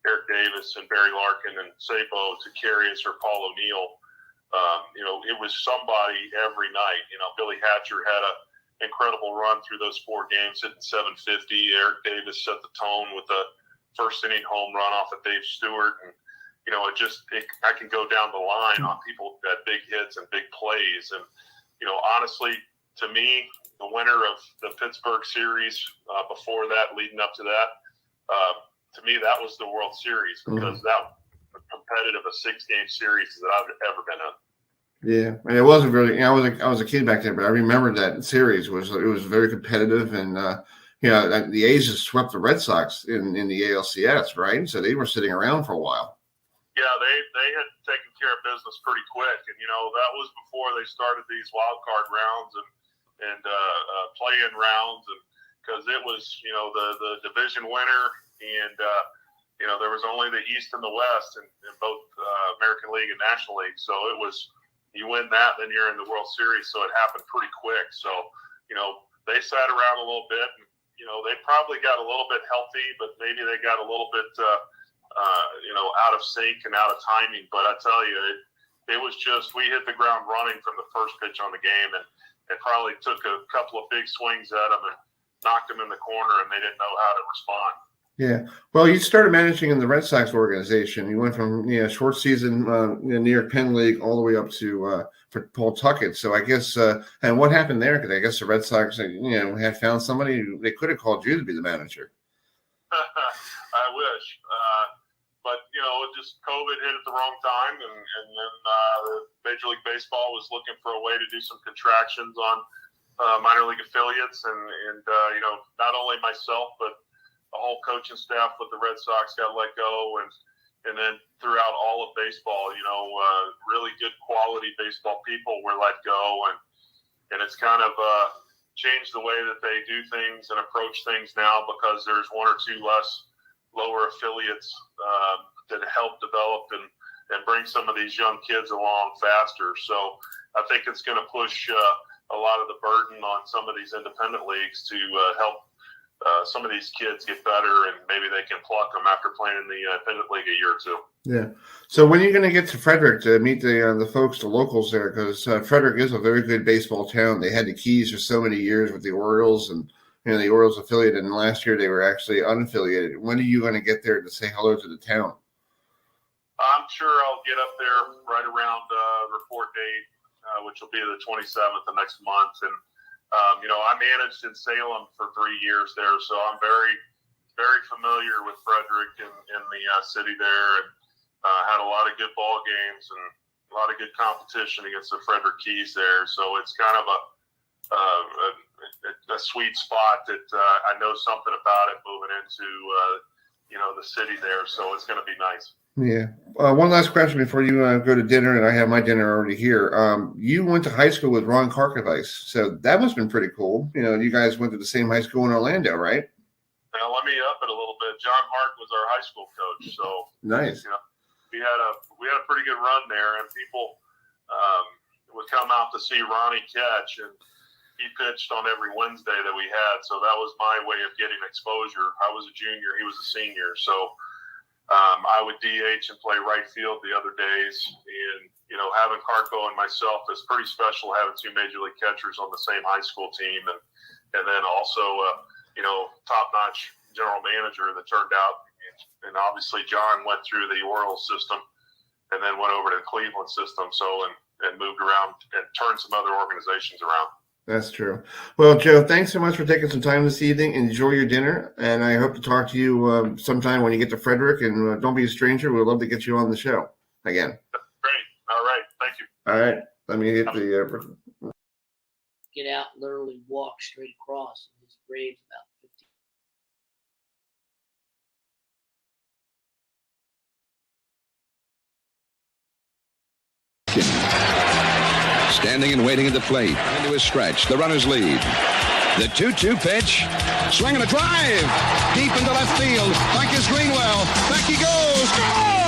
Eric Davis and Barry Larkin and Sabo to carry us or Paul O'Neill. It was somebody every night. Billy Hatcher had an incredible run through those 4 games, hitting 750. Eric Davis set the tone with a first inning home run off of Dave Stewart. And, I can go down the line on people that big hits and big plays. And, honestly, to me, the winner of the Pittsburgh series before that, leading up to that, to me, that was the World Series because that was competitive a 6-game series that I've ever been in. Yeah, and it wasn't really. I was a kid back then, but I remember that series was very competitive, and the A's just swept the Red Sox in the ALCS, right? So they were sitting around for a while. Yeah, they had taken care of business pretty quick, and that was before they started these wild card rounds and play-in rounds, and because it was the division winner, and there was only the East and the West in both American League and National League, so it was. You win that, then you're in the World Series. So it happened pretty quick. So, they sat around a little bit. And, they probably got a little bit healthy, but maybe they got a little bit, out of sync and out of timing. But I tell you, it was just we hit the ground running from the first pitch on the game, and it probably took a couple of big swings at them and knocked them in the corner, and they didn't know how to respond. Yeah, well, you started managing in the Red Sox organization. You went from short season New York Penn League all the way up to for Paul Tuckett. So I guess and what happened there? Because I guess the Red Sox had found somebody they could have called you to be the manager. I wish, but just COVID hit at the wrong time, and then Major League Baseball was looking for a way to do some contractions on minor league affiliates, and not only myself but the whole coaching staff with the Red Sox got let go, and then throughout all of baseball, really good quality baseball people were let go, and it's kind of changed the way that they do things and approach things now because there's 1 or 2 less lower affiliates that help develop and bring some of these young kids along faster. So I think it's going to push a lot of the burden on some of these independent leagues to help some of these kids get better, and maybe they can pluck them after playing in the independent league a year or 2. Yeah. So when are you going to get to Frederick to meet the folks, the locals there? Because Frederick is a very good baseball town. They had the Keys for so many years with the Orioles, and the Orioles affiliate. And last year they were actually unaffiliated. When are you going to get there to say hello to the town? I'm sure I'll get up there right around report date, which will be the 27th of next month, and. I managed in Salem for 3 years there, so I'm very, very familiar with Frederick and the city there, and had a lot of good ball games and a lot of good competition against the FrederickKeys there. So it's kind of a sweet spot that I know something about it moving into the city there. So it's going to be nice. Yeah. One last question before you go to dinner, and I have my dinner already here. You went to high school with Ron Karkovice, so that must have been pretty cool. You guys went to the same high school in Orlando, right? Now, let me up it a little John Hart was our high school coach. So Nice. you know, we had a pretty good run there, and people would come out to see Ronnie catch, and he pitched on every Wednesday that we had. So that was my way of getting exposure. I was a junior, he was a senior, so I would DH and play right field the other days. And you know, having Carco and myself is pretty special, having two major league catchers on the same high school team, and then also you know, top-notch general manager that turned out. And obviously John went through the Orioles system and then went over to the Cleveland system, and moved around and turned some other organizations around. That's true. Well, Joe, thanks so much for taking some time this evening. Enjoy your dinner, and I hope to talk to you sometime when you get to Frederick. And don't be a stranger. We'd love to get you on the show again. Great. All right. Thank you. All right. Let me hit the. Get out, literally walk straight across. And his grave's about 50. Standing and waiting at the plate. Into his stretch. The runners lead. The 2-2 pitch. Swinging a drive. Deep into left field. Back is Greenwell. Back he goes. Goal!